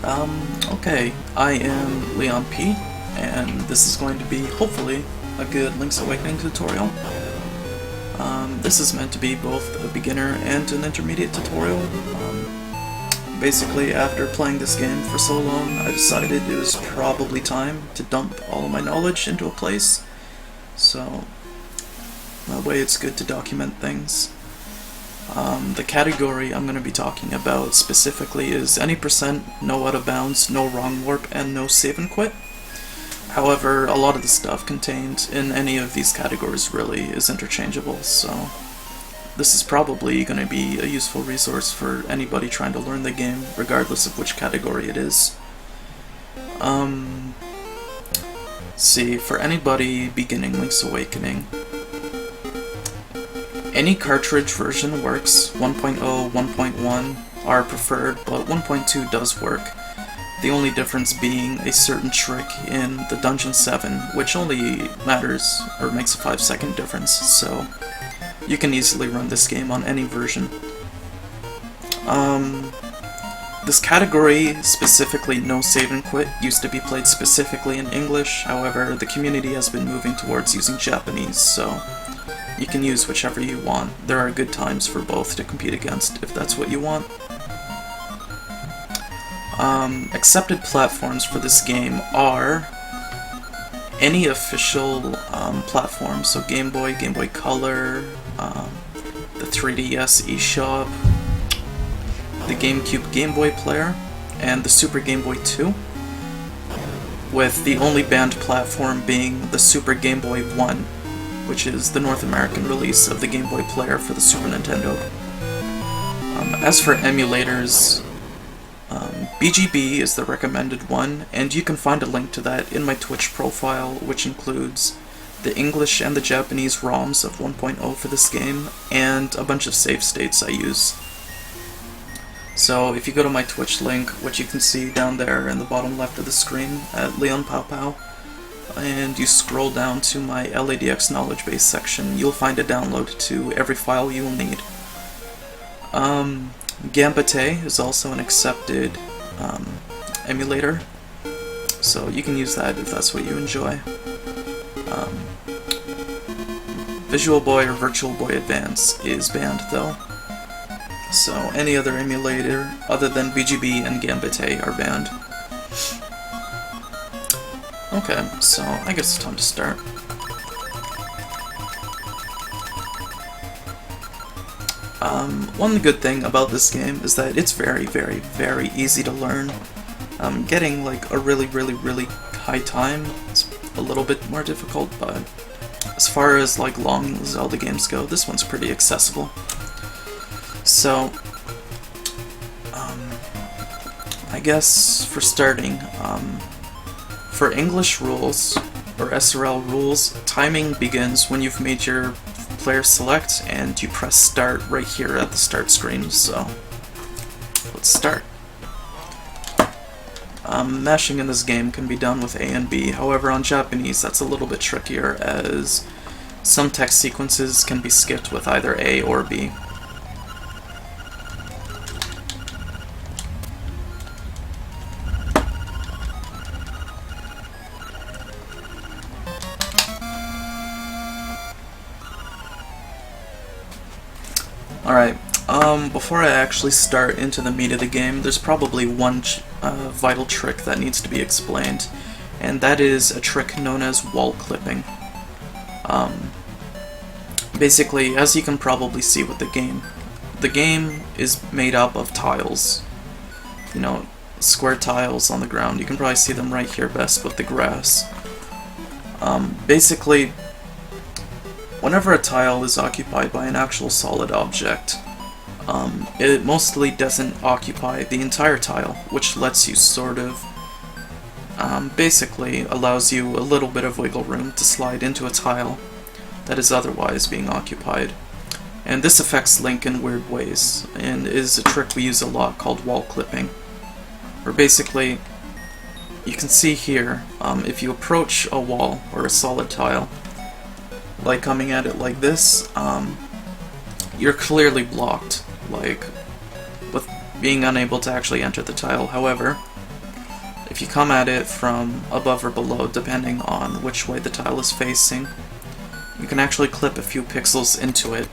Okay, I am Leon P, and this is going to be, hopefully, a good Link's Awakening tutorial. This is meant to be both a beginner and an intermediate tutorial. Basically, after playing this game for so long, I decided it was probably time to dump all of my knowledge into a place, so that way it's good to document things. The category I'm going to be talking about specifically is any percent, no out of bounds, no wrong warp, and no save and quit. However, a lot of the stuff contained in any of these categories really is interchangeable, so this is probably going to be a useful resource for anybody trying to learn the game, regardless of which category it is. See, for anybody beginning Link's Awakening, any cartridge version works. 1.0, 1.1 are preferred, but 1.2 does work. The only difference being a certain trick in the Dungeon 7, which only matters, or makes a 5-second difference, so you can easily run this game on any version. This category, specifically no save and quit, used to be played specifically in English, however the community has been moving towards using Japanese, so you can use whichever you want. There are good times for both to compete against, if that's what you want. Accepted platforms for this game are any official platform, so Game Boy, Game Boy Color, the 3DS eShop, the GameCube Game Boy Player, and the Super Game Boy 2, with the only banned platform being the Super Game Boy 1, which is the North American release of the Game Boy Player for the Super Nintendo. As for emulators, BGB is the recommended one, and you can find a link to that in my Twitch profile, which includes the English and the Japanese ROMs of 1.0 for this game, and a bunch of save states I use. So if you go to my Twitch link, which you can see down there in the bottom left of the screen at Leon Pow, and you scroll down to my LADX knowledge base section, you'll find a download to every file you will need. Gambate is also an accepted emulator, so you can use that if that's what you enjoy. Visual Boy or Virtual Boy Advance is banned though, so any other emulator other than BGB and Gambate are banned. Okay, so I guess it's time to start. One good thing about this game is that it's very, very, very easy to learn. Getting like a really high time is a little bit more difficult, but as far as like long Zelda games go, this one's pretty accessible. So, I guess for starting, for English rules, or SRL rules, timing begins when you've made your player select and you press start right here at the start screen, so let's start. Mashing in this game can be done with A and B, however on Japanese that's a little bit trickier as some text sequences can be skipped with either A or B. Alright, before I actually start into the meat of the game, there's probably one vital trick that needs to be explained, and that is a trick known as wall clipping. Basically, as you can probably see with the game is made up of tiles. You know, square tiles on the ground. You can probably see them right here best with the grass. Basically, whenever a tile is occupied by an actual solid object, it mostly doesn't occupy the entire tile, which lets you sort of, basically allows you a little bit of wiggle room to slide into a tile that is otherwise being occupied. And this affects Link in weird ways, and is a trick we use a lot called wall clipping. Where basically, you can see here, if you approach a wall or a solid tile, like coming at it like this, you're clearly blocked, like with being unable to actually enter the tile. However, if you come at it from above or below, depending on which way the tile is facing, you can actually clip a few pixels into it,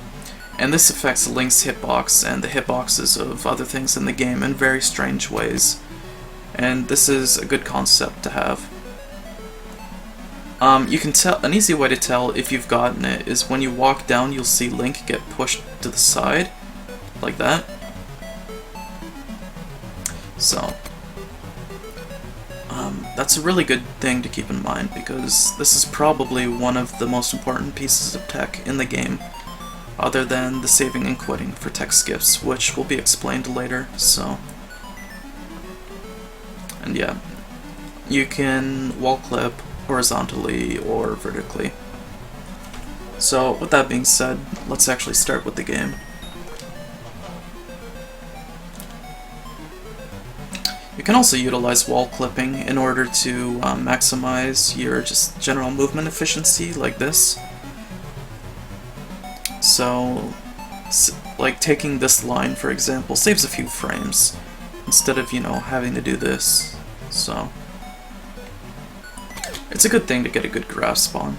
and this affects Link's hitbox and the hitboxes of other things in the game in very strange ways, and this is a good concept to have. You can tell, an easy way to tell if you've gotten it is when you walk down, you'll see Link get pushed to the side, like that. So, that's a really good thing to keep in mind, because this is probably one of the most important pieces of tech in the game, other than the saving and quitting for tech skips, which will be explained later, so... And yeah, you can wall clip horizontally or vertically. So, with that being said, let's actually start with the game. You can also utilize wall clipping in order to maximize your just general movement efficiency, like this. So, like taking this line, for example, saves a few frames, instead of, you know, having to do this. So, it's a good thing to get a good grasp on.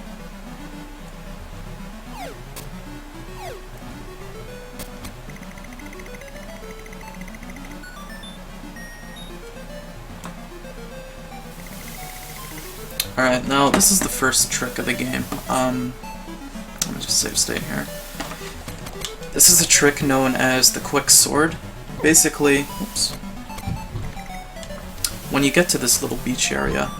Alright, now this is the first trick of the game. Let me just save state here. This is a trick known as the quick sword. Basically, oops, when you get to this little beach area,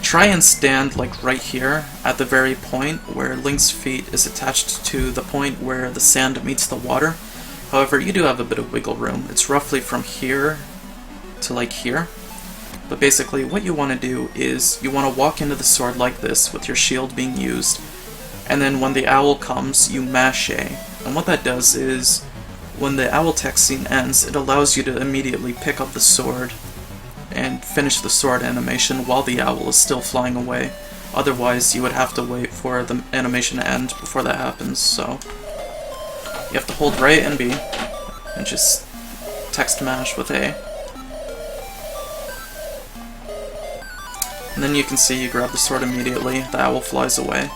try and stand like right here at the very point where Link's feet is attached to the point where the sand meets the water. However, you do have a bit of wiggle room. It's roughly from here to like here. But basically, what you want to do is you want to walk into the sword like this with your shield being used, and then when the owl comes, you mash A. And what that does is, when the owl text scene ends, it allows you to immediately pick up the sword and finish the sword animation while the owl is still flying away. Otherwise, you would have to wait for the animation to end before that happens, so... You have to hold right and B, and just text mash with A. And then you can see you grab the sword immediately, the owl flies away.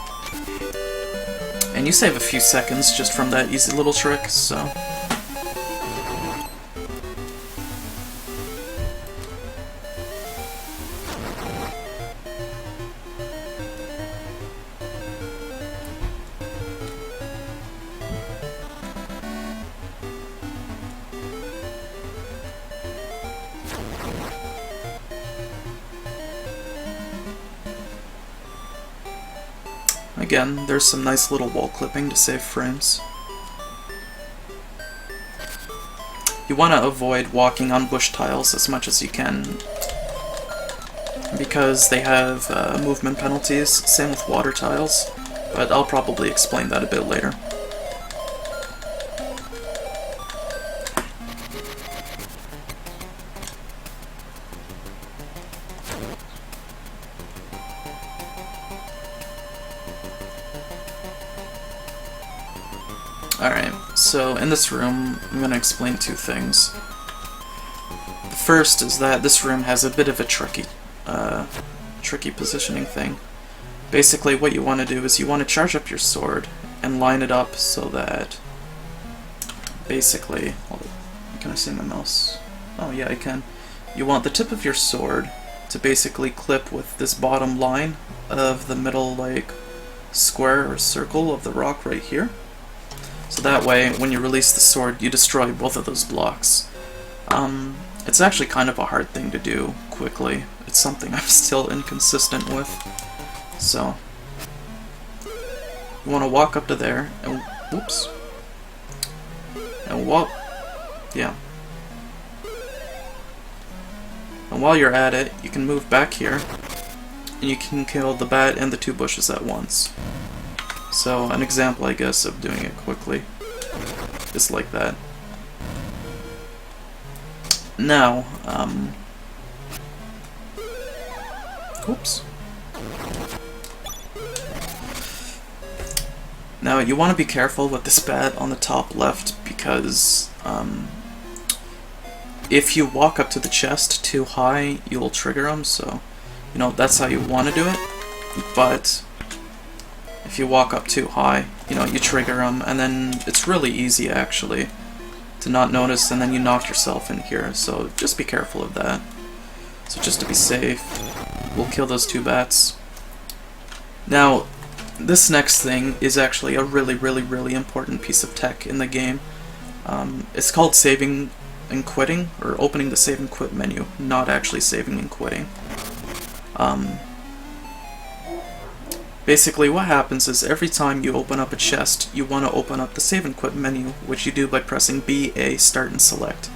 And you save a few seconds just from that easy little trick, so... Again, there's some nice little wall clipping to save frames. You want to avoid walking on bush tiles as much as you can, because they have movement penalties, same with water tiles, but I'll probably explain that a bit later. Alright, so in this room, I'm going to explain two things. The first is that this room has a bit of a tricky positioning thing. Basically, what you want to do is you want to charge up your sword and line it up so that... Basically... Hold on, can I see my mouse? Oh yeah, I can. You want the tip of your sword to basically clip with this bottom line of the middle, like, square or circle of the rock right here. So that way, when you release the sword, you destroy both of those blocks. It's actually kind of a hard thing to do quickly. It's something I'm still inconsistent with. So, you want to walk up to there, and whoops. And yeah. And while you're at it, you can move back here, and you can kill the bat and the two bushes at once. So, an example, I guess, of doing it quickly is like that. Now, oops. Now, you want to be careful with this bat on the top left because if you walk up to the chest too high, you'll trigger them, so, you know, that's how you want to do it. But if you walk up too high, you know, you trigger them, and then it's really easy, actually, to not notice, and then you knock yourself in here, so just be careful of that. So just to be safe, we'll kill those 2 bats. Now, this next thing is actually a really important piece of tech in the game. It's called saving and quitting, or opening the save and quit menu, not actually saving and quitting. Basically what happens is every time you open up a chest, you want to open up the save and quit menu, which you do by pressing B, A, start and select.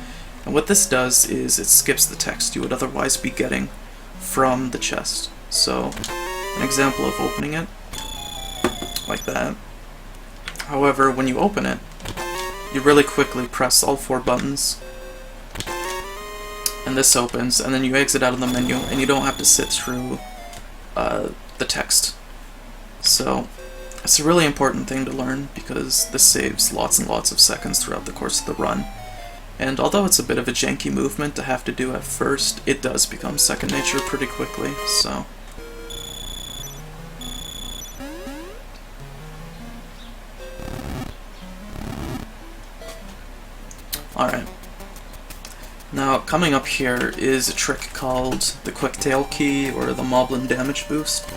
And what this does is it skips the text you would otherwise be getting from the chest. So, an example of opening it, like that. However, when you open it, you really quickly press all 4 buttons, and this opens, and then you exit out of the menu, and you don't have to sit through the text. So, it's a really important thing to learn, because this saves lots and lots of seconds throughout the course of the run. And although it's a bit of a janky movement to have to do at first, it does become second nature pretty quickly, so... Alright. Now, coming up here is a trick called the Quick Tail Key, or the Moblin Damage Boost.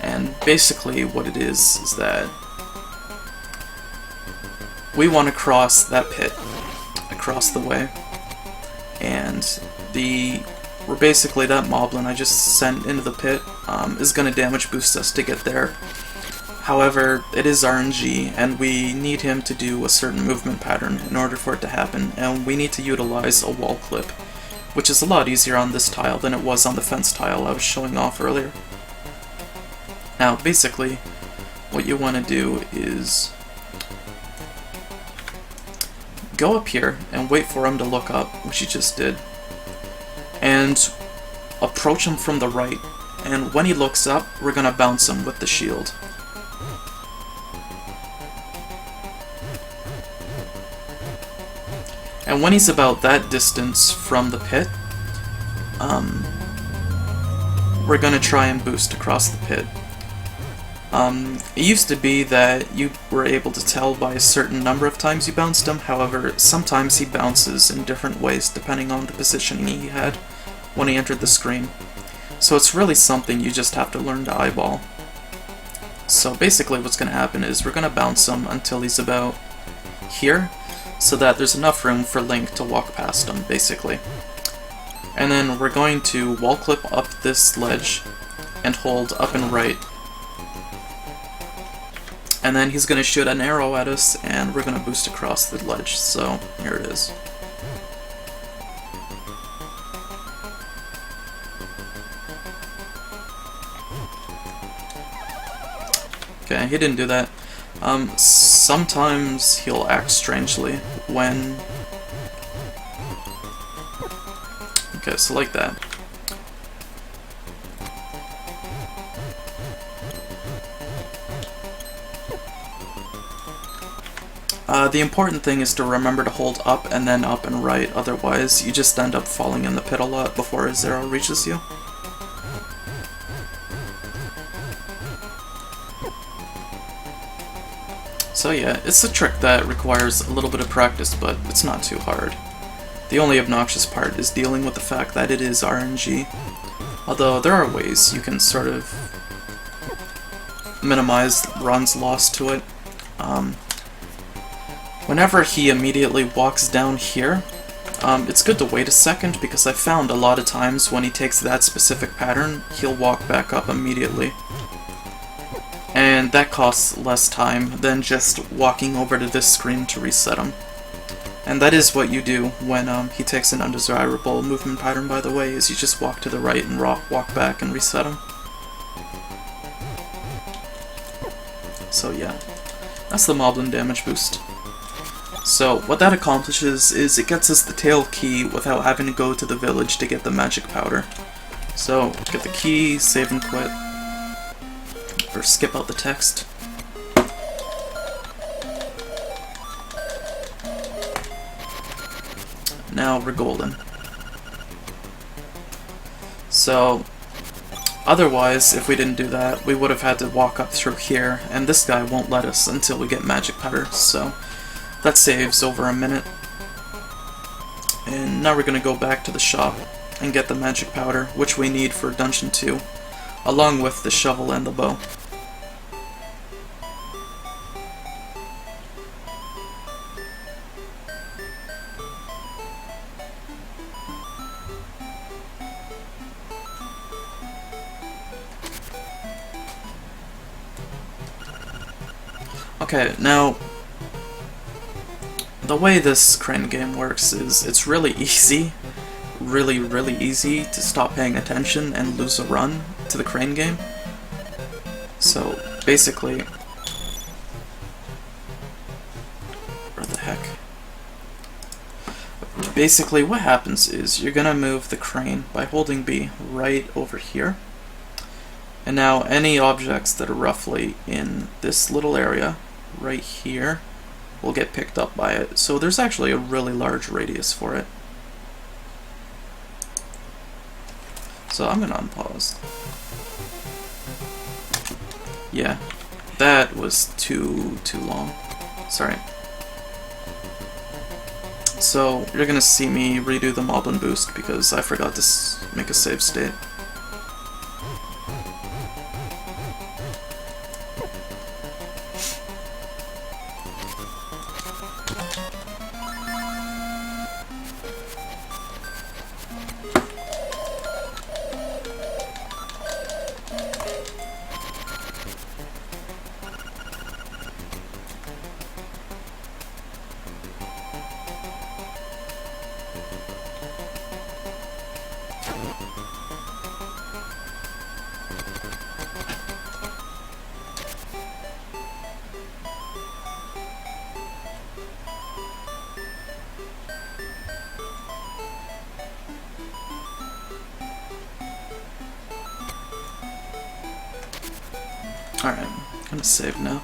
And basically what it is that we want to cross that pit across the way, and basically that Moblin I just sent into the pit is going to damage boost us to get there. However, it is RNG, and we need him to do a certain movement pattern in order for it to happen, and we need to utilize a wall clip, which is a lot easier on this tile than it was on the fence tile I was showing off earlier. Now, basically, what you want to do is go up here and wait for him to look up, which he just did, and approach him from the right, and when he looks up, we're going to bounce him with the shield. And when he's about that distance from the pit, we're going to try and boost across the pit. It used to be that you were able to tell by a certain number of times you bounced him, however, sometimes he bounces in different ways depending on the positioning he had when he entered the screen. So it's really something you just have to learn to eyeball. So basically what's going to happen is we're going to bounce him until he's about here, so that there's enough room for Link to walk past him, basically. And then we're going to wall clip up this ledge and hold up and right. And then he's going to shoot an arrow at us, and we're going to boost across the ledge, so here it is. Okay, he didn't do that. Sometimes he'll act strangely when... Okay, so like that. The important thing is to remember to hold up and then up and right, otherwise you just end up falling in the pit a lot before his arrow reaches you. So yeah, it's a trick that requires a little bit of practice, but it's not too hard. The only obnoxious part is dealing with the fact that it is RNG, although there are ways you can sort of minimize runs lost to it. Whenever he immediately walks down here, it's good to wait a second, because I found a lot of times when he takes that specific pattern, he'll walk back up immediately. And that costs less time than just walking over to this screen to reset him. And that is what you do when he takes an undesirable movement pattern, by the way, is you just walk to the right and walk back and reset him. So yeah, that's the Moblin damage boost. So what that accomplishes is it gets us the tail key without having to go to the village to get the magic powder. So get the key, save and quit, or skip out the text. Now we're golden. So, otherwise, if we didn't do that, we would have had to walk up through here, and this guy won't let us until we get magic powder, so that saves over a minute. And now we're going to go back to the shop and get the magic powder, which we need for Dungeon 2, along with the shovel and the bow. Okay, now, the way this crane game works is it's really easy, really easy to stop paying attention and lose a run to the crane game. So, basically, where the heck? Basically, what happens is you're gonna move the crane by holding B right over here. And now any objects that are roughly in this little area right here will get picked up by it. So there's actually a really large radius for it. So I'm gonna unpause. Yeah, that was too long. Sorry. So you're gonna see me redo the Moblin boost because I forgot to make a save state. Alright, I'm gonna save now.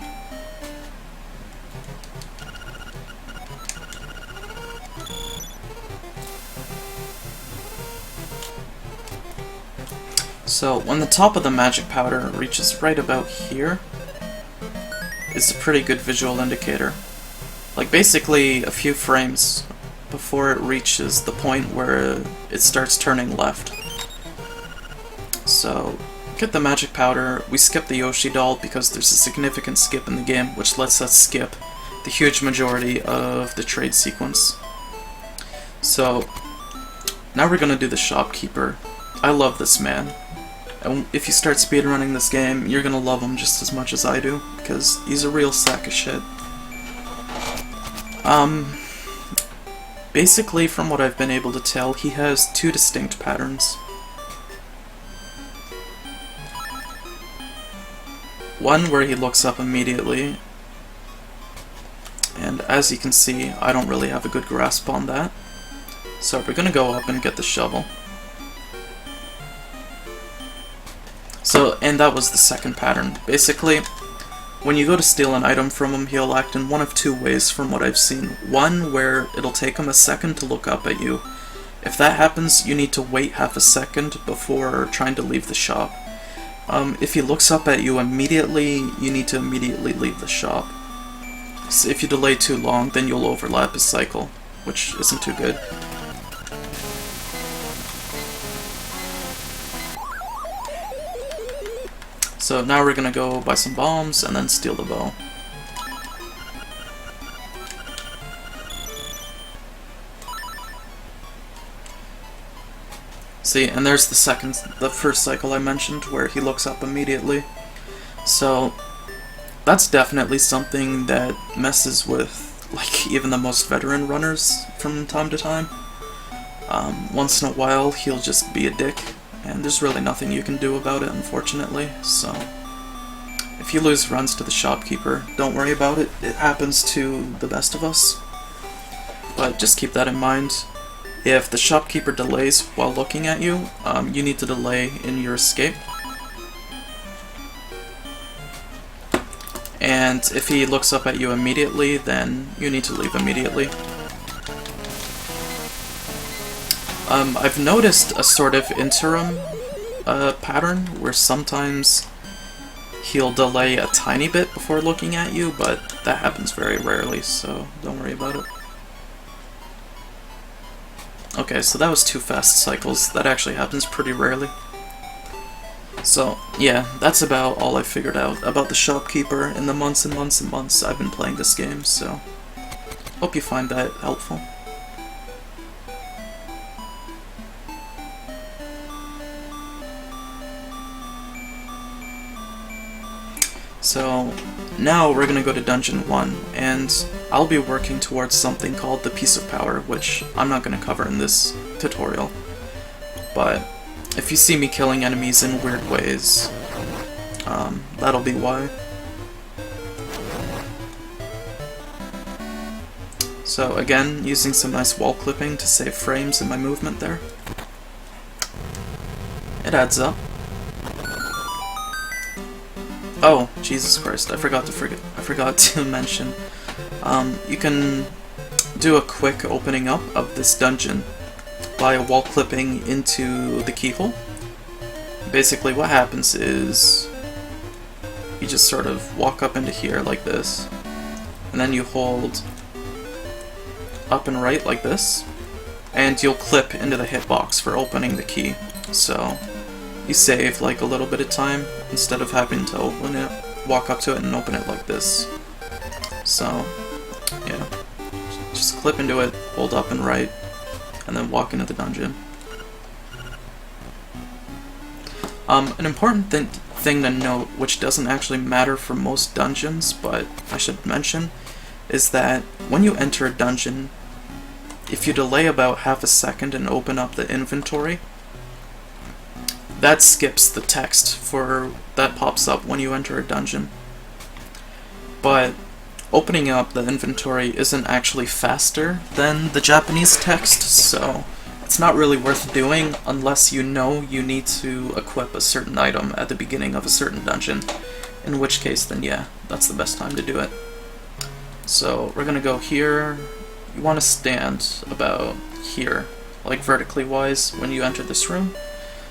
So, when the top of the magic powder reaches right about here, it's a pretty good visual indicator. Like, basically a few frames before it reaches the point where it starts turning left. So, get the magic powder, we skip the Yoshi doll because there's a significant skip in the game, which lets us skip the huge majority of the trade sequence. So, now we're gonna do the shopkeeper. I love this man. And if you start speedrunning this game, you're gonna love him just as much as I do, because he's a real sack of shit. Basically, from what I've been able to tell, he has two distinct patterns. One where he looks up immediately, and as you can see, I don't really have a good grasp on that. So we're gonna go up and get the shovel. So, and that was the second pattern. Basically, when you go to steal an item from him, he'll act in one of two ways from what I've seen. One, where it'll take him a second to look up at you. If that happens, you need to wait half a second before trying to leave the shop. If he looks up at you immediately, you need to immediately leave the shop. So if you delay too long, then you'll overlap his cycle, which isn't too good. So now we're gonna go buy some bombs and then steal the bow. See, and there's the first cycle I mentioned, where he looks up immediately. So, that's definitely something that messes with, like, even the most veteran runners from time to time. Once in a while, he'll just be a dick, and there's really nothing you can do about it, unfortunately. So, if you lose runs to the shopkeeper, don't worry about it. It happens to the best of us. But just keep that in mind. If the shopkeeper delays while looking at you, you need to delay in your escape. And if he looks up at you immediately, then you need to leave immediately. I've noticed a sort of interim pattern where sometimes he'll delay a tiny bit before looking at you, but that happens very rarely, so don't worry about it. Okay, so that was 2 fast cycles. That actually happens pretty rarely. So, yeah, that's about all I figured out about the shopkeeper in the months and months and months I've been playing this game, so hope you find that helpful. So, now we're gonna go to Dungeon 1, and I'll be working towards something called the Piece of Power, which I'm not gonna cover in this tutorial. But if you see me killing enemies in weird ways, that'll be why. So again, using some nice wall clipping to save frames in my movement there. It adds up. Oh, Jesus Christ, I forgot to mention. You can do a quick opening up of this dungeon by wall clipping into the keyhole. Basically what happens is you just sort of walk up into here like this, and then you hold up and right like this, and you'll clip into the hitbox for opening the key. So you save like a little bit of time instead of having to open it, walk up to it and open it like this. So yeah, just clip into it, hold up and right, and then walk into the dungeon. An important thing to note, which doesn't actually matter for most dungeons, but I should mention, is that when you enter a dungeon, if you delay about half a second and open up the inventory, that skips the text that pops up when you enter a dungeon. But opening up the inventory isn't actually faster than the Japanese text, so it's not really worth doing unless you know you need to equip a certain item at the beginning of a certain dungeon, in which case then yeah, that's the best time to do it. So we're gonna go here. You want to stand about here, like vertically wise, when you enter this room,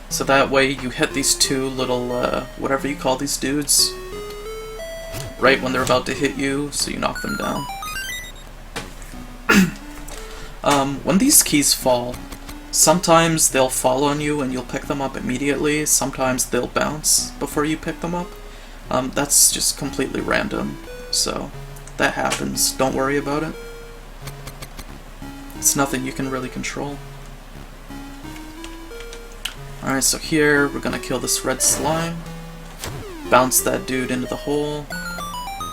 so that way you hit these 2 little, whatever you call these dudes, right when they're about to hit you, so you knock them down. When these keys fall, sometimes they'll fall on you and you'll pick them up immediately, sometimes they'll bounce before you pick them up. That's just completely random, so that happens, don't worry about it. It's nothing you can really control. Alright, so here we're gonna kill this red slime, bounce that dude into the hole,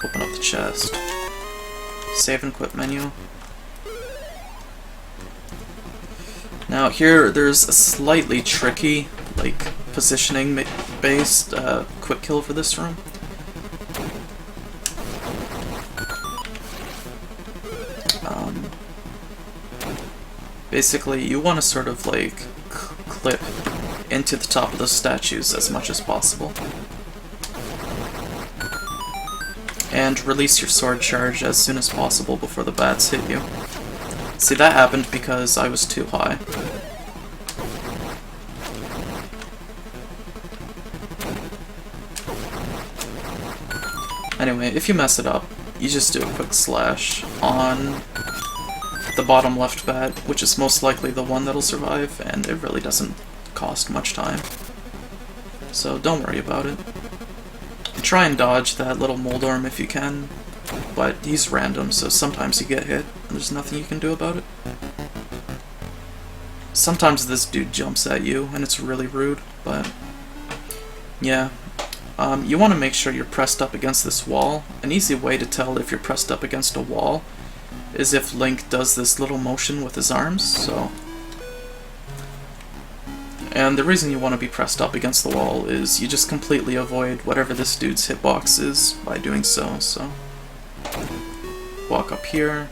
open up the chest, save and quit menu. Now here there's a slightly tricky, like, positioning based quick kill for this room. Basically you want to sort of like clip into the top of the statues as much as possible. And release your sword charge as soon as possible before the bats hit you. See, that happened because I was too high. Anyway, if you mess it up, you just do a quick slash on the bottom left bat, which is most likely the one that'll survive, and it really doesn't cost much time. So don't worry about it. Try and dodge that little Moldorm if you can, but he's random, so sometimes you get hit, and there's nothing you can do about it. Sometimes this dude jumps at you, and it's really rude, but yeah. You want to make sure you're pressed up against this wall. An easy way to tell if you're pressed up against a wall is if Link does this little motion with his arms, so. And the reason you want to be pressed up against the wall is you just completely avoid whatever this dude's hitbox is by doing so, so. Walk up here.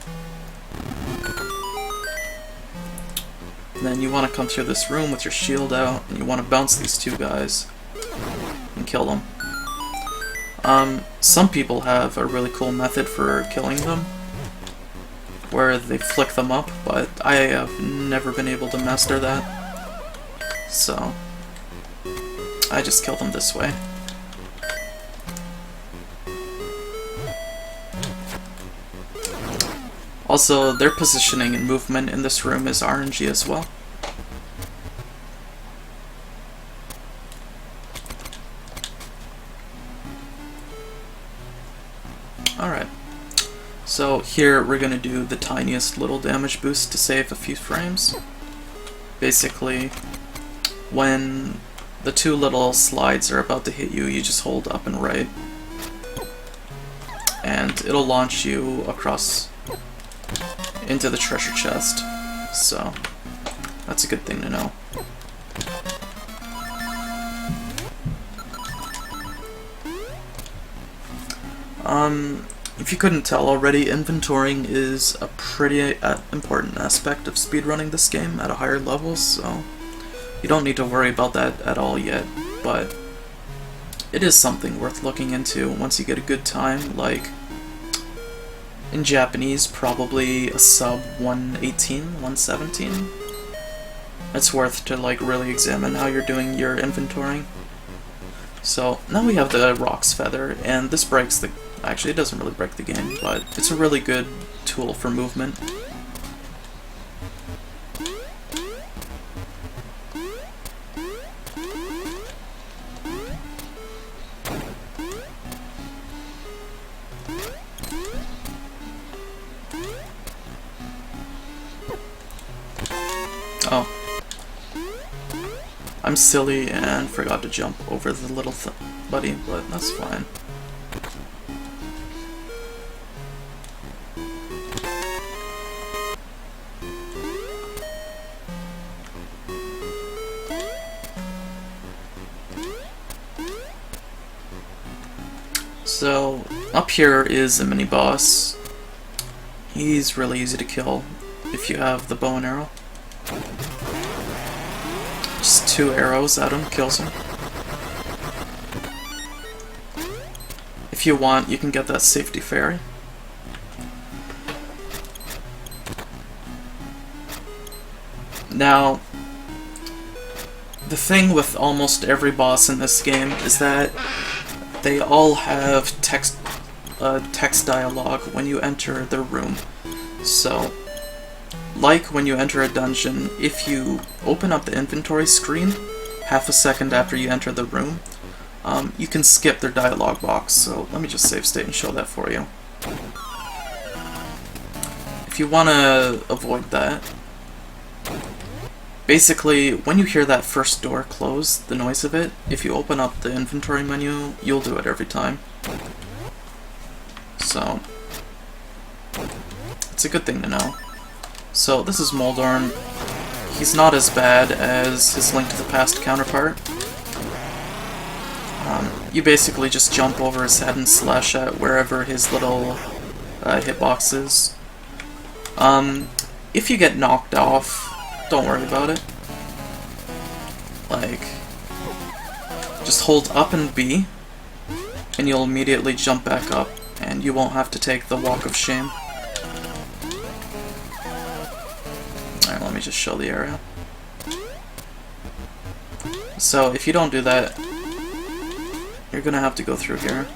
And then you want to come through this room with your shield out, and you want to bounce these 2 guys and kill them. Some people have a really cool method for killing them, where they flick them up, but I have never been able to master that. So I just kill them this way. Also, their positioning and movement in this room is RNG as well. Alright, so here we're going to do the tiniest little damage boost to save a few frames. Basically, when the two little slides are about to hit you, you just hold up and right, and it'll launch you across into the treasure chest, so that's a good thing to know. If you couldn't tell already, inventorying is a pretty important aspect of speedrunning this game at a higher level, so you don't need to worry about that at all yet, but it is something worth looking into once you get a good time, like in Japanese, probably a sub 118, 117. It's worth to like really examine how you're doing your inventorying. So now we have the Rock's Feather, and this breaks the... Actually, it doesn't really break the game, but it's a really good tool for movement. Oh. I'm silly and forgot to jump over the little buddy, but that's fine. So, up here is a mini-boss. He's really easy to kill if you have the bow and arrow. Just 2 arrows at him, kills him. If you want, you can get that safety fairy. Now, the thing with almost every boss in this game is that they all have text dialogue when you enter their room. So, like when you enter a dungeon, if you open up the inventory screen half a second after you enter the room, you can skip their dialogue box. So let me just save state and show that for you. If you want to avoid that, basically, when you hear that first door close, the noise of it, if you open up the inventory menu, you'll do it every time. So, it's a good thing to know. So, this is Moblin. He's not as bad as his Link to the Past counterpart. You basically just jump over his head and slash at wherever his little hitbox is. If you get knocked off, don't worry about it. Like, just hold up and B, and you'll immediately jump back up, and you won't have to take the walk of shame. Alright, let me just show the area. So, if you don't do that, you're gonna have to go through here.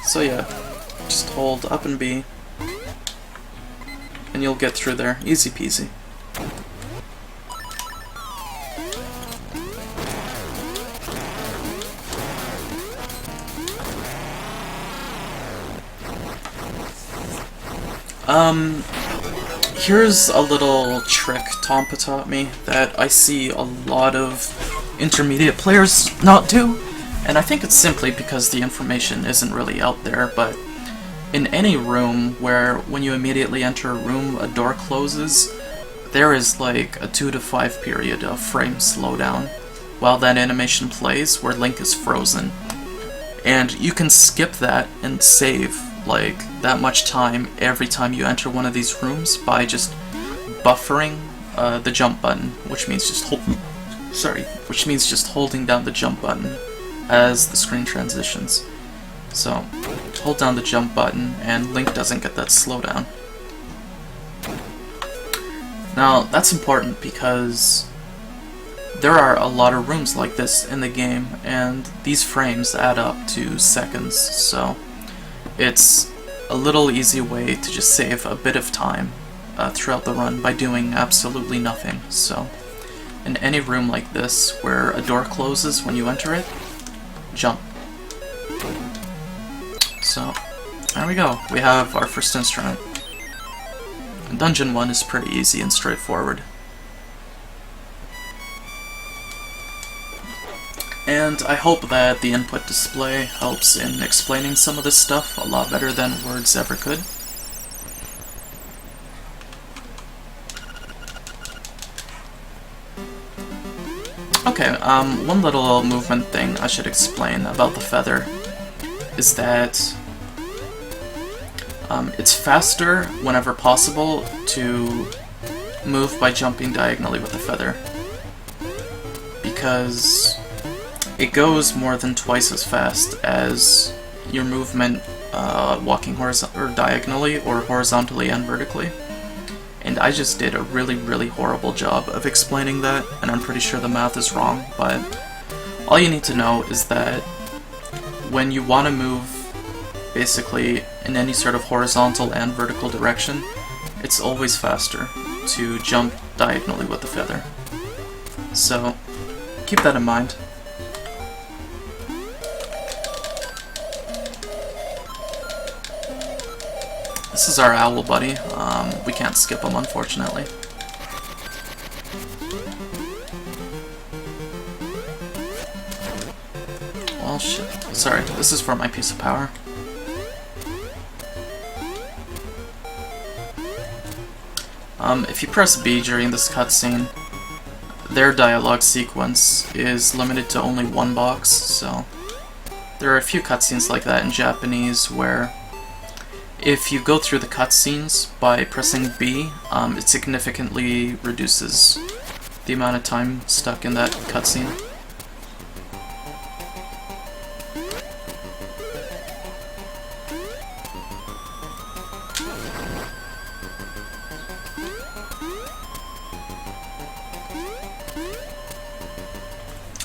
So yeah, just hold up and B, and you'll get through there. Easy peasy. Here's a little trick Tompa taught me that I see a lot of intermediate players not do, and I think it's simply because the information isn't really out there, but in any room where when you immediately enter a room a door closes, there is like a 2 to 5 period of frame slowdown while that animation plays where Link is frozen. And you can skip that and save like that much time every time you enter one of these rooms by just buffering the jump button, which means just holding down the jump button as the screen transitions. So hold down the jump button, and Link doesn't get that slowdown. Now, that's important because there are a lot of rooms like this in the game, and these frames add up to seconds, so it's a little easy way to just save a bit of time throughout the run by doing absolutely nothing. So, in any room like this, where a door closes when you enter it, jump. So, there we go. We have our first instrument. Dungeon 1 is pretty easy and straightforward. And I hope that the input display helps in explaining some of this stuff a lot better than words ever could. Okay, one little movement thing I should explain about the feather is that it's faster whenever possible to move by jumping diagonally with the feather, because it goes more than twice as fast as your movement walking diagonally or horizontally and vertically. And I just did a really horrible job of explaining that, and I'm pretty sure the math is wrong, but all you need to know is that when you want to move basically in any sort of horizontal and vertical direction, it's always faster to jump diagonally with the feather. So keep that in mind. This is our owl buddy. We can't skip him, unfortunately. Well, shit. Sorry, this is for my piece of power. If you press B during this cutscene, their dialogue sequence is limited to only one box, so there are a few cutscenes like that in Japanese where if you go through the cutscenes by pressing B, it significantly reduces the amount of time stuck in that cutscene.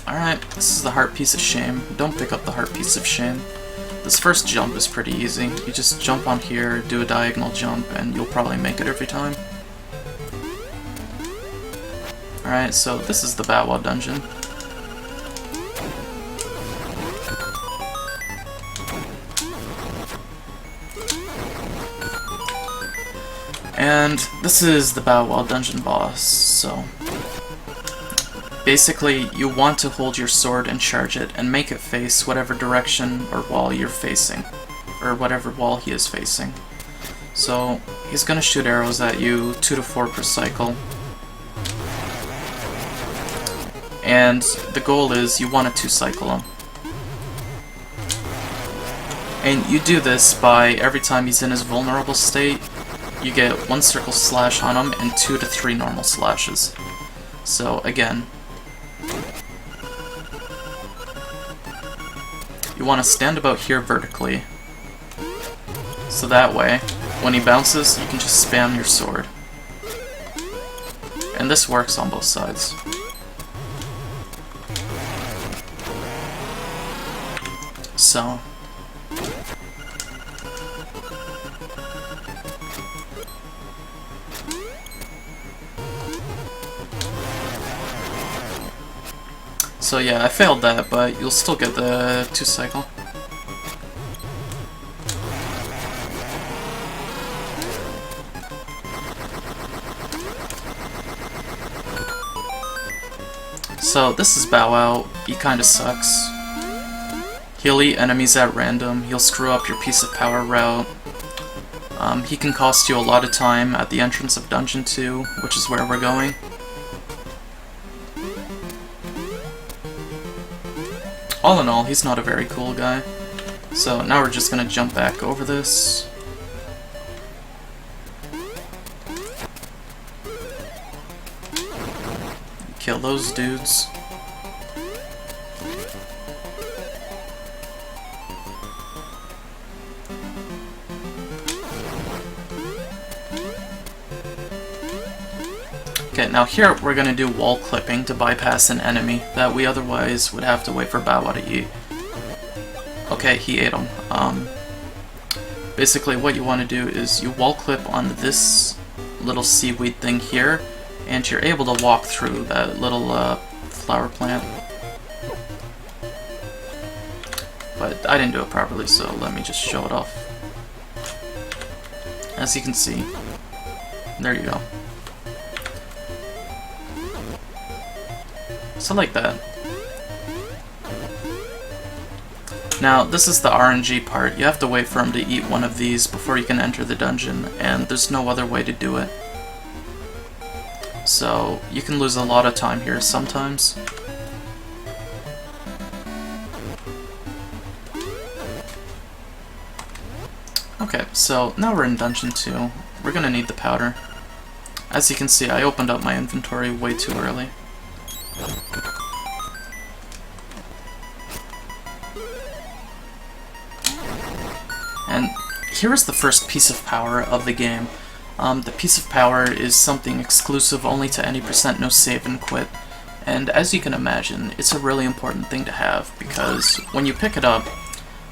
Alright, this is the heart piece of shame. Don't pick up the heart piece of shame. This first jump is pretty easy. You just jump on here, do a diagonal jump, and you'll probably make it every time. Alright, so this is the BowWow dungeon. And this is the BowWow dungeon boss, so basically, you want to hold your sword and charge it, and make it face whatever direction or wall you're facing, or whatever wall he is facing. So, he's gonna shoot arrows at you, 2 to 4 per cycle. And the goal is, you want to 2-cycle him. And you do this by, every time he's in his vulnerable state, you get 1 circle slash on him, and 2 to 3 normal slashes. So, again, you want to stand about here vertically, so that way, when he bounces, you can just spam your sword. And this works on both sides. So, yeah, I failed that, but you'll still get the 2-cycle. So this is BowWow. He kinda sucks. He'll eat enemies at random, he'll screw up your piece of power route. He can cost you a lot of time at the entrance of Dungeon 2, which is where we're going. All in all, he's not a very cool guy. So now we're just gonna jump back over this. Kill those dudes. Okay, now here we're gonna do wall clipping to bypass an enemy that we otherwise would have to wait for BowWow to eat. Okay, he ate him. Basically what you want to do is you wall clip on this little seaweed thing here, and you're able to walk through that little flower plant. But I didn't do it properly, so let me just show it off. As you can see, there you go. So like that. Now, this is the RNG part. You have to wait for him to eat one of these before you can enter the dungeon, and there's no other way to do it. So, you can lose a lot of time here sometimes. Okay, so now we're in Dungeon 2. We're gonna need the powder. As you can see, I opened up my inventory way too early. And here is the first piece of power of the game. The piece of power is something exclusive only to any % no save and quit. And as you can imagine, it's a really important thing to have, because when you pick it up,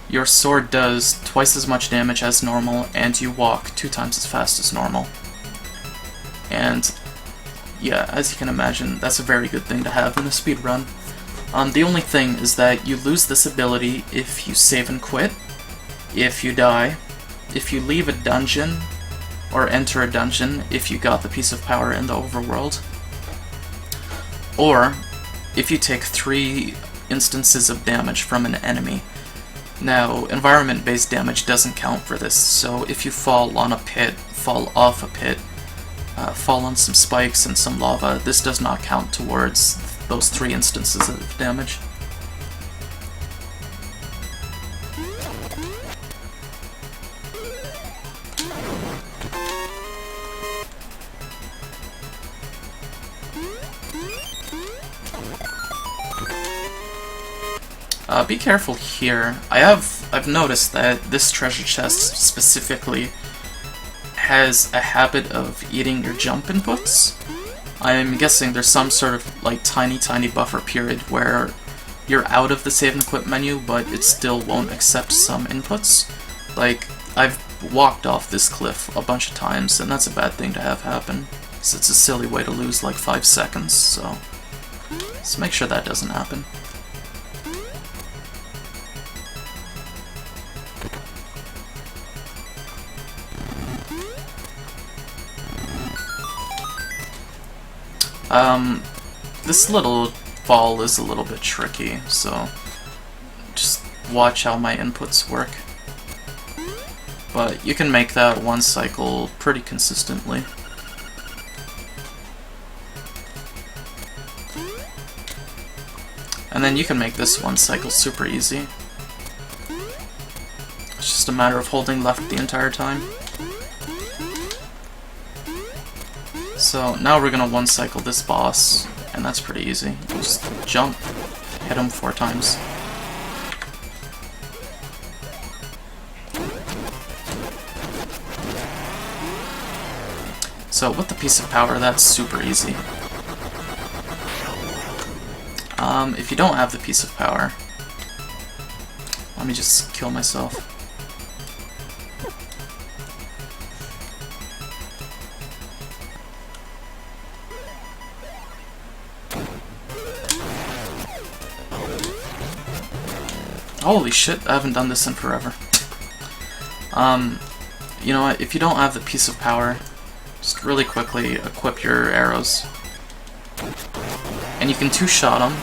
your sword does twice as much damage as normal, and you walk 2 times as fast as normal. And yeah, as you can imagine, that's a very good thing to have in a speedrun. The only thing is that you lose this ability if you save and quit, if you die, if you leave a dungeon, or enter a dungeon if you got the piece of power in the overworld, or if you take 3 instances of damage from an enemy. Now, environment-based damage doesn't count for this, so if you fall on a pit, fall off a pit, fall on some spikes and some lava, this does not count towards those 3 instances of damage. Be careful here. I've noticed that this treasure chest specifically has a habit of eating your jump inputs. I'm guessing there's some sort of like tiny buffer period where you're out of the save and quit menu, but it still won't accept some inputs. Like, I've walked off this cliff a bunch of times, and that's a bad thing to have happen, because it's a silly way to lose like 5 seconds, so let's make sure that doesn't happen. This little fall is a little bit tricky, so just watch how my inputs work. But you can make that 1 cycle pretty consistently. And then you can make this 1 cycle super easy. It's just a matter of holding left the entire time. So now we're gonna 1 cycle this boss, and that's pretty easy. You just jump, hit him 4 times. So with the piece of power, that's super easy. If you don't have the piece of power, let me just kill myself. Holy shit, I haven't done this in forever. You know what, if you don't have the piece of power, just really quickly equip your arrows. And you can 2-shot them,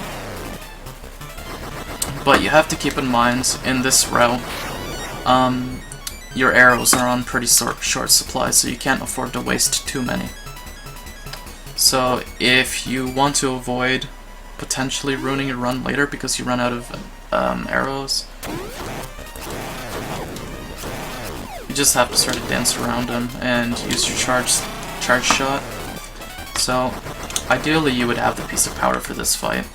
but you have to keep in mind, in this route, your arrows are on pretty short supply, so you can't afford to waste too many. So if you want to avoid potentially ruining your run later because you run out of arrows, you just have to sort of dance around them and use your charge shot. So ideally you would have the piece of power for this fight.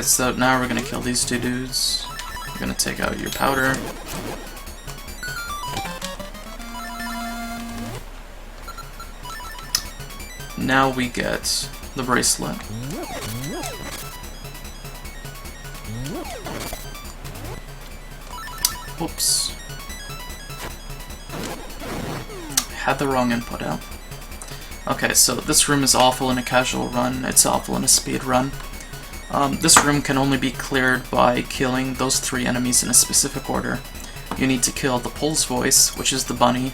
Okay, so now we're gonna kill these two dudes. We're gonna take out your powder. Now we get the bracelet. Oops. Had the wrong input out. Okay, so this room is awful in a casual run, it's awful in a speed run. This room can only be cleared by killing those 3 enemies in a specific order. You need to kill the Pole's Voice, which is the bunny,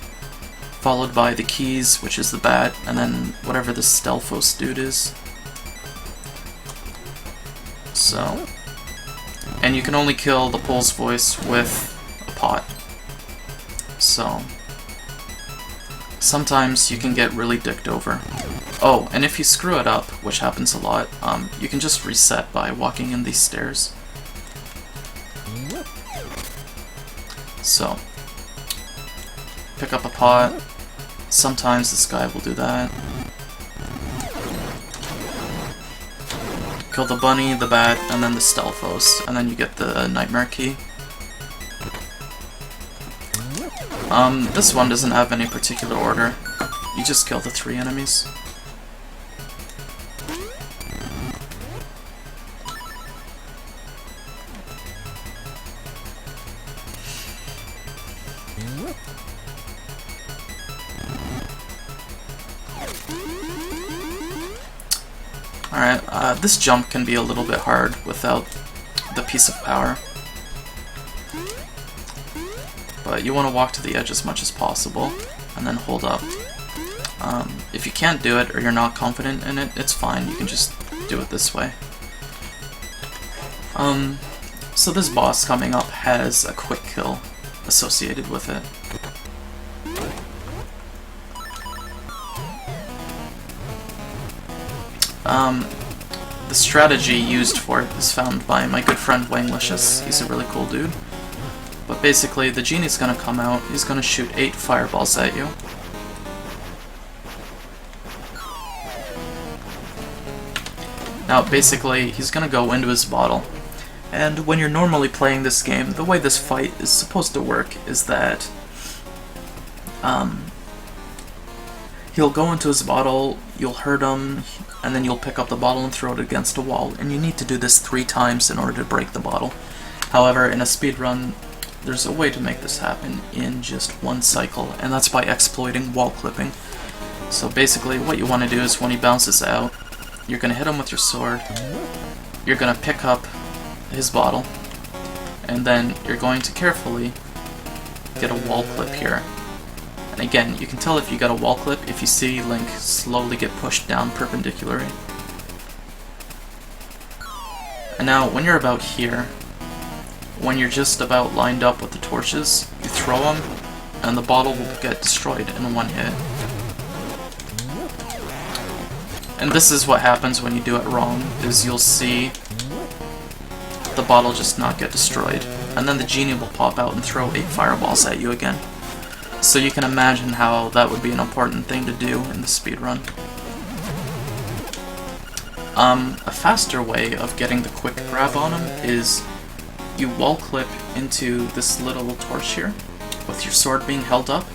followed by the Keys, which is the bat, and then whatever the Stealthos dude is. So, and you can only kill the Pole's Voice with a pot. So, sometimes you can get really dicked over. Oh, and if you screw it up, which happens a lot, you can just reset by walking in these stairs. So, pick up a pot. Sometimes this guy will do that. Kill the bunny, the bat, and then the Stealthos, and then you get the Nightmare Key. This one doesn't have any particular order. You just kill the 3 enemies. Alright, this jump can be a little bit hard without the piece of power. But you want to walk to the edge as much as possible, and then hold up. If you can't do it, or you're not confident in it, it's fine, you can just do it this way. So this boss coming up has a quick kill associated with it. The strategy used for it is found by my good friend Wanglicious. He's a really cool dude. But basically, the genie's gonna come out, he's gonna shoot 8 fireballs at you. Now, basically, he's gonna go into his bottle. And when you're normally playing this game, the way this fight is supposed to work is that he'll go into his bottle, you'll hurt him, and then you'll pick up the bottle and throw it against a wall. And you need to do this 3 times in order to break the bottle. However, in a speedrun, there's a way to make this happen in just 1 cycle, and that's by exploiting wall clipping. So basically, what you want to do is when he bounces out, you're going to hit him with your sword, you're going to pick up his bottle, and then you're going to carefully get a wall clip here. And again, you can tell if you got a wall clip if you see Link slowly get pushed down perpendicularly. And now, when you're about here, when you're just about lined up with the torches, you throw them, and the bottle will get destroyed in 1 hit. And this is what happens when you do it wrong, is you'll see the bottle just not get destroyed, and then the genie will pop out and throw 8 fireballs at you again. So you can imagine how that would be an important thing to do in the speedrun. A faster way of getting the quick grab on him is you wall clip into this little torch here, with your sword being held up.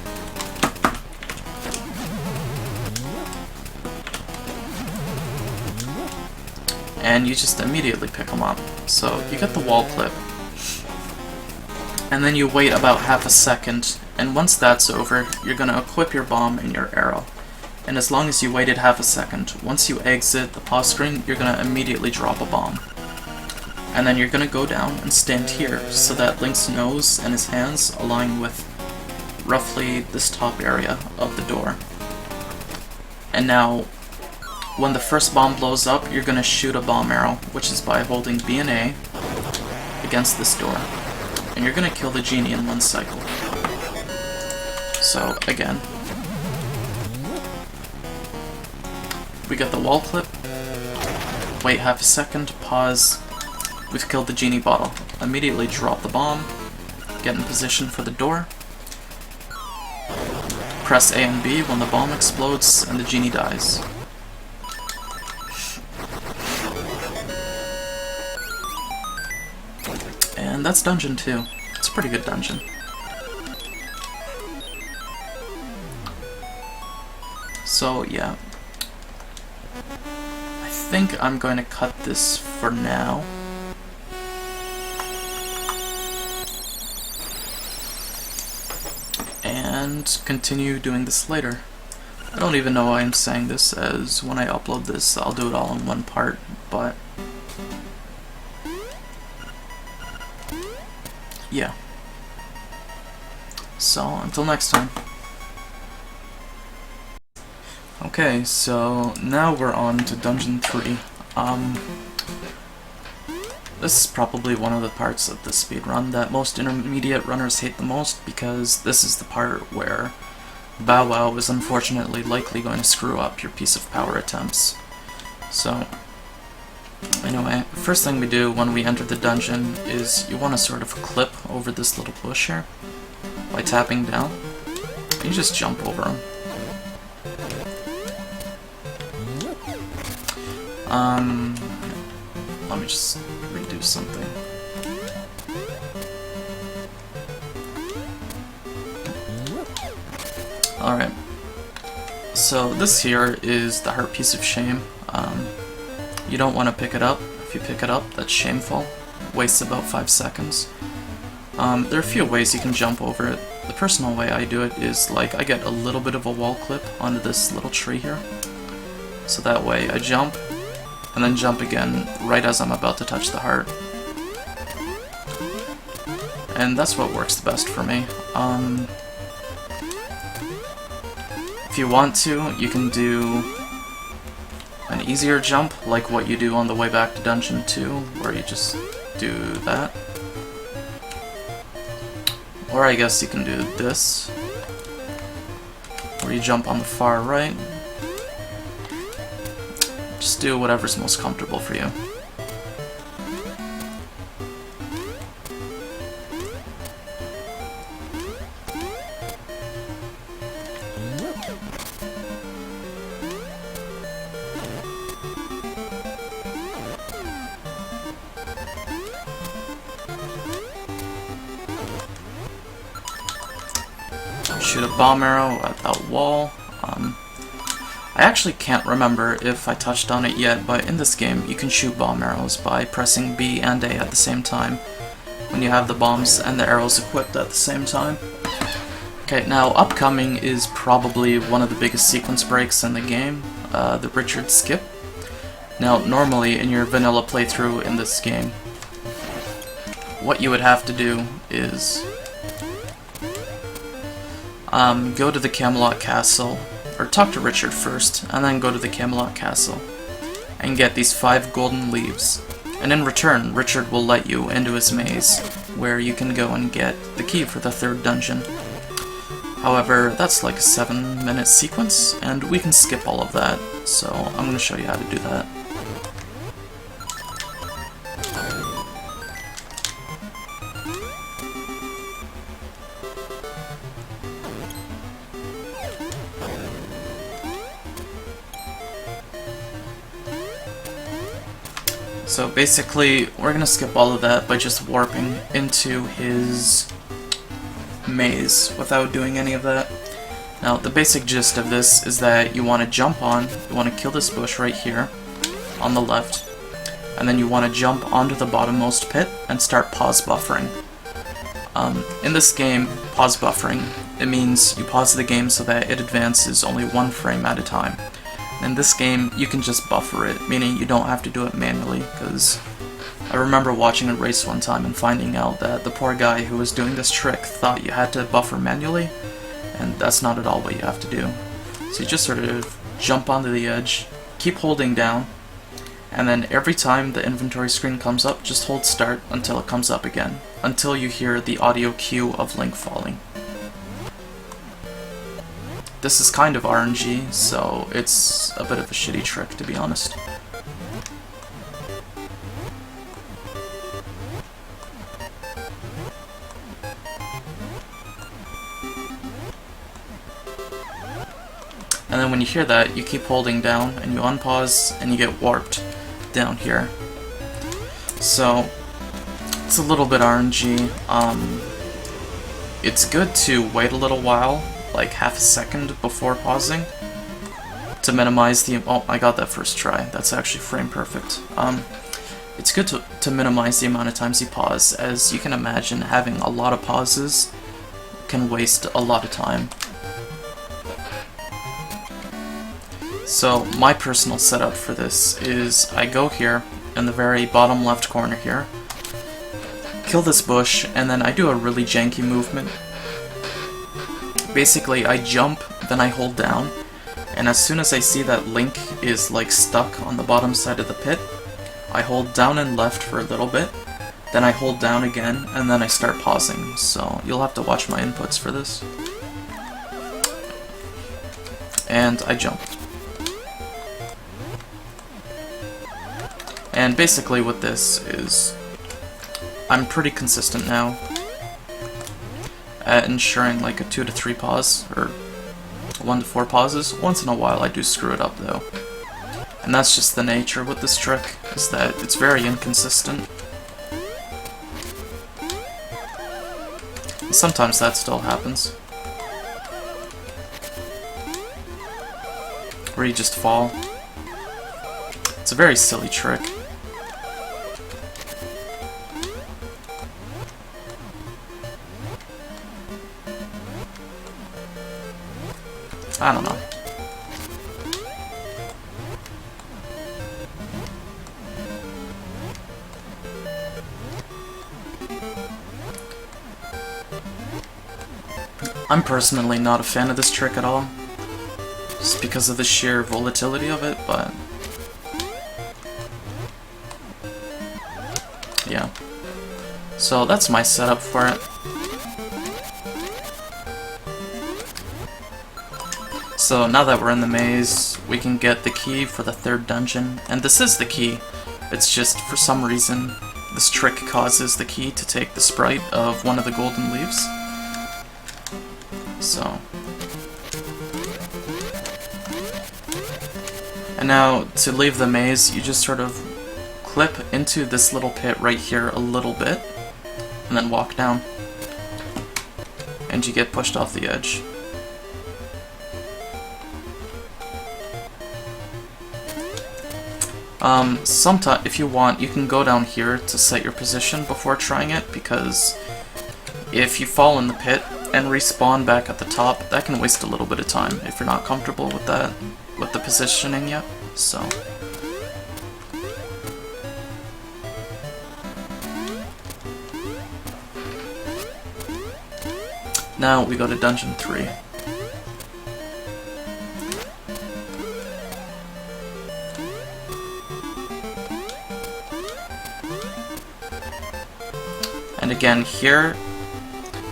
And you just immediately pick him up. So you get the wall clip, and then you wait about half a second, and once that's over, you're going to equip your bomb and your arrow. And as long as you waited half a second, once you exit the pause screen, you're going to immediately drop a bomb. And then you're going to go down and stand here, so that Link's nose and his hands align with roughly this top area of the door. And now, when the first bomb blows up, you're going to shoot a bomb arrow, which is by holding B and A against this door. And you're going to kill the genie in 1 cycle. So, again, we get the wall clip, wait half a second, pause, we've killed the genie bottle. Immediately drop the bomb, get in position for the door, press A and B when the bomb explodes and the genie dies. And that's dungeon 2. It's a pretty good dungeon. So yeah, I think I'm going to cut this for now. And continue doing this later. I don't even know why I'm saying this, as when I upload this I'll do it all in one part, but yeah. So until next time. Okay, so now we're on to Dungeon 3. This is probably one of the parts of the speedrun that most intermediate runners hate the most, because this is the part where BowWow is unfortunately likely going to screw up your piece of power attempts. So, anyway, first thing we do when we enter the dungeon is you want to sort of clip over this little bush here by tapping down. You just jump over them. Let me just redo something. Alright, so this here is the heart piece of shame. You don't want to pick it up. If you pick it up, that's shameful. It wastes about 5 seconds. There are a few ways you can jump over it. The personal way I do it is, like, I get a little bit of a wall clip onto this little tree here. So that way I jump, and then jump again right as I'm about to touch the heart. And that's what works the best for me. If you want to, you can do an easier jump, like what you do on the way back to Dungeon 2, where you just do that. Or I guess you can do this, where you jump on the far right. Just do whatever's most comfortable for you. Shoot a bomb arrow at that wall. I actually can't remember if I touched on it yet, but in this game you can shoot bomb arrows by pressing B and A at the same time when you have the bombs and the arrows equipped at the same time. Okay, now upcoming is probably one of the biggest sequence breaks in the game, the Richard skip. Now normally in your vanilla playthrough in this game, what you would have to do is go to the Camelot Castle, or talk to Richard first, and then go to the Camelot Castle, and get these 5 golden leaves. And in return, Richard will let you into his maze, where you can go and get the key for the 3rd dungeon. However, that's like a 7-minute sequence, and we can skip all of that, so I'm going to show you how to do that. So basically, we're gonna skip all of that by just warping into his maze without doing any of that. Now, the basic gist of this is that you want to jump on, you want to kill this bush right here on the left, and then you want to jump onto the bottommost pit and start pause buffering. In this game, pause buffering, it means you pause the game so that it advances only 1 frame at a time. In this game, you can just buffer it, meaning you don't have to do it manually, because I remember watching a race one time and finding out that the poor guy who was doing this trick thought you had to buffer manually, and that's not at all what you have to do. So you just sort of jump onto the edge, keep holding down, and then every time the inventory screen comes up, just hold start until it comes up again, until you hear the audio cue of Link falling. This is kind of RNG, so it's a bit of a shitty trick, to be honest. And then when you hear that, you keep holding down, and you unpause, and you get warped down here. So, It's a little bit RNG. It's good to wait a little while, like half a second before pausing, to minimize the... Oh, I got that first try. That's actually frame perfect. It's good to minimize the amount of times you pause, as you can imagine having a lot of pauses can waste a lot of time. So my personal setup for this is I go here in the very bottom left corner here, kill this bush, and then I do a really janky movement. Basically I jump, then I hold down, and as soon as I see that Link is like stuck on the bottom side of the pit, I hold down and left for a little bit, then I hold down again, and then I start pausing, so you'll have to watch my inputs for this. And I jump. And basically what this is, I'm pretty consistent now at ensuring like a 2 to 3 pause, or 1 to 4 pauses. Once in a while I do screw it up though. And that's just the nature with this trick, is that it's very inconsistent. And sometimes that still happens. Where you just fall. It's a very silly trick. I don't know. I'm personally not a fan of this trick at all, just because of the sheer volatility of it, but yeah. So that's my setup for it. So now that we're in the maze, we can get the key for the 3rd dungeon, and this is the key. It's just, for some reason, this trick causes the key to take the sprite of one of the golden leaves. So. And now, to leave the maze, you just sort of clip into this little pit right here a little bit, and then walk down. And you get pushed off the edge. Sometimes, if you want, you can go down here to set your position before trying it, because if you fall in the pit and respawn back at the top, that can waste a little bit of time if you're not comfortable with that, with the positioning yet, so. Now we go to Dungeon 3. And again, here,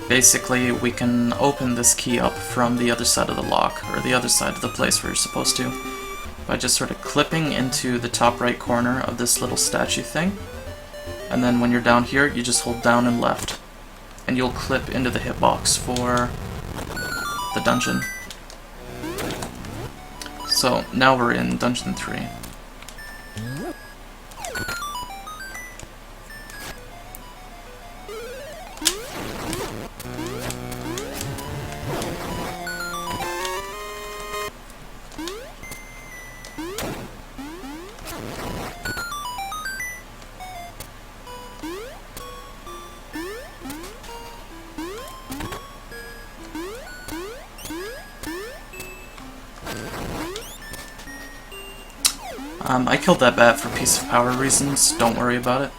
basically we can open this key up from the other side of the lock, or the other side of the place where you're supposed to, by just sort of clipping into the top right corner of this little statue thing. And then when you're down here, you just hold down and left, and you'll clip into the hitbox for the dungeon. So now we're in Dungeon 3. I killed that bat for piece of power reasons, don't worry about it.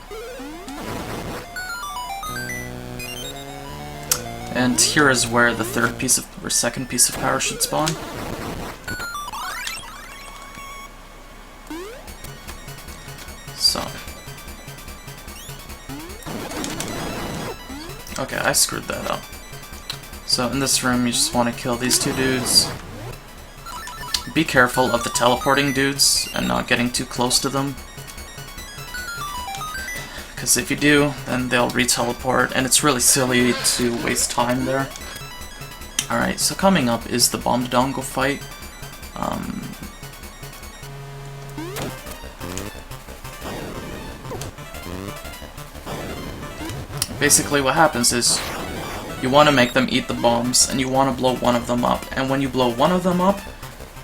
And here is where the 3rd piece of, or 2nd piece of power should spawn. So. Okay, I screwed that up. So in this room you just want to kill these 2 dudes. Be careful of the teleporting dudes and not getting too close to them, because if you do, then they'll re-teleport, and it's really silly to waste time there. Alright, so coming up is the Bombdongo fight. basically what happens is you want to make them eat the bombs, and you want to blow one of them up. And when you blow one of them up,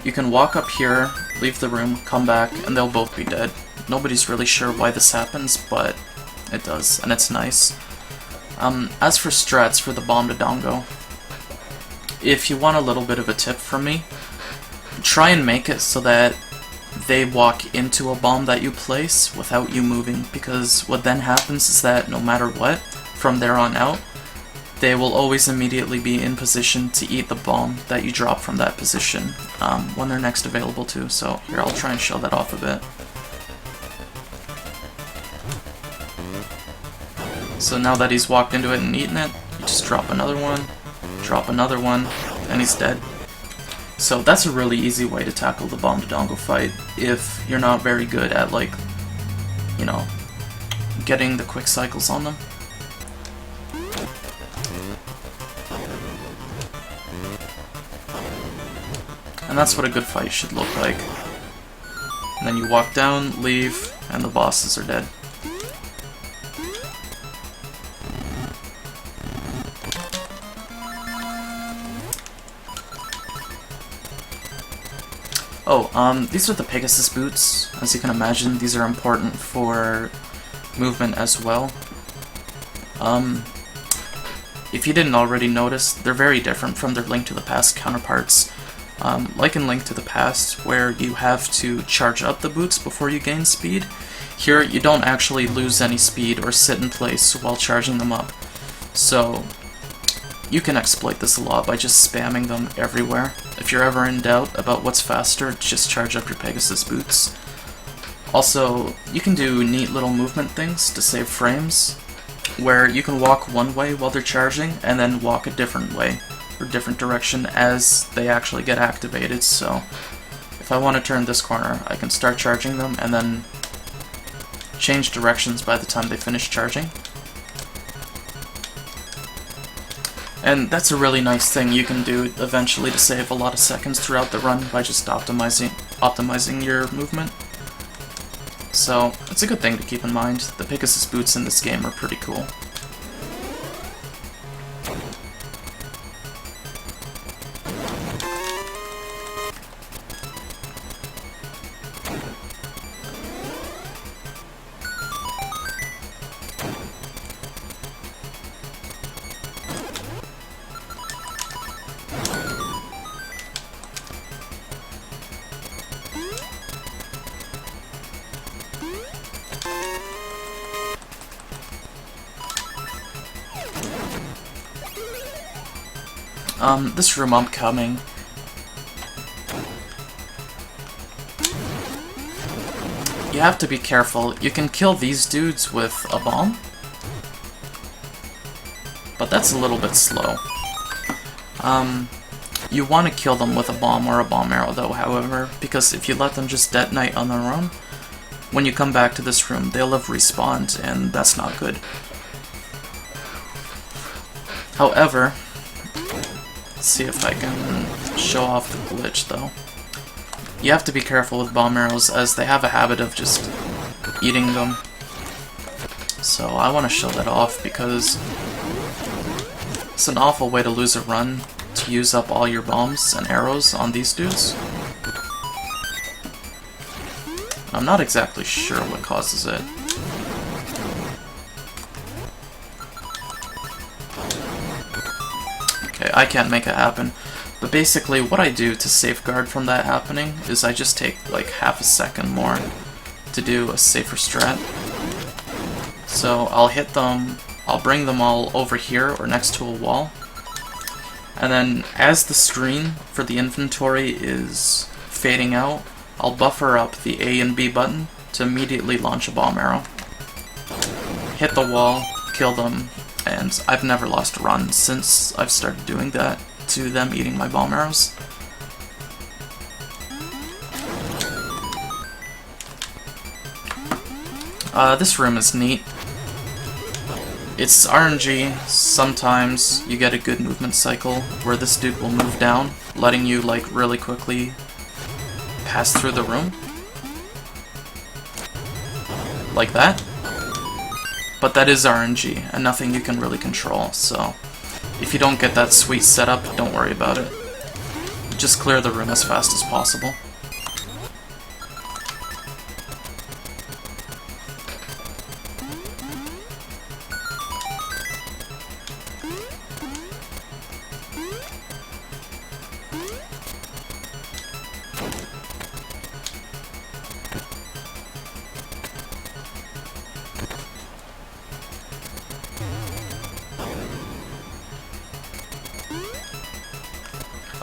you can walk up here, leave the room, come back, and they'll both be dead. Nobody's really sure why this happens, but it does, and it's nice. As for strats for the bomb to dongo, if you want a little bit of a tip from me, try and make it so that they walk into a bomb that you place without you moving, because what then happens is that no matter what, from there on out, they will always immediately be in position to eat the bomb that you drop from that position when they're next available to. So here, I'll try and show that off a bit. So now that he's walked into it and eaten it, you just drop another one, and he's dead. So that's a really easy way to tackle the bomb to dongo fight if you're not very good at, like, you know, getting the quick cycles on them. And that's what a good fight should look like. And then you walk down, leave, and the bosses are dead. Oh, these are the Pegasus boots. As you can imagine, these are important for movement as well. If you didn't already notice, they're very different from their Link to the Past counterparts. Like in Link to the Past, where you have to charge up the boots before you gain speed, here you don't actually lose any speed or sit in place while charging them up. So you can exploit this a lot by just spamming them everywhere. If you're ever in doubt about what's faster, just charge up your Pegasus boots. Also, you can do neat little movement things to save frames, where you can walk one way while they're charging, and then walk a different way, or different direction as they actually get activated. So if I want to turn this corner, I can start charging them, and then change directions by the time they finish charging. And that's a really nice thing you can do eventually to save a lot of seconds throughout the run by just optimizing your movement. So it's a good thing to keep in mind. The Pegasus boots in this game are pretty cool. This room upcoming. You have to be careful. You can kill these dudes with a bomb, but that's a little bit slow. You want to kill them with a bomb or a bomb arrow though, however, because if you let them just detonate on their own, when you come back to this room, they'll have respawned, and that's not good. However, let's see if I can show off the glitch though. You have to be careful with bomb arrows as they have a habit of just eating them. So I want to show that off because it's an awful way to lose a run to use up all your bombs and arrows on these dudes. I'm not exactly sure what causes it. Okay, I can't make it happen. But basically what I do to safeguard from that happening is I just take like half a second more to do a safer strat. So I'll hit them, I'll bring them all over here or next to a wall. And then as the screen for the inventory is fading out, I'll buffer up the A and B button to immediately launch a bomb arrow. Hit the wall, kill them, and I've never lost a run since I've started doing that to them eating my bomb arrows. This room is neat. It's RNG. Sometimes you get a good movement cycle where this dude will move down, letting you like really quickly pass through the room. Like that. But that is RNG, and nothing you can really control, so if you don't get that sweet setup, don't worry about it. Just clear the room as fast as possible.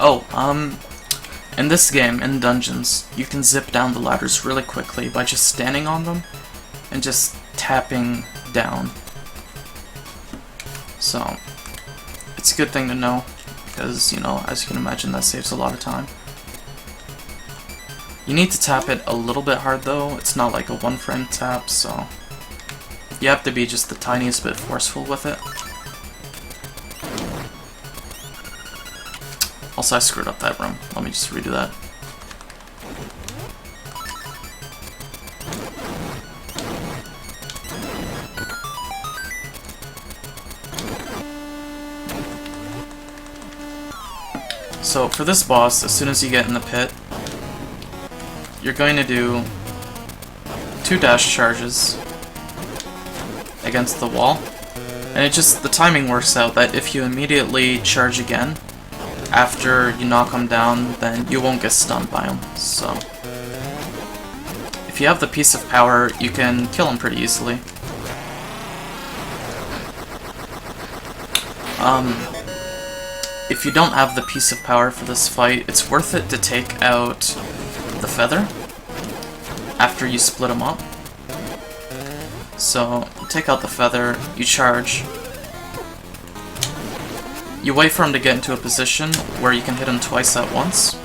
Oh, in this game, in dungeons, you can zip down the ladders really quickly by just standing on them and just tapping down. So, it's a good thing to know, because, you know, as you can imagine, that saves a lot of time. You need to tap it a little bit hard though, it's not like a one-frame tap, so you have to be just the tiniest bit forceful with it. Also, I screwed up that room. Let me just redo that. So, for this boss, as soon as you get in the pit, you're going to do 2 dash charges against the wall. And the timing works out that if you immediately charge again, after you knock him down, then you won't get stunned by him, so if you have the piece of power, you can kill him pretty easily. If you don't have the piece of power for this fight, it's worth it to take out the feather after you split him up. So, you take out the feather, you charge. You wait for him to get into a position where you can hit him twice at once.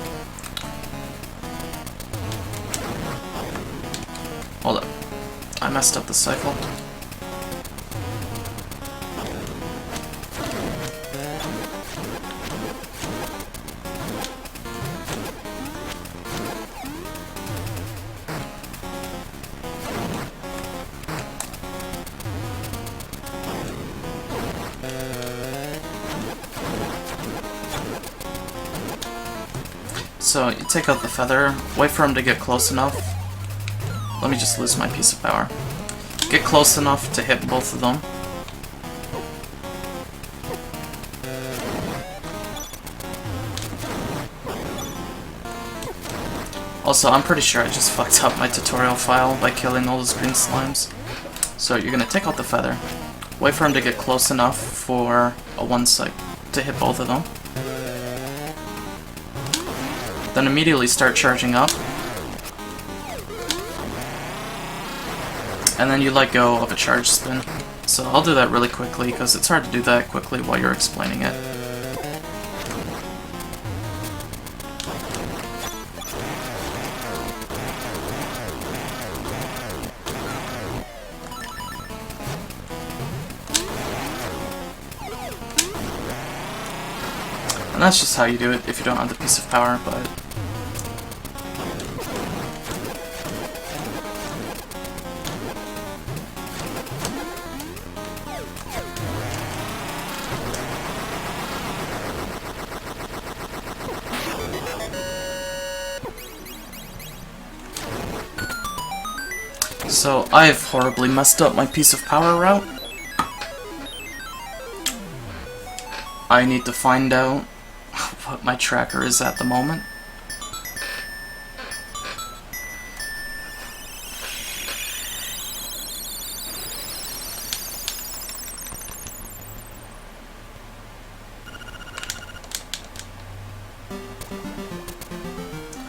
Hold up. I messed up the cycle. So, you take out the feather, wait for him to get close enough. Let me just lose my piece of power. Get close enough to hit both of them. Also, I'm pretty sure I just fucked up my tutorial file by killing all those green slimes. So, you're gonna take out the feather, wait for him to get close enough for a one side to hit both of them. Then immediately start charging up. And then you let go of a charge spin. So I'll do that really quickly, because it's hard to do that quickly while you're explaining it. And that's just how you do it if you don't have the piece of power, but... So, I've horribly messed up my piece of power route. I need to find out what my tracker is at the moment.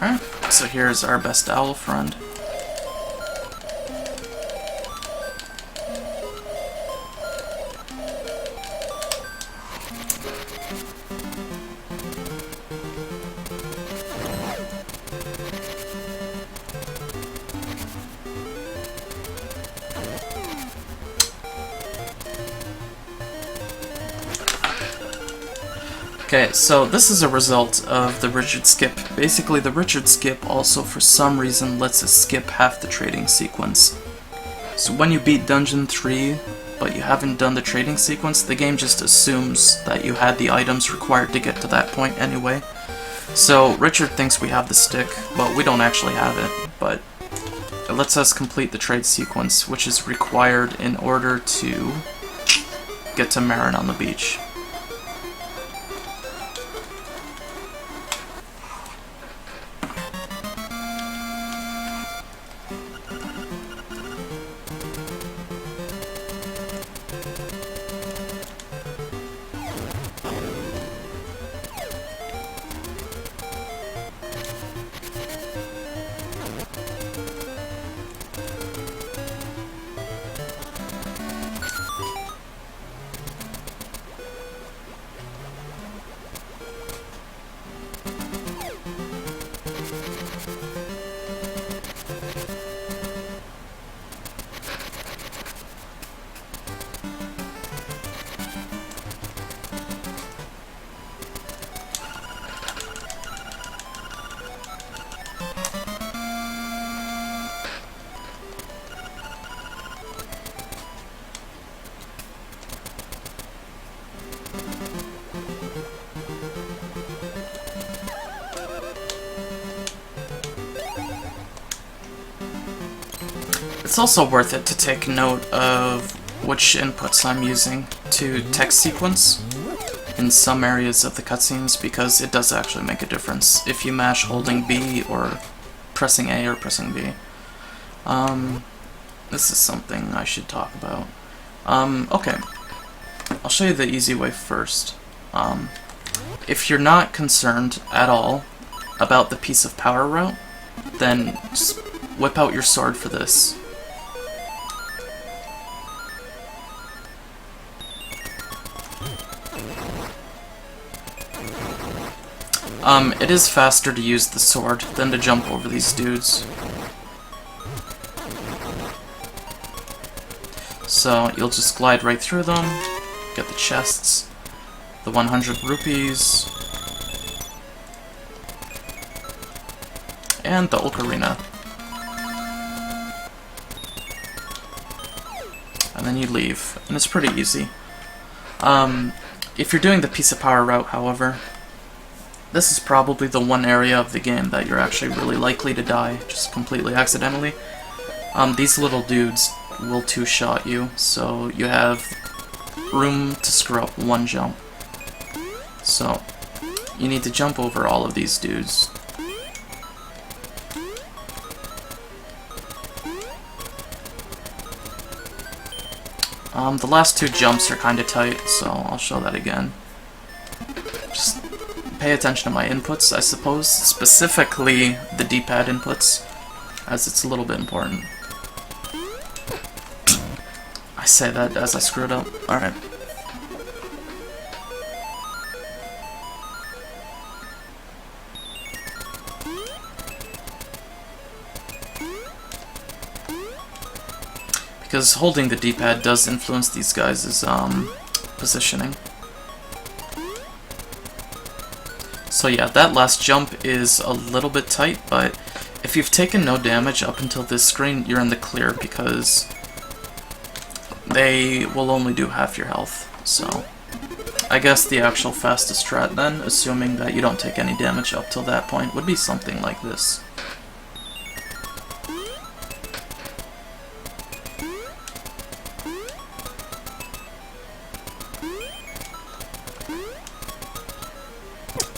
Alright, so here's our best owl friend. Okay, so this is a result of the Richard skip. Basically, the Richard skip also, for some reason, lets us skip half the trading sequence. So when you beat Dungeon 3, but you haven't done the trading sequence, the game just assumes that you had the items required to get to that point anyway. So Richard thinks we have the stick, but we don't actually have it, but it lets us complete the trade sequence, which is required in order to get to Marin on the beach. It's also worth it to take note of which inputs I'm using to text sequence in some areas of the cutscenes, because it does actually make a difference if you mash holding B or pressing A or pressing B. This is something I should talk about. Okay, I'll show you the easy way first. If you're not concerned at all about the piece of power route, then just whip out your sword for this. It is faster to use the sword than to jump over these dudes. So you'll just glide right through them, get the chests, the 100 rupees, and the ocarina. And then you leave, and it's pretty easy. If you're doing the piece of power route, however, this is probably the one area of the game that you're actually really likely to die, just completely accidentally. These little dudes will two-shot you, so you have room to screw up one jump. So, you need to jump over all of these dudes. The last two jumps are kinda tight, so I'll show that again. Just pay attention to my inputs, I suppose, specifically the D-pad inputs, as it's a little bit important. I say that as I screwed up. Alright. Because holding the D-pad does influence these guys' positioning. So yeah, that last jump is a little bit tight, but if you've taken no damage up until this screen, you're in the clear, because they will only do half your health. So I guess the actual fastest strat then, assuming that you don't take any damage up till that point, would be something like this.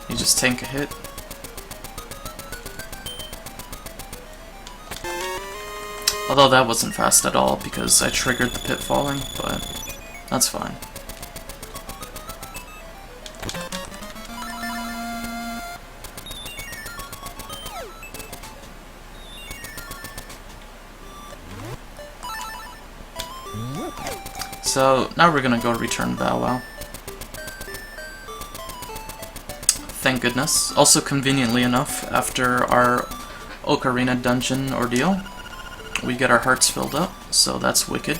You just tank a hit. Although that wasn't fast at all because I triggered the pit falling, but that's fine. So now we're gonna go return BowWow. Thank goodness. Also, conveniently enough, after our Ocarina dungeon ordeal, we get our hearts filled up, so that's wicked.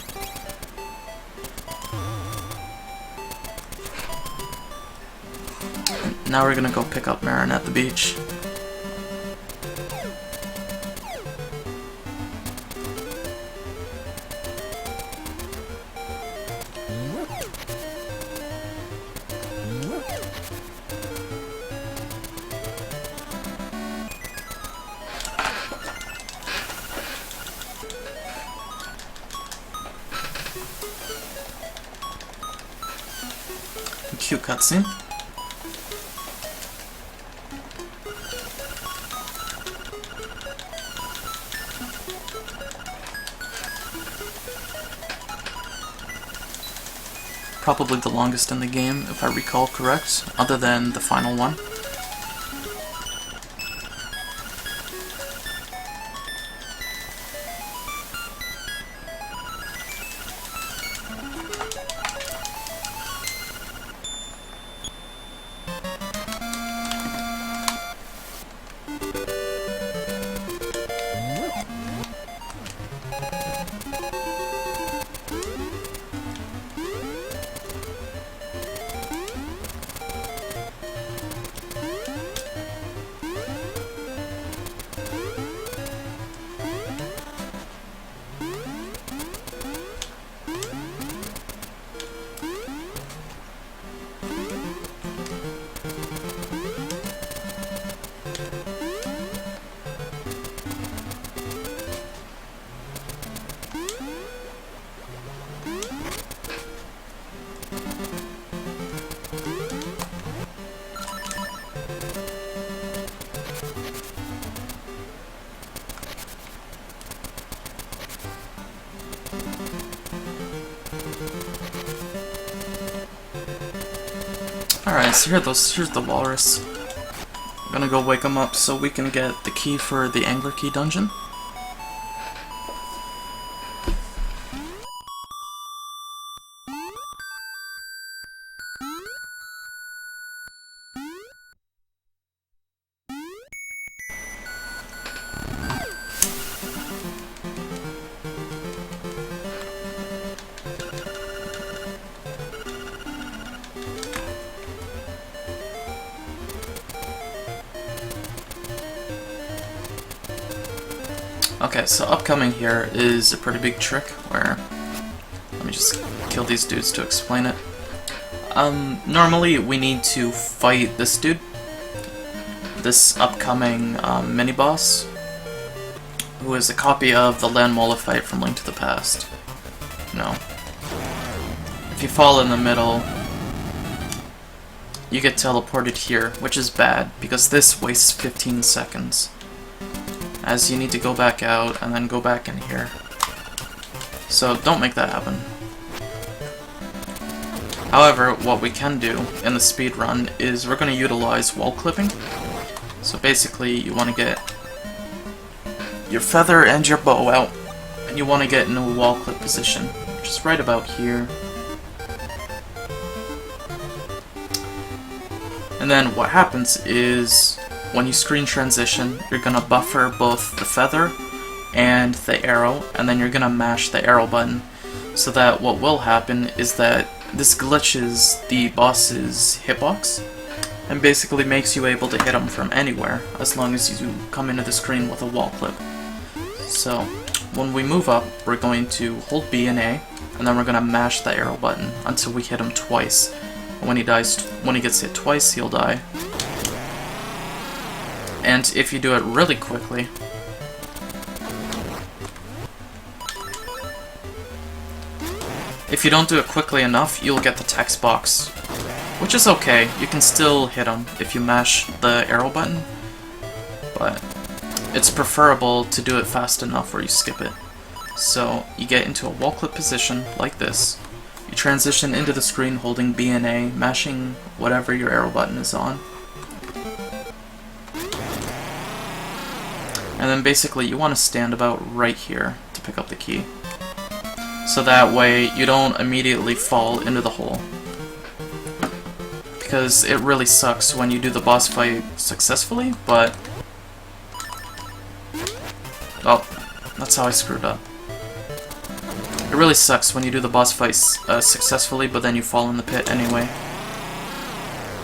And now we're gonna go pick up Marin at the beach. cute cutscene. Probably the longest in the game, if I recall correct, other than the final one. Alright, so here's the walrus. I'm gonna go wake him up so we can get the key for the Angler Key dungeon. Okay, so upcoming here is a pretty big trick where, let me just kill these dudes to explain it. Normally we need to fight this dude, this upcoming mini-boss, who is a copy of the Land Mola fight from Link to the Past. No. If you fall in the middle, you get teleported here, which is bad, because this wastes 15 seconds. As you need to go back out and then go back in here. So don't make that happen. However, what we can do in the speedrun is we're going to utilize wall clipping. So basically you want to get your feather and your bow out, and you want to get in a wall clip position, which is right about here. And then what happens is, when you screen transition, you're gonna buffer both the feather and the arrow, and then you're gonna mash the arrow button, so that what will happen is that this glitches the boss's hitbox, and basically makes you able to hit him from anywhere, as long as you come into the screen with a wall clip. So, when we move up, we're going to hold B and A, and then we're gonna mash the arrow button until we hit him twice. And when he gets hit twice, he'll die. And if you do it really quickly, if you don't do it quickly enough, you'll get the text box, which is okay. You can still hit them if you mash the arrow button, but it's preferable to do it fast enough where you skip it. So you get into a wall clip position like this. You transition into the screen holding B and A, mashing whatever your arrow button is on. And then basically you want to stand about right here to pick up the key. So that way you don't immediately fall into the hole. Because it really sucks when you do the boss fight successfully, but... oh, that's how I screwed up. It really sucks when you do the boss fight successfully, but then you fall in the pit anyway.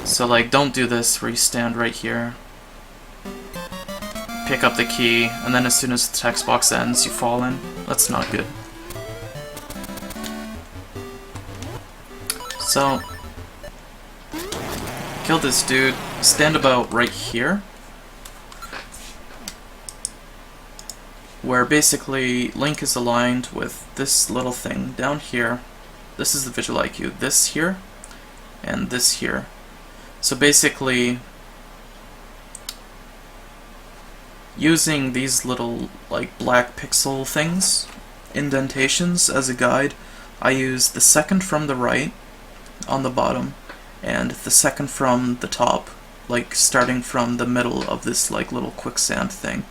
So like, don't do this where you stand right here, pick up the key, and then as soon as the text box ends, you fall in. That's not good. So, kill this dude, stand about right here, where basically Link is aligned with this little thing down here. This is the visual IQ. This here and this here. So basically, using these little like black pixel things, indentations, as a guide, I use the second from the right on the bottom and the second from the top, like starting from the middle of this like little quicksand thing.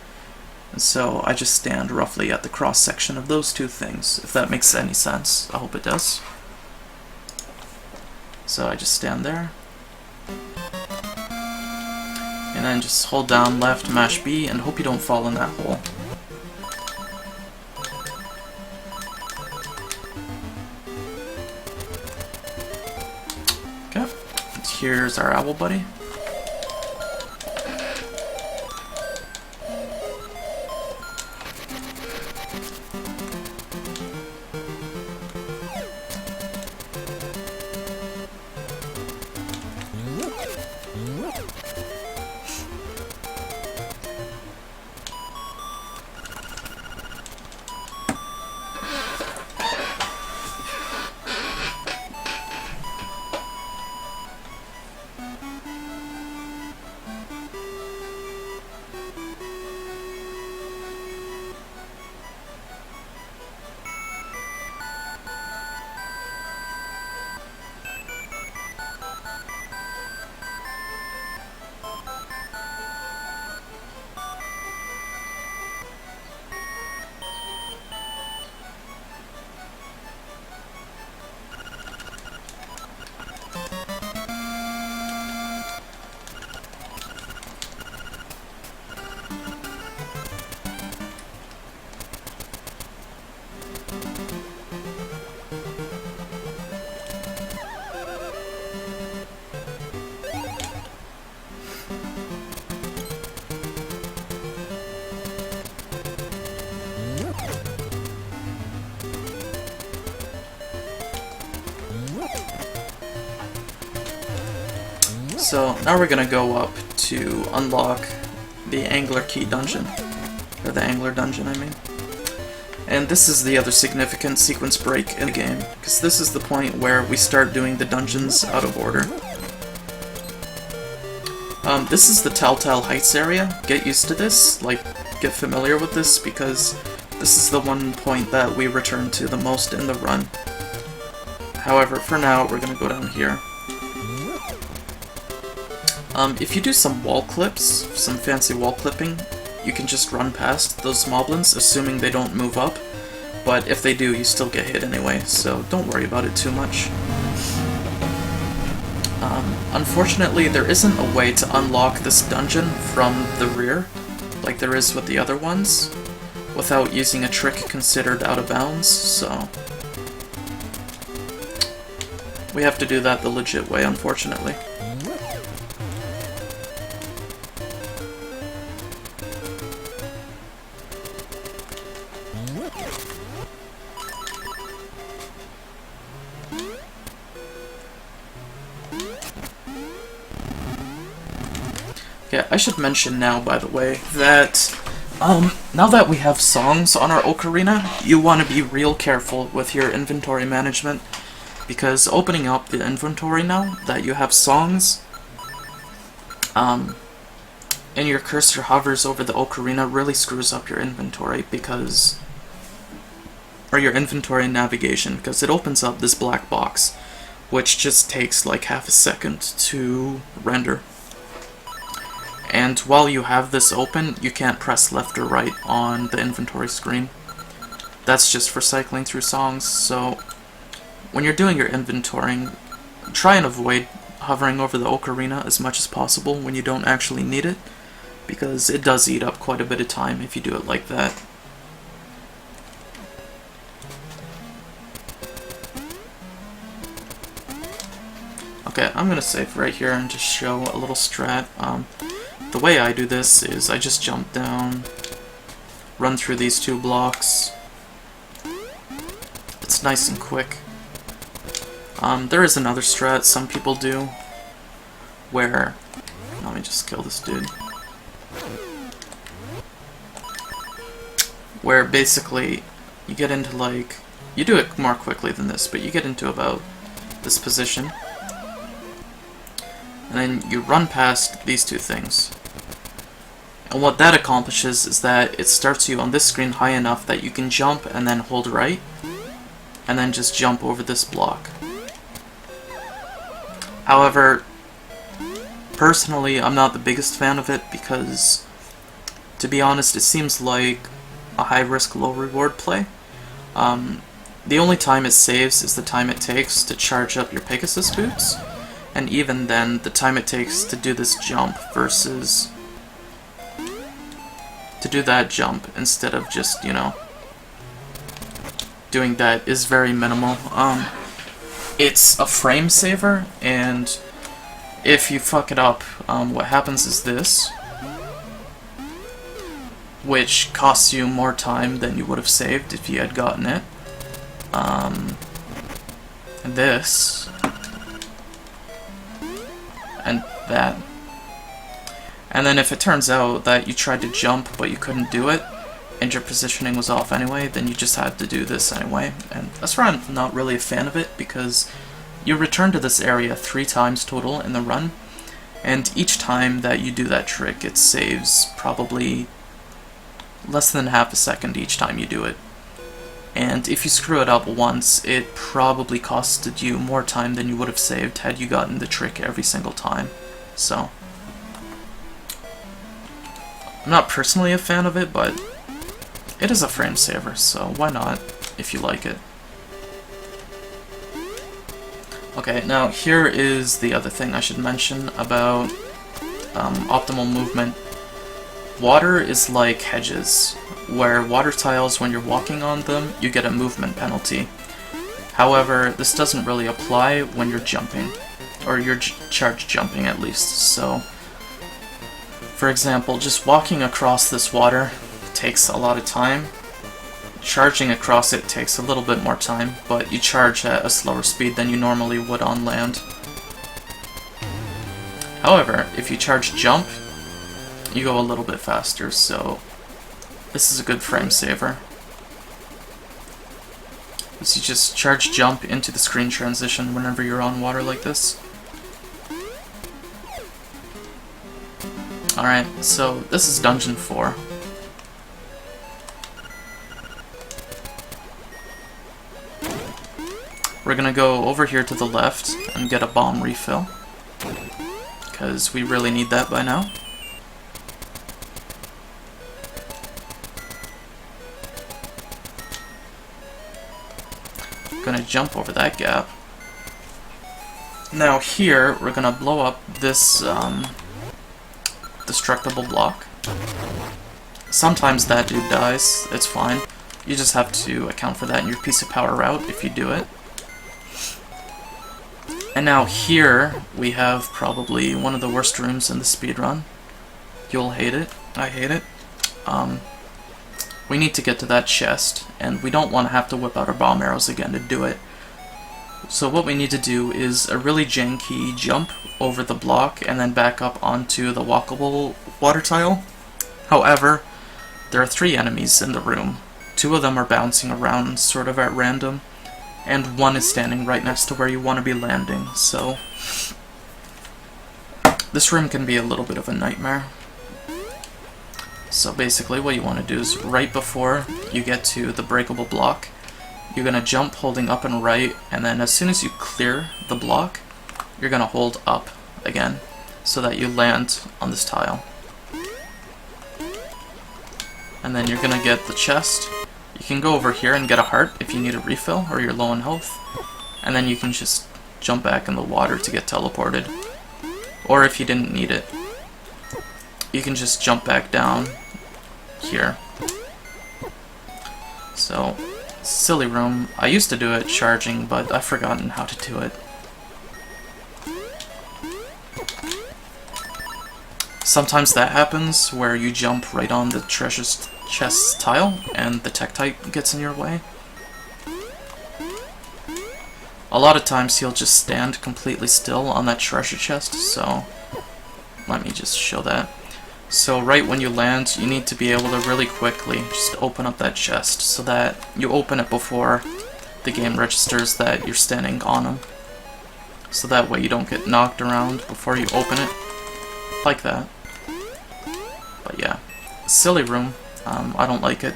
And so I just stand roughly at the cross section of those two things, if that makes any sense. I hope it does. So I just stand there. And then just hold down left, mash B, and hope you don't fall in that hole. Okay, and here's our owl buddy. So now we're gonna go up to unlock the Angler Key dungeon, or the Angler dungeon, I mean. And this is the other significant sequence break in the game, because this is the point where we start doing the dungeons out of order. This is the Telltale Heights area. Get used to this, like, get familiar with this, because this is the one point that we return to the most in the run. However, for now, we're gonna go down here. If you do some wall clips, some fancy wall clipping, you can just run past those Moblins, assuming they don't move up, but if they do, you still get hit anyway, so don't worry about it too much. Unfortunately, there isn't a way to unlock this dungeon from the rear, like there is with the other ones, without using a trick considered out of bounds, so we have to do that the legit way, unfortunately. Yeah, I should mention now, by the way, that now that we have songs on our ocarina, you want to be real careful with your inventory management, because opening up the inventory now that you have songs, and your cursor hovers over the ocarina really screws up your inventory, because, or your inventory navigation, because it opens up this black box, which just takes like half a second to render. And while you have this open, you can't press left or right on the inventory screen. That's just for cycling through songs, so when you're doing your inventorying, try and avoid hovering over the ocarina as much as possible when you don't actually need it, because it does eat up quite a bit of time if you do it like that. Okay, I'm gonna save right here and just show a little strat. The way I do this is I just jump down, run through these two blocks. It's nice and quick. There is another strat some people do, where, let me just kill this dude, where basically you get into like, you do it more quickly than this, but you get into about this position, and then you run past these two things. And what that accomplishes is that it starts you on this screen high enough that you can jump and then hold right, and then just jump over this block. However, personally, I'm not the biggest fan of it because, to be honest, it seems like a high-risk, low-reward play. The only time it saves is the time it takes to charge up your Pegasus boots, and even then, the time it takes to do this jump versus to do that jump instead of just, you know, doing that is very minimal. It's a frame saver, and if you fuck it up, what happens is this, which costs you more time than you would have saved if you had gotten it. This, and that. And then if it turns out that you tried to jump but you couldn't do it, and your positioning was off anyway, then you just had to do this anyway. And that's why I'm not really a fan of it, because you return to this area 3 times total in the run, and each time that you do that trick, it saves probably less than half a second each time you do it. And if you screw it up once, it probably costed you more time than you would have saved had you gotten the trick every single time. So, I'm not personally a fan of it, but it is a frame saver, so why not, if you like it. Okay, now here is the other thing I should mention about optimal movement. Water is like hedges, where water tiles, when you're walking on them, you get a movement penalty. However, this doesn't really apply when you're jumping, or you're charge jumping at least. So, for example, just walking across this water takes a lot of time. Charging across it takes a little bit more time, but you charge at a slower speed than you normally would on land. However, if you charge jump, you go a little bit faster, so this is a good frame saver. So you just charge jump into the screen transition whenever you're on water like this. Alright, so this is Dungeon 4. We're gonna go over here to the left and get a bomb refill, because we really need that by now. Gonna jump over that gap. Now here, we're gonna blow up this destructible block. Sometimes that dude dies, it's fine. You just have to account for that in your piece of power route if you do it. And now here, we have probably one of the worst rooms in the speedrun. You'll hate it, I hate it. We need to get to that chest, and we don't want to have to whip out our bomb arrows again to do it. So what we need to do is a really janky jump over the block and then back up onto the walkable water tile. However, there are 3 enemies in the room. 2 of them are bouncing around sort of at random, and 1 is standing right next to where you want to be landing, so this room can be a little bit of a nightmare. So basically what you want to do is right before you get to the breakable block, you're going to jump holding up and right, and then as soon as you clear the block, you're going to hold up again so that you land on this tile. And then you're going to get the chest. You can go over here and get a heart if you need a refill or you're low on health, and then you can just jump back in the water to get teleported. Or if you didn't need it, you can just jump back down here. So, silly room. I used to do it charging, but I've forgotten how to do it. Sometimes that happens where you jump right on the treasure chest tile and the Tektite gets in your way. A lot of times he'll just stand completely still on that treasure chest, so let me just show that. So right when you land, you need to be able to really quickly just open up that chest so that you open it before the game registers that you're standing on him. so that way you don't get knocked around before you open it, like that. But yeah, silly room. I don't like it.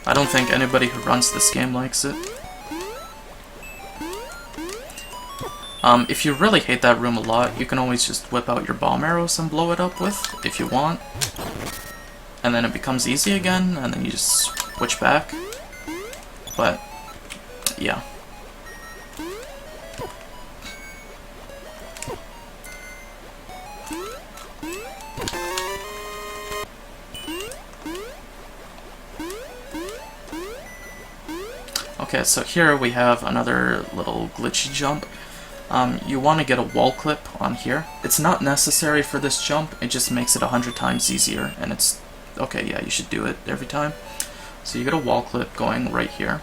I don't think anybody who runs this game likes it. If you really hate that room a lot, you can always just whip out your bomb arrows and blow it up with, if you want. And then it becomes easy again, and then you just switch back. But, yeah. Okay, so here we have another little glitchy jump. You want to get a wall clip on here. It's not necessary for this jump, it just makes it 100 times easier, and it's... okay, yeah, you should do it every time. So you get a wall clip going right here.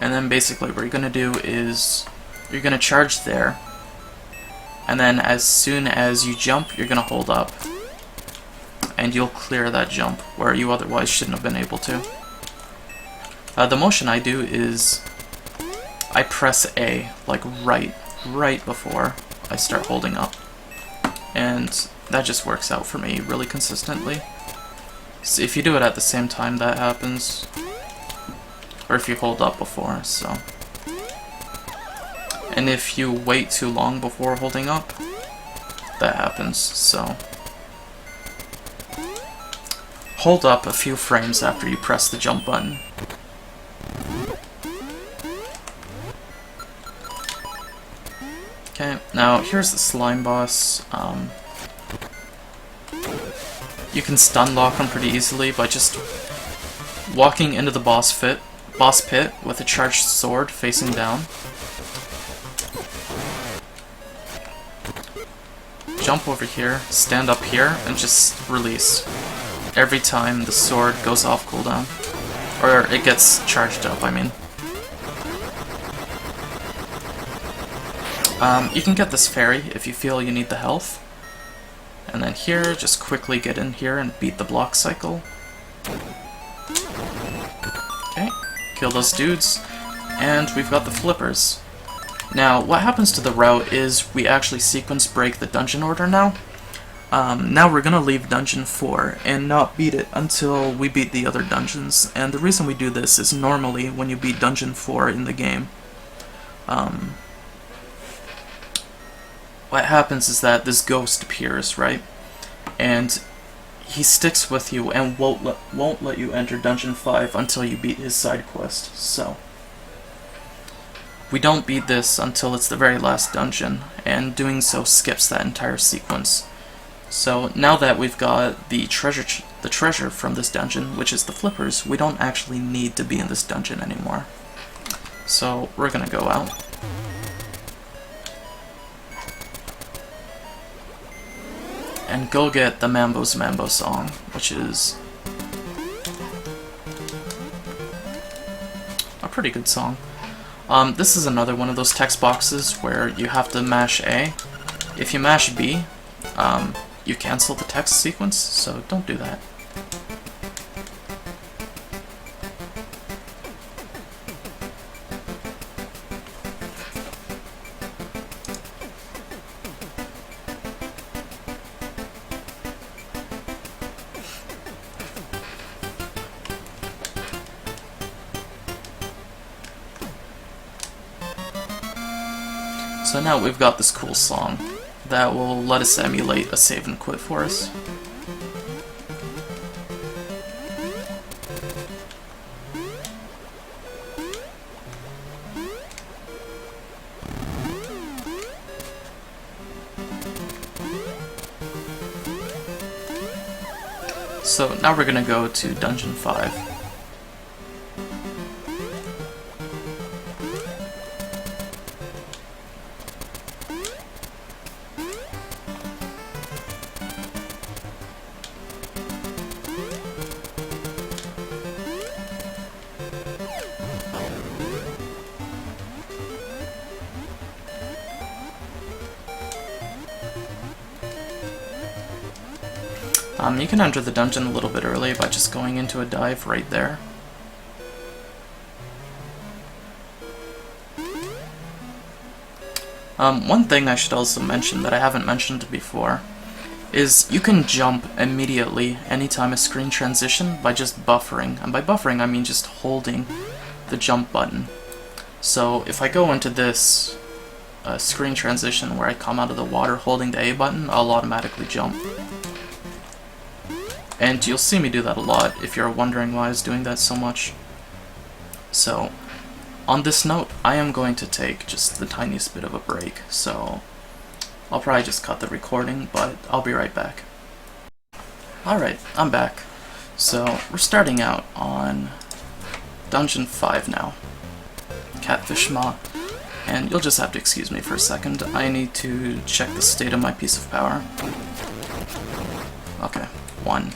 And then basically what you're going to do is, you're going to charge there, and then as soon as you jump, you're going to hold up. And you'll clear that jump, where you otherwise shouldn't have been able to. The motion I do is, I press A, like right before I start holding up. And that just works out for me really consistently. So if you do it at the same time, that happens. Or if you hold up before, so. And if you wait too long before holding up, that happens, so. Hold up a few frames after you press the jump button. Okay, now here's the slime boss. You can stun lock him pretty easily by just walking into the boss pit with a charged sword facing down. Jump over here, stand up here, and just release. Every time the sword goes off cooldown. Or it gets charged up, I mean. You can get this fairy if you feel you need the health. And then here, just quickly get in here and beat the block cycle. Okay, kill those dudes. And we've got the flippers. Now, what happens to the route is we actually sequence break the dungeon order now. Now we're gonna leave dungeon 4 and not beat it until we beat the other dungeons. And the reason we do this is normally when you beat dungeon 4 in the game, what happens is that this ghost appears, right? And he sticks with you and won't let you enter dungeon 5 until you beat his side quest. So we don't beat this until it's the very last dungeon, and doing so skips that entire sequence. So now that we've got the treasure from this dungeon, which is the flippers, we don't actually need to be in this dungeon anymore. So we're gonna go out. And go get the Mambo's Mambo song, which is a pretty good song. This is another one of those text boxes where you have to mash A. If you mash B, you cancel the text sequence, so don't do that. So now we've got this cool song that will let us emulate a save and quit for us. So now we're gonna go to Dungeon 5. You can enter the dungeon a little bit early by just going into a dive right there. One thing I should also mention that I haven't mentioned before is you can jump immediately anytime a screen transition by just buffering. And by buffering, I mean just holding the jump button. So if I go into this screen transition where I come out of the water holding the A button, I'll automatically jump. And you'll see me do that a lot if you're wondering why I was doing that so much. So, on this note, I am going to take just the tiniest bit of a break, so I'll probably just cut the recording, but I'll be right back. Alright, I'm back. So, we're starting out on Dungeon 5 now. Catfish Maw. And you'll just have to excuse me for a second. I need to check the state of my piece of power. Okay, 1.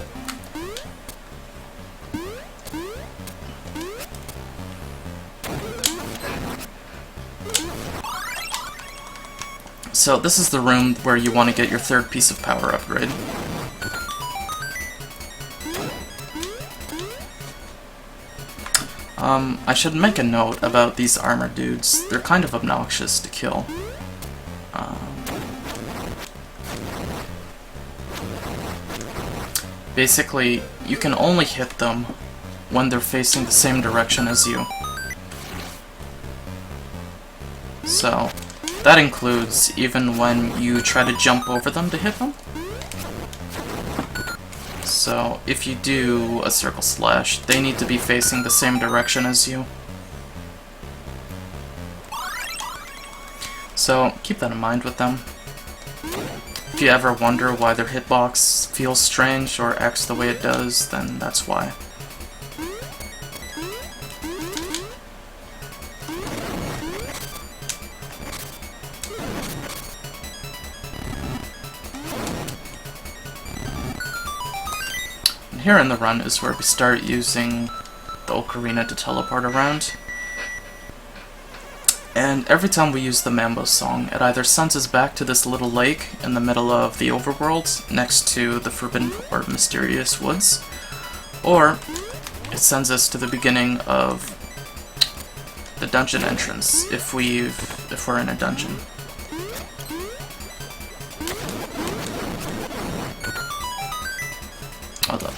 So this is the room where you want to get your third piece of power upgrade. I should make a note about these armor dudes. They're kind of obnoxious to kill. Basically, you can only hit them when they're facing the same direction as you. So, that includes even when you try to jump over them to hit them. So, if you do a circle slash, they need to be facing the same direction as you. So, keep that in mind with them. If you ever wonder why their hitbox feels strange or acts the way it does, then that's why. Here in the run is where we start using the ocarina to teleport around. And every time we use the Mambo song, it either sends us back to this little lake in the middle of the overworld, next to the Forbidden or Mysterious Woods, or it sends us to the beginning of the dungeon entrance, if we're in a dungeon. Hold up.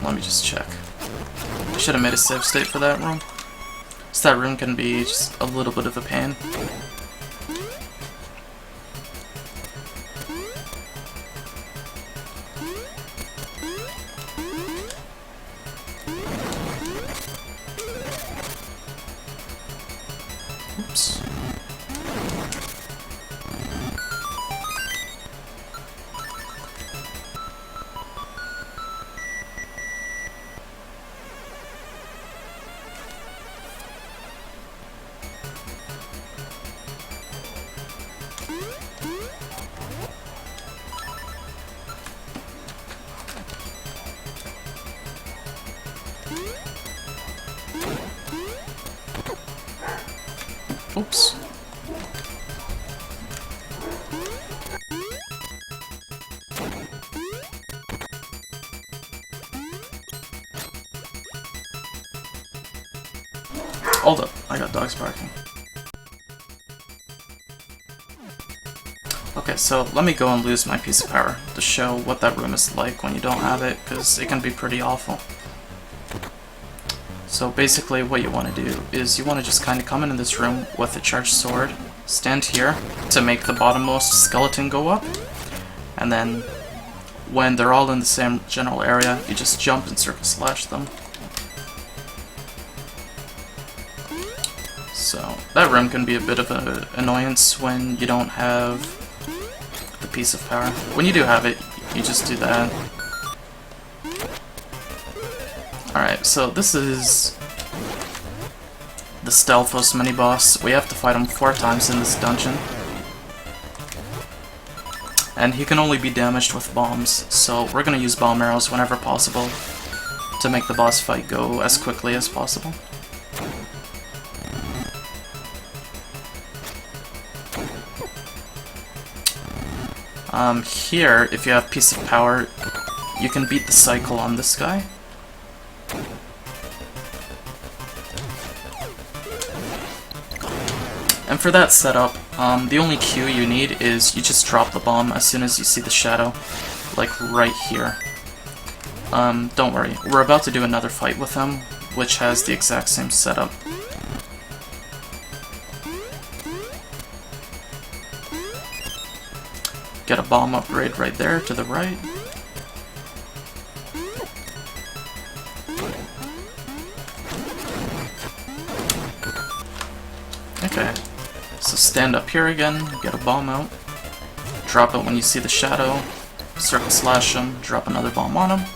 Let me just check. I should have made a save state for that room. So that room can be just a little bit of a pain. Oops. Oops. Hold up, I got dogs barking. Okay, so let me go and lose my piece of power to show what that room is like when you don't have it, because it can be pretty awful. So basically what you want to do is you want to just kind of come into this room with a charged sword, stand here to make the bottommost skeleton go up, and then when they're all in the same general area, you just jump and circle slash them. So that room can be a bit of an annoyance when you don't have the piece of power. When you do have it, you just do that. Alright, so this is the Stealthos mini-boss. We have to fight him 4 times in this dungeon. And he can only be damaged with bombs, so we're gonna use bomb arrows whenever possible to make the boss fight go as quickly as possible. Here, if you have piece of power, you can beat the cycle on this guy. And for that setup, The only cue you need is you just drop the bomb as soon as you see the shadow, like right here. Don't worry, we're about to do another fight with him, which has the exact same setup. Get a bomb upgrade right there to the right. Okay, so stand up here again, get a bomb out, drop it when you see the shadow, circle slash him, drop another bomb on him.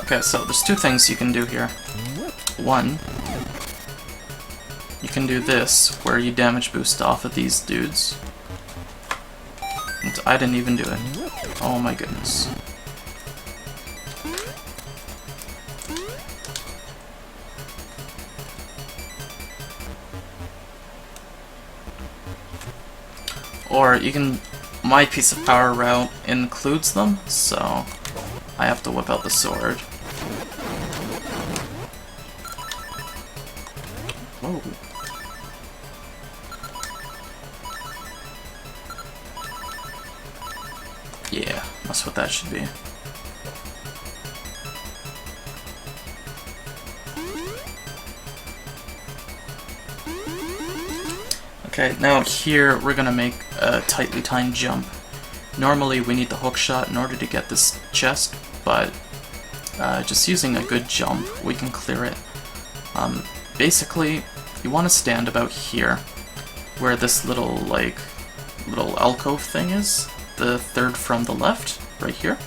Okay, so there's two things you can do here. One, you can do this, where you damage boost off of these dudes. And I didn't even do it. Oh my goodness. Or you can... My piece of power route includes them, so I have to whip out the sword. Whoa. Yeah, that's what that should be. Okay, now here we're gonna make a tightly timed jump. Normally we need the hookshot in order to get this chest, but just using a good jump we can clear it. Basically, you want to stand about here, where this little alcove thing is, the third from the left, right here.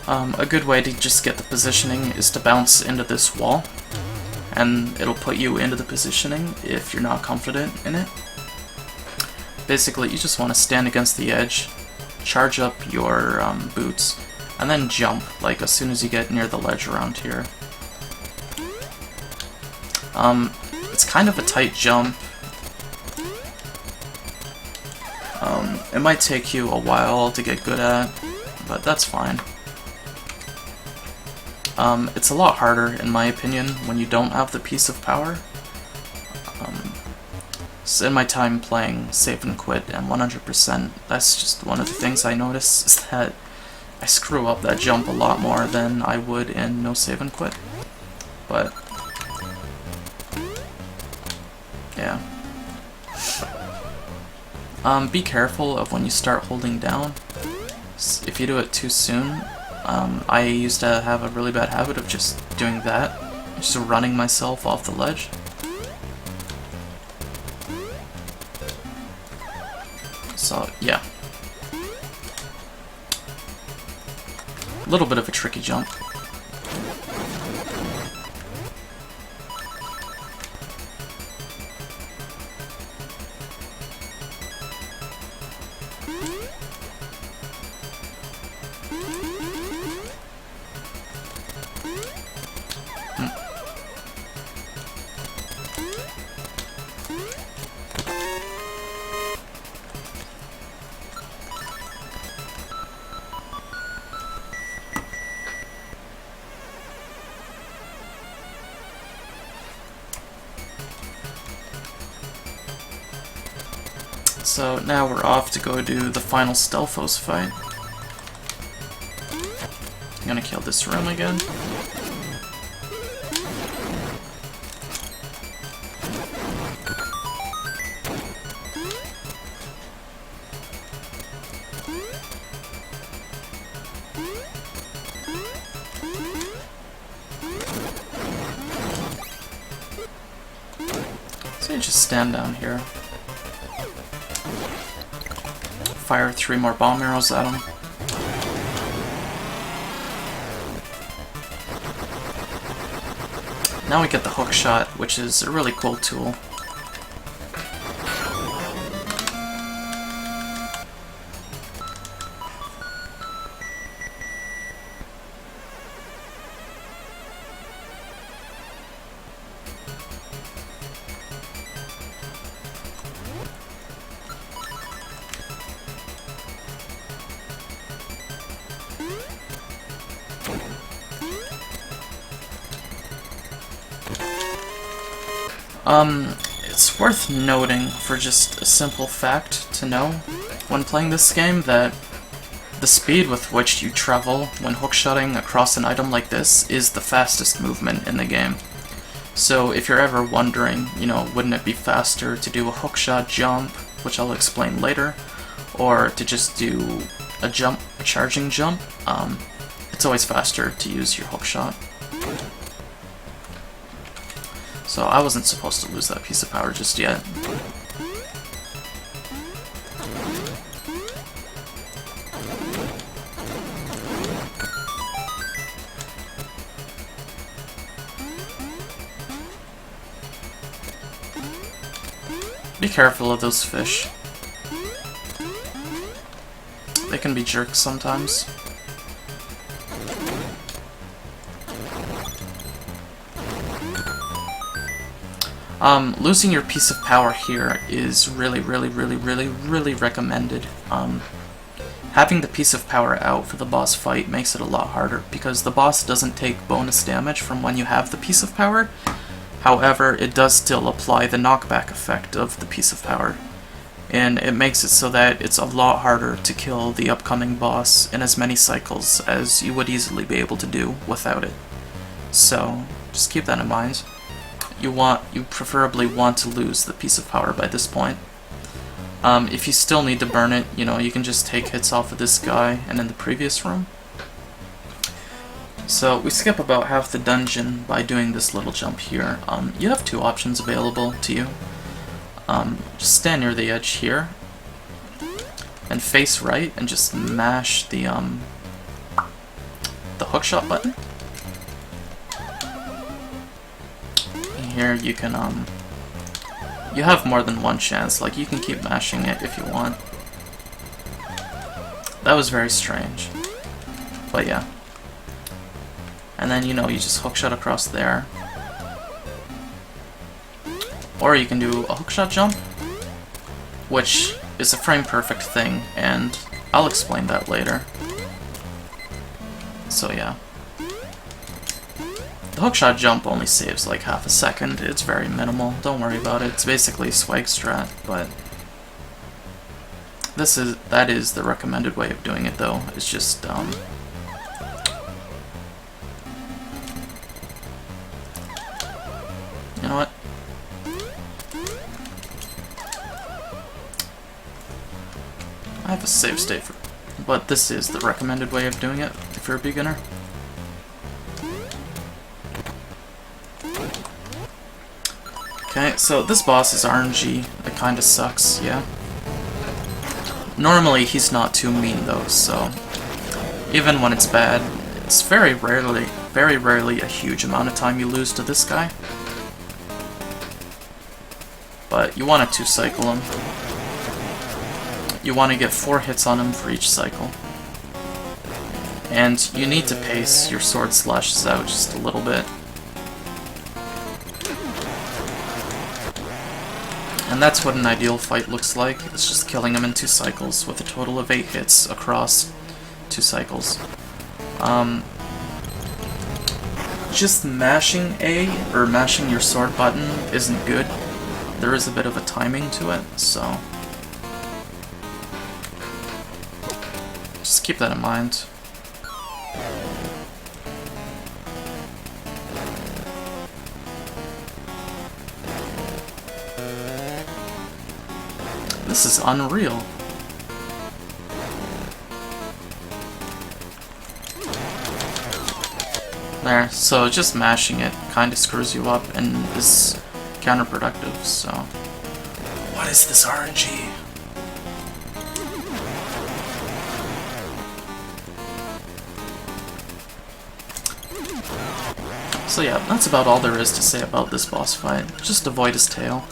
A good way to just get the positioning is to bounce into this wall, and it'll put you into the positioning if you're not confident in it. Basically, you just want to stand against the edge, charge up your boots, and then jump, like as soon as you get near the ledge around here. It's kind of a tight jump. It might take you a while to get good at, but that's fine. It's a lot harder, in my opinion, when you don't have the piece of power. So in my time playing Save and Quit and 100%, that's just one of the things I notice, is that I screw up that jump a lot more than I would in No Save and Quit. But yeah. Be careful of when you start holding down. If you do it too soon, I used to have a really bad habit of just doing that, just running myself off the ledge. So, yeah. A little bit of a tricky jump. So now we're off to go do the final Stelphos fight. I'm gonna kill this room again. So you just stand down here. Fire 3 more bomb arrows at him. Now we get the Hookshot, which is a really cool tool. It's worth noting for just a simple fact to know when playing this game that the speed with which you travel when hookshotting across an item like this is the fastest movement in the game. So if you're ever wondering, you know, wouldn't it be faster to do a hookshot jump, which I'll explain later, or to just do a jump, a charging jump, it's always faster to use your hookshot. So I wasn't supposed to lose that piece of power just yet. Be careful of those fish. They can be jerks sometimes. Losing your piece of power here is really recommended. Having the piece of power out for the boss fight makes it a lot harder, because the boss doesn't take bonus damage from when you have the piece of power. However, it does still apply the knockback effect of the piece of power, and it makes it so that it's a lot harder to kill the upcoming boss in as many cycles as you would easily be able to do without it. So, just keep that in mind. You preferably want to lose the piece of power by this point. If you still need to burn it, you know, you can just take hits off of this guy and in the previous room. So we skip about half the dungeon by doing this little jump here. You have two options available to you. Just stand near the edge here and face right and just mash the hookshot button. And here you can you have more than one chance, like you can keep mashing it if you want. That was very strange. But yeah. And then, you know, you just hookshot across there. Or you can do a hookshot jump, which is a frame-perfect thing, and I'll explain that later. So yeah. The hookshot jump only saves like half a second. It's very minimal. Don't worry about it. It's basically a swag strat, but that is the recommended way of doing it, though. It's just you know what? I have a save state for, but this is the recommended way of doing it if you're a beginner. Okay, so this boss is RNG. It kinda sucks, yeah. Normally he's not too mean though, so even when it's bad, it's very rarely a huge amount of time you lose to this guy. But you want to 2-cycle him. You want to get 4 hits on him for each cycle. And you need to pace your sword slashes out just a little bit. And that's what an ideal fight looks like. It's just killing him in 2 cycles with a total of 8 hits across 2 cycles. Just mashing A, or mashing your sword button, isn't good. There is a bit of a timing to it, so just keep that in mind. This is unreal. There, so just mashing it kinda screws you up and is counterproductive, so... What is this RNG? So yeah, that's about all there is to say about this boss fight. Just avoid his tail.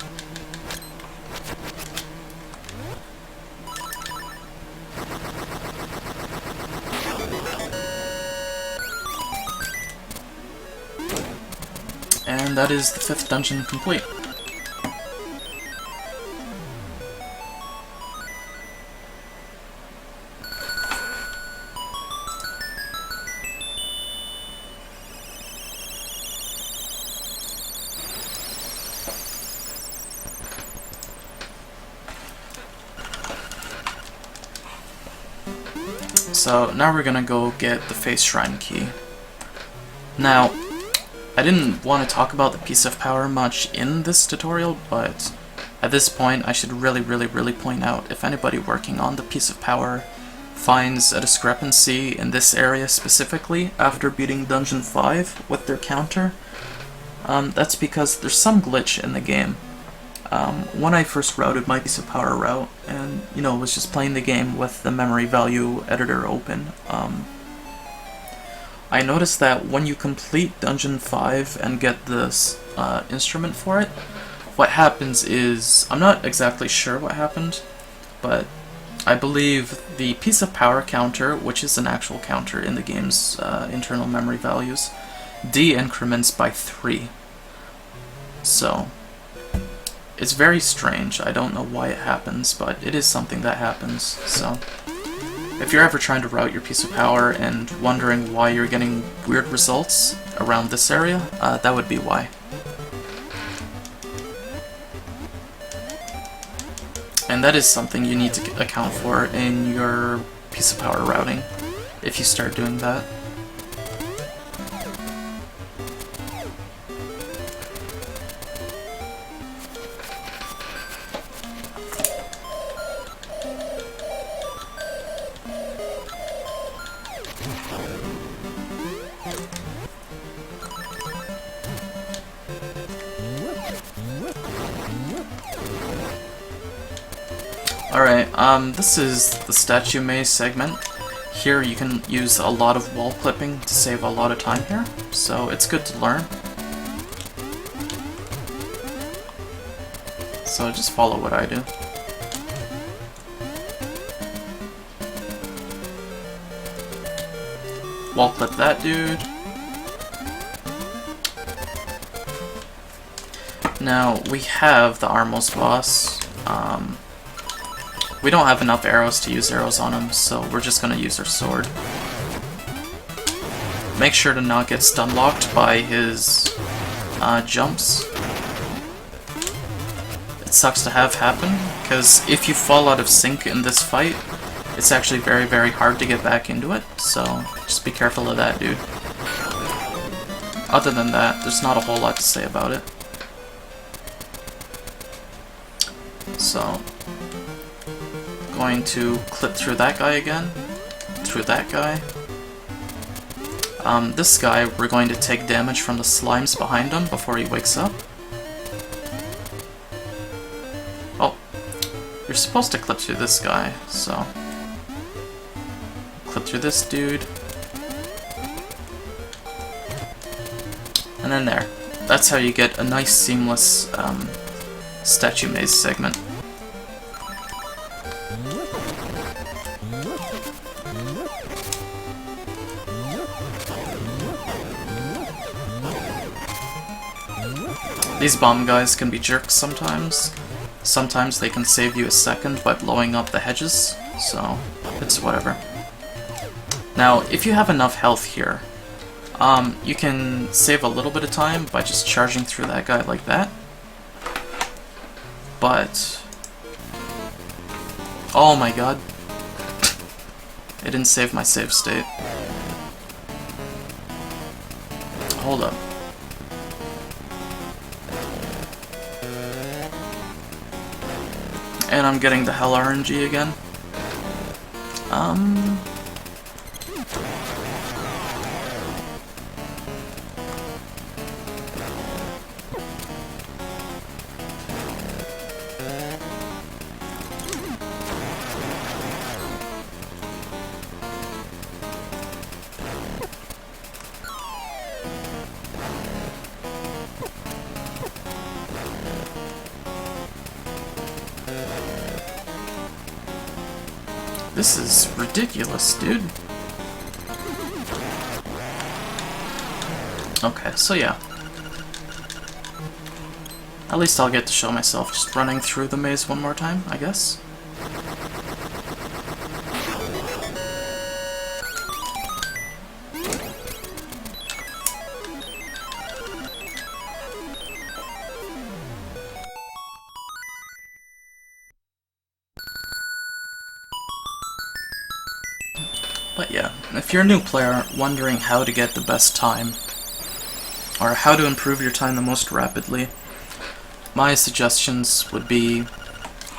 And that is the 5th dungeon complete. so now we're gonna go get the Face Shrine key. Now, I didn't want to talk about the Piece of Power much in this tutorial, but at this point I should really point out, if anybody working on the Piece of Power finds a discrepancy in this area specifically after beating Dungeon 5 with their counter, that's because there's some glitch in the game. When I first routed my Piece of Power route, and was just playing the game with the memory value editor open, I noticed that when you complete Dungeon 5 and get this instrument for it, what happens is, I'm not exactly sure what happened, but I believe the Piece of Power counter, which is an actual counter in the game's internal memory values, de-increments by 3. So, it's very strange. I don't know why it happens, but it is something that happens. So, if you're ever trying to route your Piece of Power and wondering why you're getting weird results around this area, that would be why. And that is something you need to account for in your Piece of Power routing, if you start doing that. Alright, this is the Statue Maze segment. Here you can use a lot of wall clipping to save a lot of time here, so it's good to learn. So just follow what I do. Wall clip that dude. Now, we have the Armos boss. We don't have enough arrows to use arrows on him, so we're just gonna use our sword. Make sure to not get stun locked by his jumps. It sucks to have happen, because if you fall out of sync in this fight, it's actually very hard to get back into it, so just be careful of that, dude. Other than that, there's not a whole lot to say about it. So, going to clip through that guy again, through that guy. This guy, we're going to take damage from the slimes behind him before he wakes up. Oh, you're supposed to clip through this guy, so clip through this dude. And then there. That's how you get a nice seamless Statue Maze segment. These bomb guys can be jerks sometimes. Sometimes they can save you a second by blowing up the hedges, so it's whatever. Now, if you have enough health here, you can save a little bit of time by just charging through that guy like that. But... oh my god. It didn't save my save state. Hold up. And I'm getting the hell RNG again. This is ridiculous, dude. Okay, so yeah. At least I'll get to show myself just running through the maze one more time, I guess. But yeah, if you're a new player wondering how to get the best time, or how to improve your time the most rapidly, my suggestions would be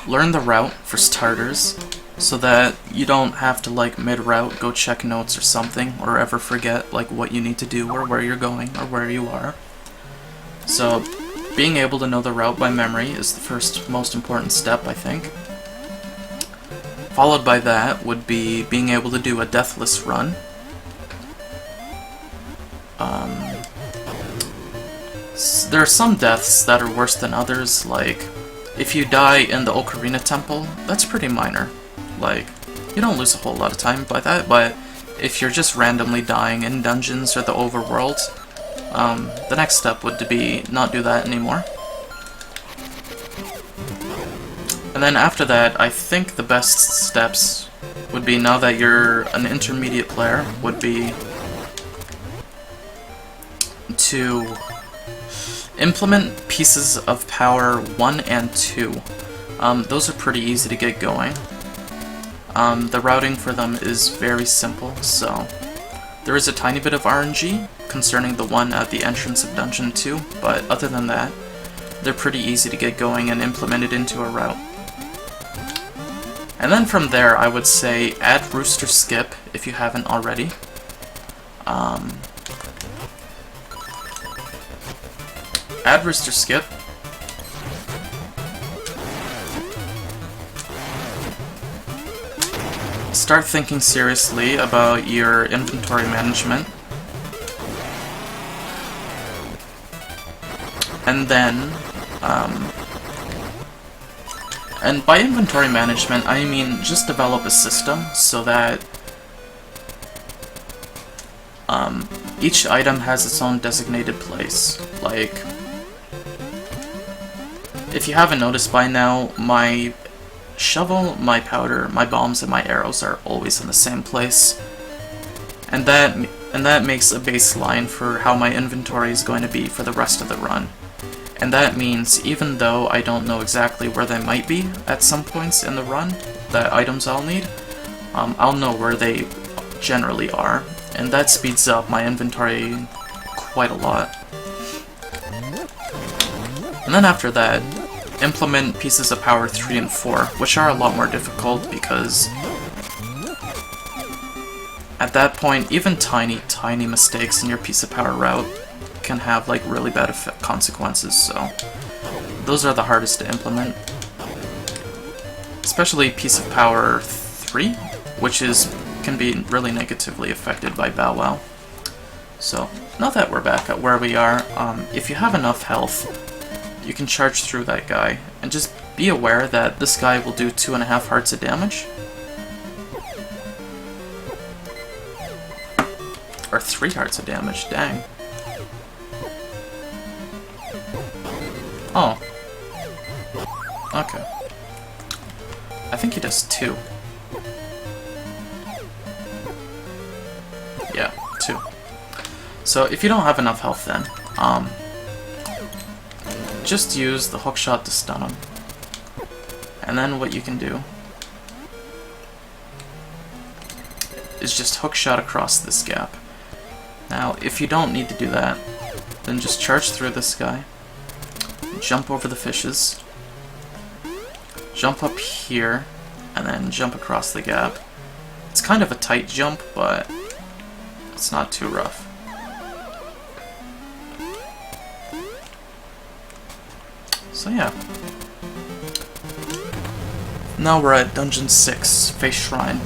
learn the route for starters, so that you don't have to, like, mid-route go check notes or something, or ever forget, like, what you need to do, or where you're going, or where you are. So, being able to know the route by memory is the first most important step, I think. Followed by that would be being able to do a deathless run. There are some deaths that are worse than others, like, if you die in the Ocarina Temple, that's pretty minor. Like, you don't lose a whole lot of time by that, but if you're just randomly dying in dungeons or the overworld, the next step would be not do that anymore. And then after that, I think the best steps would be, now that you're an intermediate player, would be to implement pieces of power 1 and 2. Those are pretty easy to get going. The routing for them is very simple, so there is a tiny bit of RNG concerning the one at the entrance of Dungeon 2, but other than that, they're pretty easy to get going and implemented into a route. And then from there, I would say add Rooster Skip if you haven't already. Add Rooster Skip. Start thinking seriously about your inventory management. And then, and by inventory management, I mean just develop a system so that each item has its own designated place. Like, if you haven't noticed by now, my shovel, my powder, my bombs, and my arrows are always in the same place. And that makes a baseline for how my inventory is going to be for the rest of the run. And that means even though I don't know exactly where they might be at some points in the run, the items I'll need, I'll know where they generally are. And that speeds up my inventory quite a lot. And then after that, implement pieces of power 3 and 4, which are a lot more difficult because at that point, even tiny mistakes in your piece of power route can have like really bad consequences, so those are the hardest to implement. Especially piece of power 3, which can be really negatively affected by BowWow. So now that we're back at where we are, if you have enough health, you can charge through that guy, and just be aware that this guy will do 2.5 hearts of damage. Or 3 hearts of damage, dang. Oh. Okay. I think he does 2. Yeah, 2. So if you don't have enough health then, just use the Hookshot to stun him. And then what you can do is just Hookshot across this gap. Now, if you don't need to do that, then just charge through this guy, jump over the fishes, jump up here, and then jump across the gap. It's kind of a tight jump, but it's not too rough. So yeah. Now we're at Dungeon 6, Face Shrine.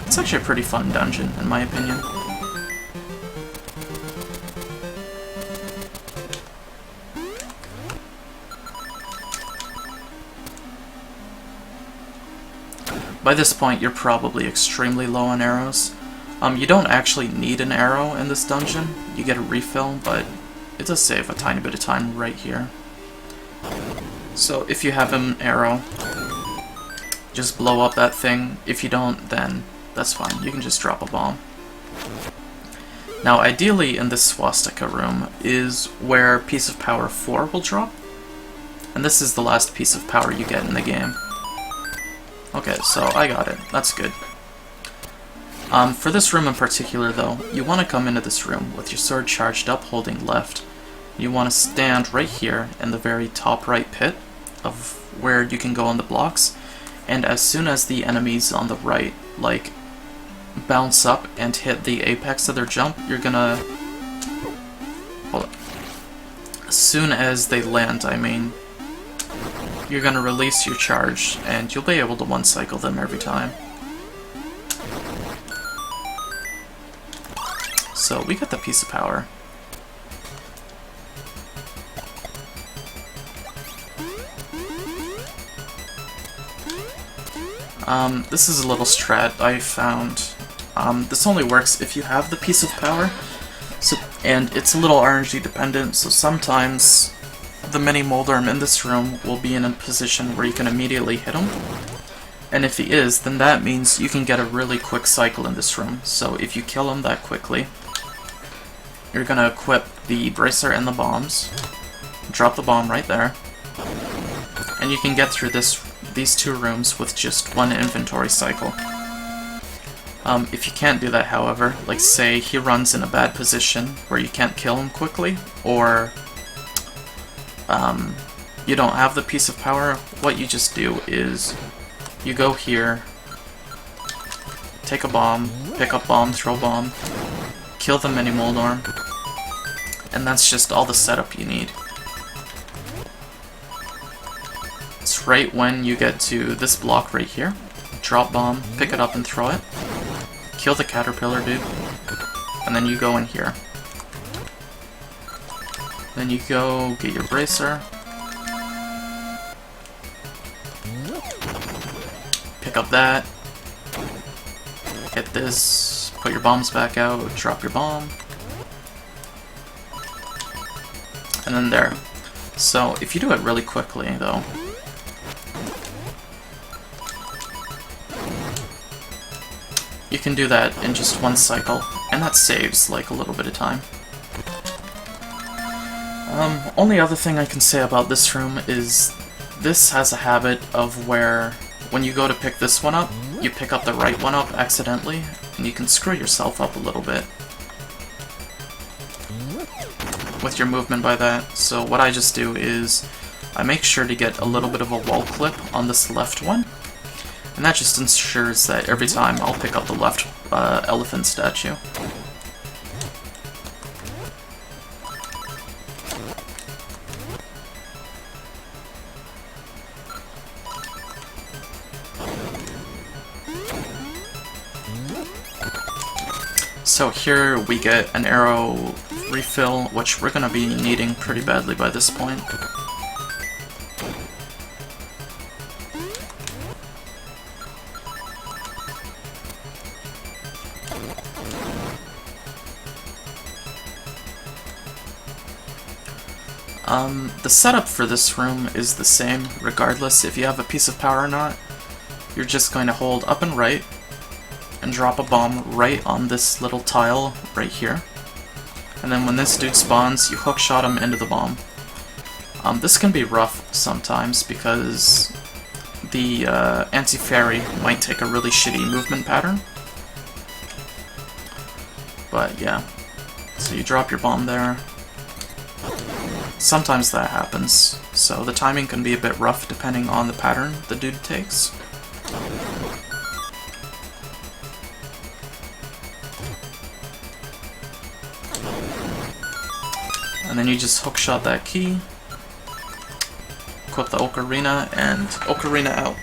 It's actually a pretty fun dungeon, in my opinion. By this point, you're probably extremely low on arrows. You don't actually need an arrow in this dungeon. You get a refill, but it does save a tiny bit of time right here. So if you have an arrow, just blow up that thing. If you don't, then that's fine. You can just drop a bomb. Now, ideally in this swastika room is where piece of power 4 will drop. And this is the last piece of power you get in the game. Okay, so I got it. That's good. For this room in particular, though, you want to come into this room with your sword charged up, holding left. You want to stand right here in the very top right pit of where you can go on the blocks, and as soon as the enemies on the right, like, bounce up and hit the apex of their jump, you're gonna... Hold on. As soon as they land, I mean, you're gonna release your charge, and you'll be able to one-cycle them every time. So, we got the piece of power. This is a little strat I found. This only works if you have the piece of power, and it's a little RNG dependent, so sometimes the mini Moblin in this room will be in a position where you can immediately hit him, and if he is, then that means you can get a really quick cycle in this room. So if you kill him that quickly, you're gonna equip the Bracelet and the bombs, drop the bomb right there, and you can get through these two rooms with just one inventory cycle. If you can't do that, however, like say he runs in a bad position where you can't kill him quickly, or you don't have the piece of power, what you just do is you go here, take a bomb, pick up bomb, throw bomb, kill the mini Moblin, and that's just all the setup you need. It's right when you get to this block right here, drop bomb, pick it up and throw it, kill the caterpillar dude, and then you go in here. Then you go get your bracer, pick up that, get this, put your bombs back out, drop your bomb, and then there. So if you do it really quickly though, you can do that in just one cycle, and that saves like a little bit of time. Only other thing I can say about this room is this has a habit of where when you go to pick this one up, you pick up the right one up accidentally, and you can screw yourself up a little bit with your movement by that. So what I just do is I make sure to get a little bit of a wall clip on this left one, and that just ensures that every time I'll pick up the left elephant statue. So here we get an arrow refill, which we're going to be needing pretty badly by this point. The setup for this room is the same, regardless if you have a piece of power or not. You're just going to hold up and right, and drop a bomb right on this little tile right here. And then when this dude spawns, you hookshot him into the bomb. This can be rough sometimes because the anti-fairy might take a really shitty movement pattern. But yeah, so you drop your bomb there. Sometimes that happens, so the timing can be a bit rough depending on the pattern the dude takes. And then you just hookshot that key, equip the ocarina, and ocarina out.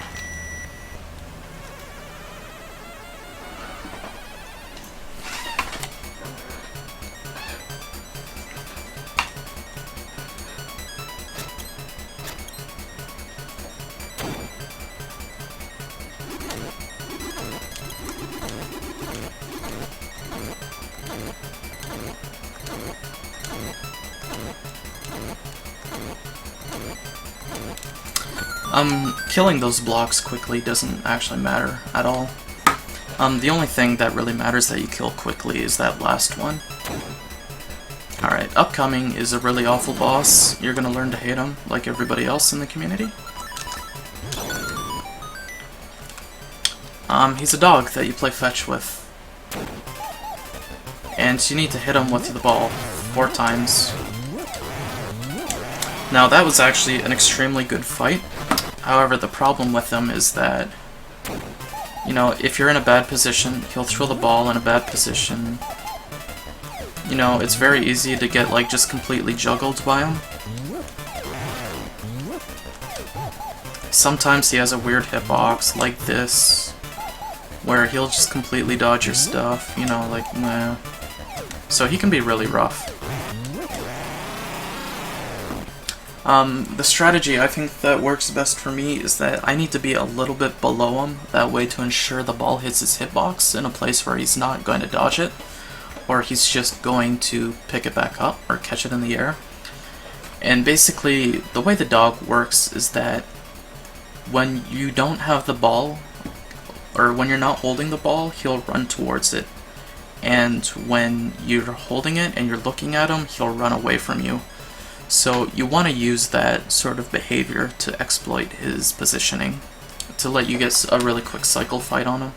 Killing those blocks quickly doesn't actually matter at all. The only thing that really matters that you kill quickly is that last one. Alright, upcoming is a really awful boss. You're gonna learn to hate him, like everybody else in the community. He's a dog that you play fetch with. and you need to hit him with the ball 4 times. Now that was actually an extremely good fight. However, the problem with him is that, you know, if you're in a bad position, he'll throw the ball in a bad position. You know, it's very easy to get, like, just completely juggled by him. Sometimes he has a weird hitbox, like this, where he'll just completely dodge your stuff, you know, like, meh. So he can be really rough. The strategy I think that works best for me is that I need to be a little bit below him, that way to ensure the ball hits his hitbox in a place where he's not going to dodge it, or he's just going to pick it back up or catch it in the air. And basically, the way the dog works is that when you don't have the ball, or when you're not holding the ball, he'll run towards it. And when you're holding it and you're looking at him, he'll run away from you. So you want to use that sort of behavior to exploit his positioning, to let you get a really quick cycle fight on him.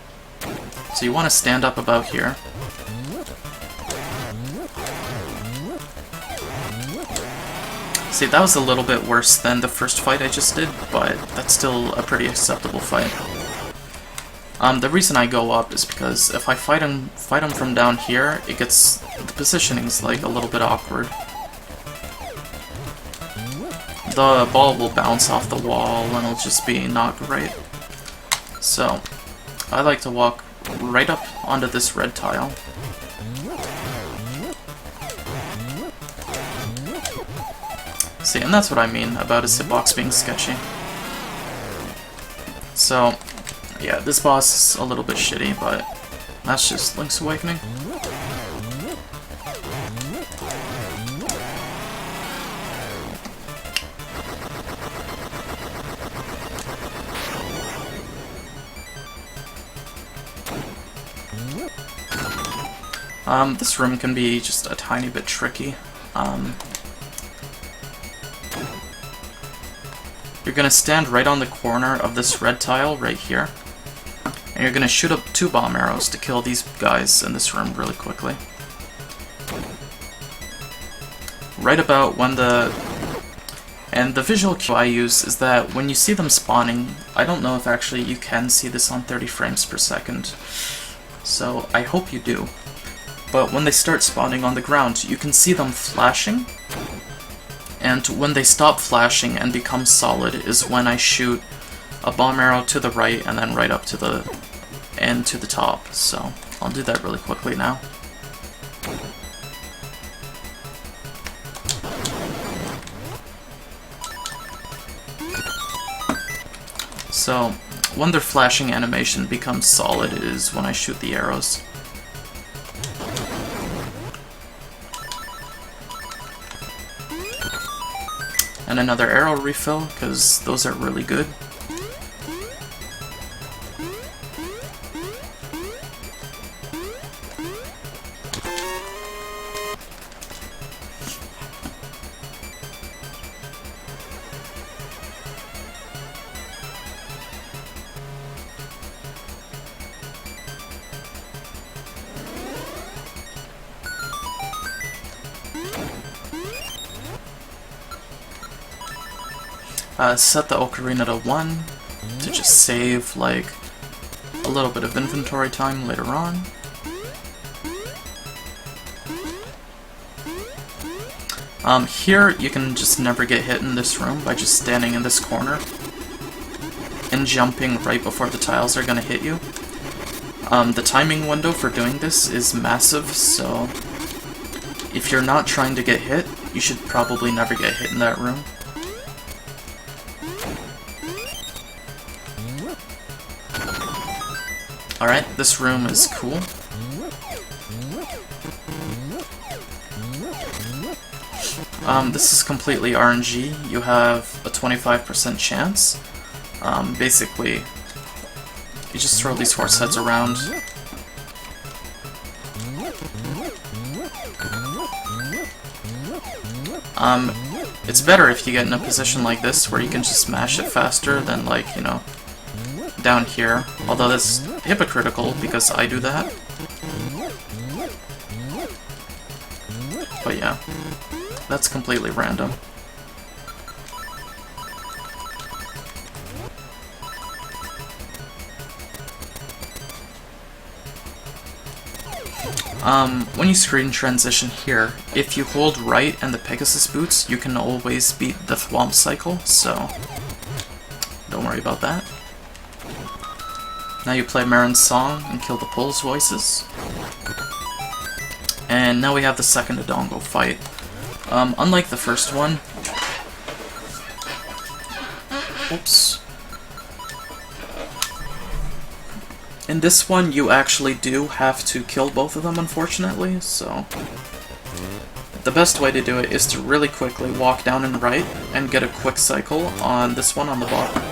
So you want to stand up about here. See, that was a little bit worse than the first fight I just did, but that's still a pretty acceptable fight. The reason I go up is because if I fight him from down here, it gets, the positioning's like a little bit awkward. The ball will bounce off the wall and it'll just be not great. So, I like to walk right up onto this red tile. See, and that's what I mean about his hitbox being sketchy. So, yeah, this boss is a little bit shitty, but that's just Link's Awakening. This room can be just a tiny bit tricky. You're gonna stand right on the corner of this red tile right here, and you're gonna shoot up 2 bomb arrows to kill these guys in this room really quickly. Right about when and the visual cue I use is that when you see them spawning, I don't know if actually you can see this on 30 frames per second, so I hope you do. But when they start spawning on the ground, you can see them flashing, and when they stop flashing and become solid is when I shoot a bomb arrow to the right and then right up to the end to the top. So I'll do that really quickly now. So when their flashing animation becomes solid is when I shoot the arrows. And another arrow refill, because those are really good. Set the ocarina to 1 to just save like a little bit of inventory time later on. Here you can just never get hit in this room by just standing in this corner and jumping right before the tiles are gonna hit you. The timing window for doing this is massive, so if you're not trying to get hit, you should probably never get hit in that room. Alright, this room is cool. This is completely RNG. You have a 25% chance. Basically, you just throw these horse heads around. It's better if you get in a position like this where you can just smash it faster than, like, you know, down here. Although that's hypocritical because I do that. But yeah, that's completely random. When you screen transition here, if you hold right and the Pegasus boots, you can always beat the Thwomp cycle, so don't worry about that. Now you play Marin's song and kill the Pole's voices. And now we have the second Dodongo fight. Unlike the first one... Oops. In this one, you actually do have to kill both of them, unfortunately, so... The best way to do it is to really quickly walk down and right, and get a quick cycle on this one on the bottom.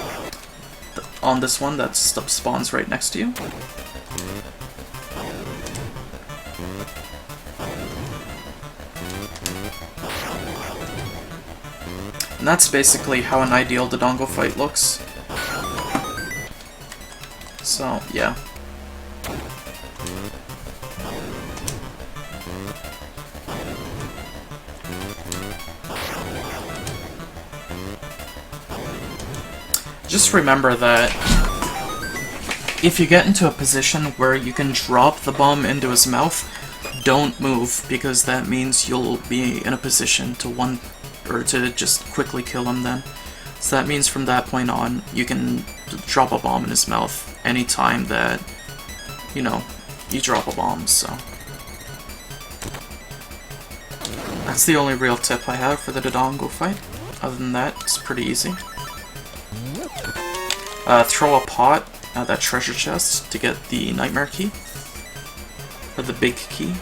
On this one that spawns right next to you. And that's basically how an ideal Dodongo fight looks. So, yeah. Just remember that if you get into a position where you can drop the bomb into his mouth, don't move, because that means you'll be in a position to just quickly kill him then. So that means from that point on, you can drop a bomb in his mouth anytime that, you know, you drop a bomb, so. That's the only real tip I have for the Dodongo fight. Other than that, it's pretty easy. Throw a pot at that treasure chest to get the nightmare key. Or the big key.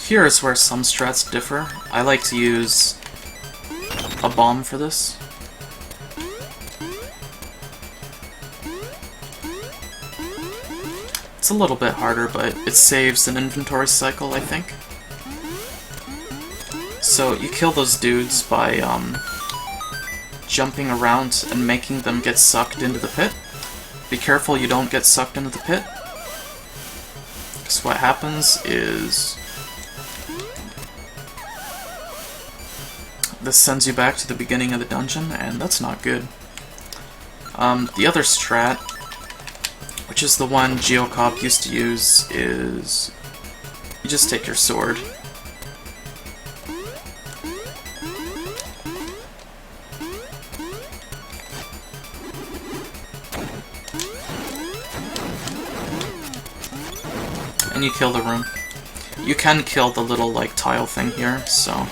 Here is where some strats differ. I like to use a bomb for this. It's a little bit harder, but it saves an inventory cycle, I think. So you kill those dudes by jumping around and making them get sucked into the pit. Be careful you don't get sucked into the pit. Because what happens is... this sends you back to the beginning of the dungeon, and that's not good. The other strat, which is the one Geocop used to use, is you just take your sword. And you kill the room. You can kill the little, like, tile thing here, so...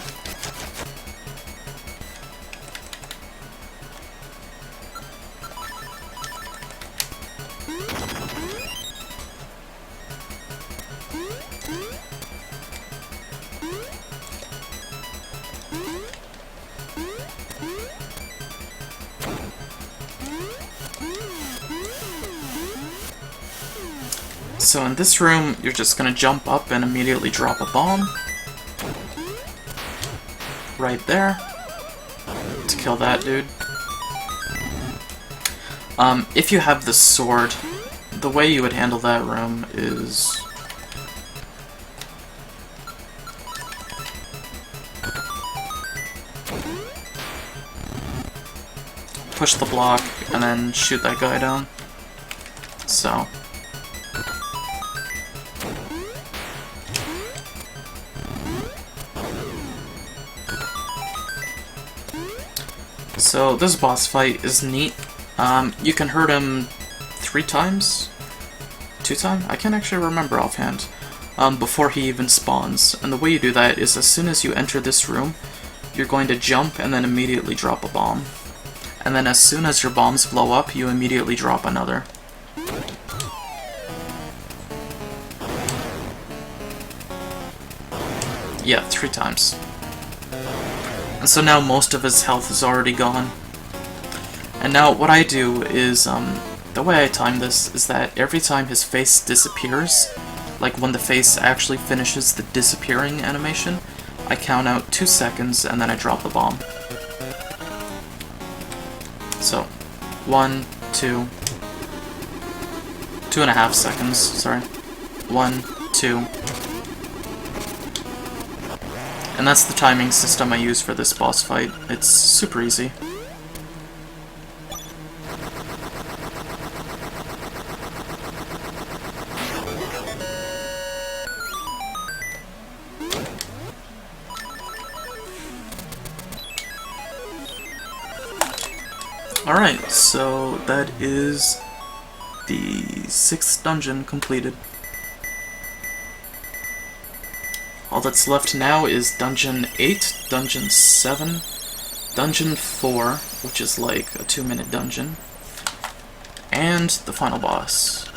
So in this room, you're just gonna jump up and immediately drop a bomb. Right there. To kill that dude. If you have the sword, the way you would handle that room is... push the block and then shoot that guy down. So... So this boss fight is neat. You can hurt him 3 times? 2 times? I can't actually remember offhand. Before he even spawns. And the way you do that is as soon as you enter this room, you're going to jump and then immediately drop a bomb. And then as soon as your bombs blow up, you immediately drop another. Yeah, 3 times. And so now most of his health is already gone. And now what I do is, the way I time this is that every time his face disappears, like when the face actually finishes the disappearing animation, I count out 2 seconds, and then I drop the bomb. So, 1, 2, 2.5 seconds, sorry. 1, 2. And that's the timing system I use for this boss fight. It's super easy. Alright, so that is the 6th dungeon completed. All that's left now is Dungeon 8, Dungeon 7, Dungeon 4, which is like a 2-minute dungeon, and the final boss.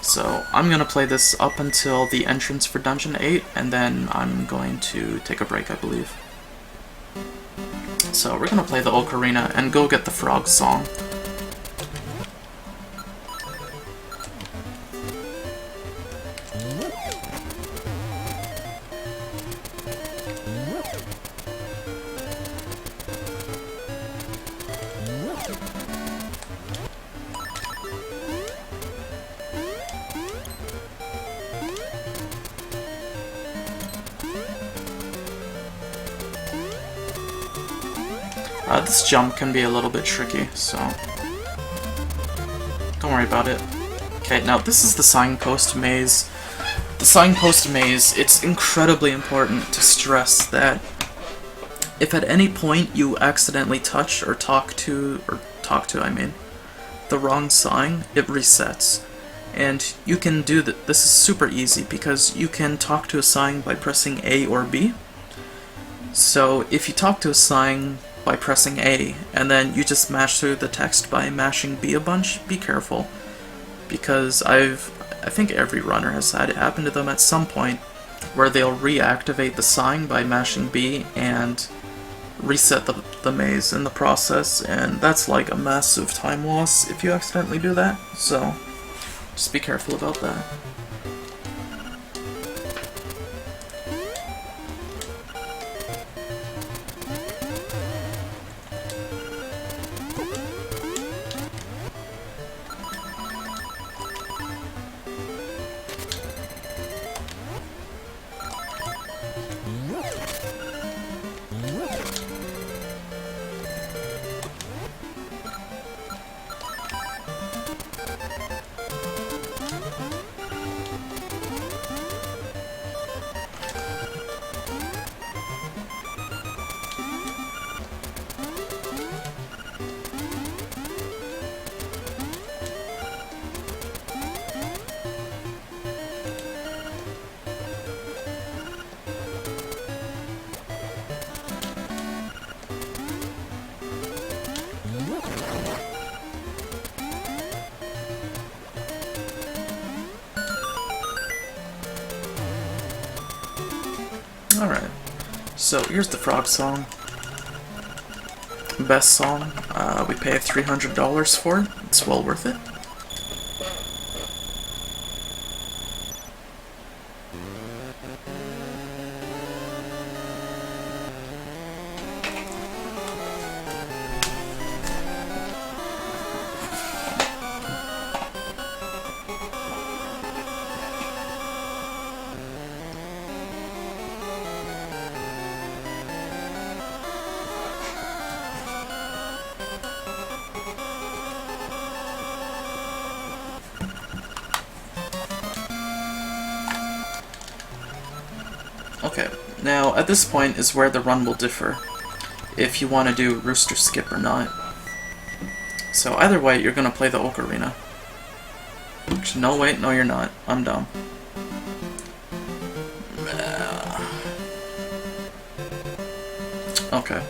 So I'm gonna play this up until the entrance for Dungeon 8, and then I'm going to take a break, I believe. So we're gonna play the Ocarina and go get the frog song. This jump can be a little bit tricky, so don't worry about it. Okay, now this is the signpost maze. The signpost maze, it's incredibly important to stress that if at any point you accidentally touch or talk to, the wrong sign, it resets. And you can do that. This is super easy because you can talk to a sign by pressing A or B. So if you talk to a sign by pressing A, and then you just mash through the text by mashing B a bunch, be careful. Because I think every runner has had it happen to them at some point, where they'll reactivate the sign by mashing B and reset the maze in the process, and that's like a massive time loss if you accidentally do that, so just be careful about that. Alright, so here's the frog song. Best song. We pay $300 for it. It's well worth it. Okay, now at this point is where the run will differ, if you want to do Rooster skip or not. So either way, you're going to play the Ocarina. No, wait, no you're not. I'm dumb. Okay.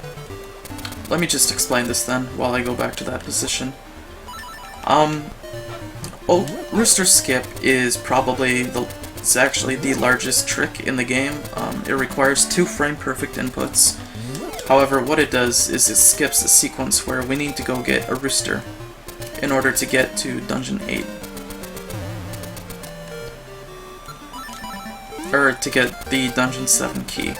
Let me just explain this then, while I go back to that position. Rooster skip is probably it's actually the largest trick in the game. It requires 2 frame-perfect inputs. However, what it does is it skips a sequence where we need to go get a Rooster in order to get to Dungeon 8. or to get the Dungeon 7 key.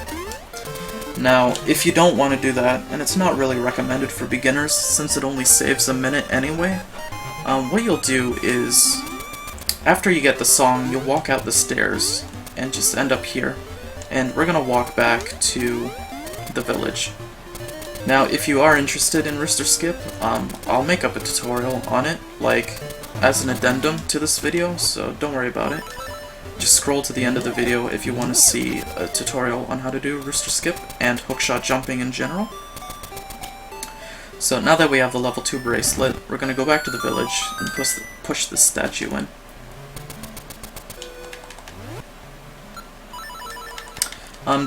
Now, if you don't want to do that, and it's not really recommended for beginners since it only saves a minute anyway, what you'll do is, after you get the song, you'll walk out the stairs and just end up here, and we're gonna walk back to the village. Now, if you are interested in Rooster Skip, I'll make up a tutorial on it, like, as an addendum to this video, so don't worry about it. Just scroll to the end of the video if you want to see a tutorial on how to do Rooster Skip and hookshot jumping in general. So now that we have the level 2 bracelet, we're going to go back to the village and push the statue in.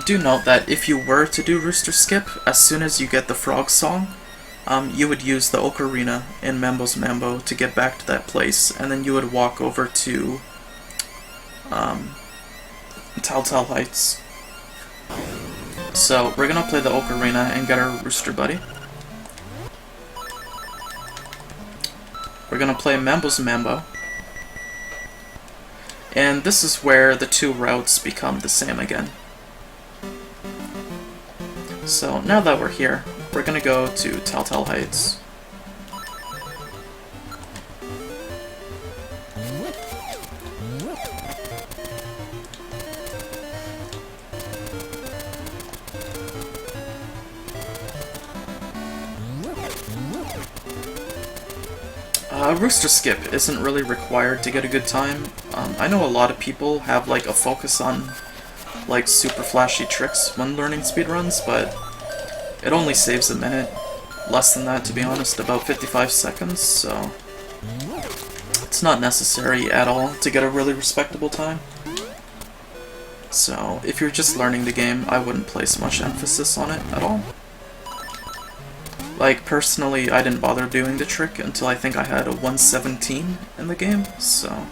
Do note that if you were to do Rooster Skip, as soon as you get the frog song, you would use the ocarina in Mambo's Mambo to get back to that place, and then you would walk over to Telltale Heights. So we're gonna play the ocarina and get our rooster buddy. We're gonna play Mambo's Mambo. And this is where the two routes become the same again. So now that we're here, we're gonna go to Telltale Heights. Rooster Skip isn't really required to get a good time. I know a lot of people have like a focus on like super flashy tricks when learning speedruns, but it only saves a minute. Less than that, to be honest, about 55 seconds, so it's not necessary at all to get a really respectable time. So if you're just learning the game, I wouldn't place much emphasis on it at all. Like, personally, I didn't bother doing the trick until I think I had a 117 in the game, so...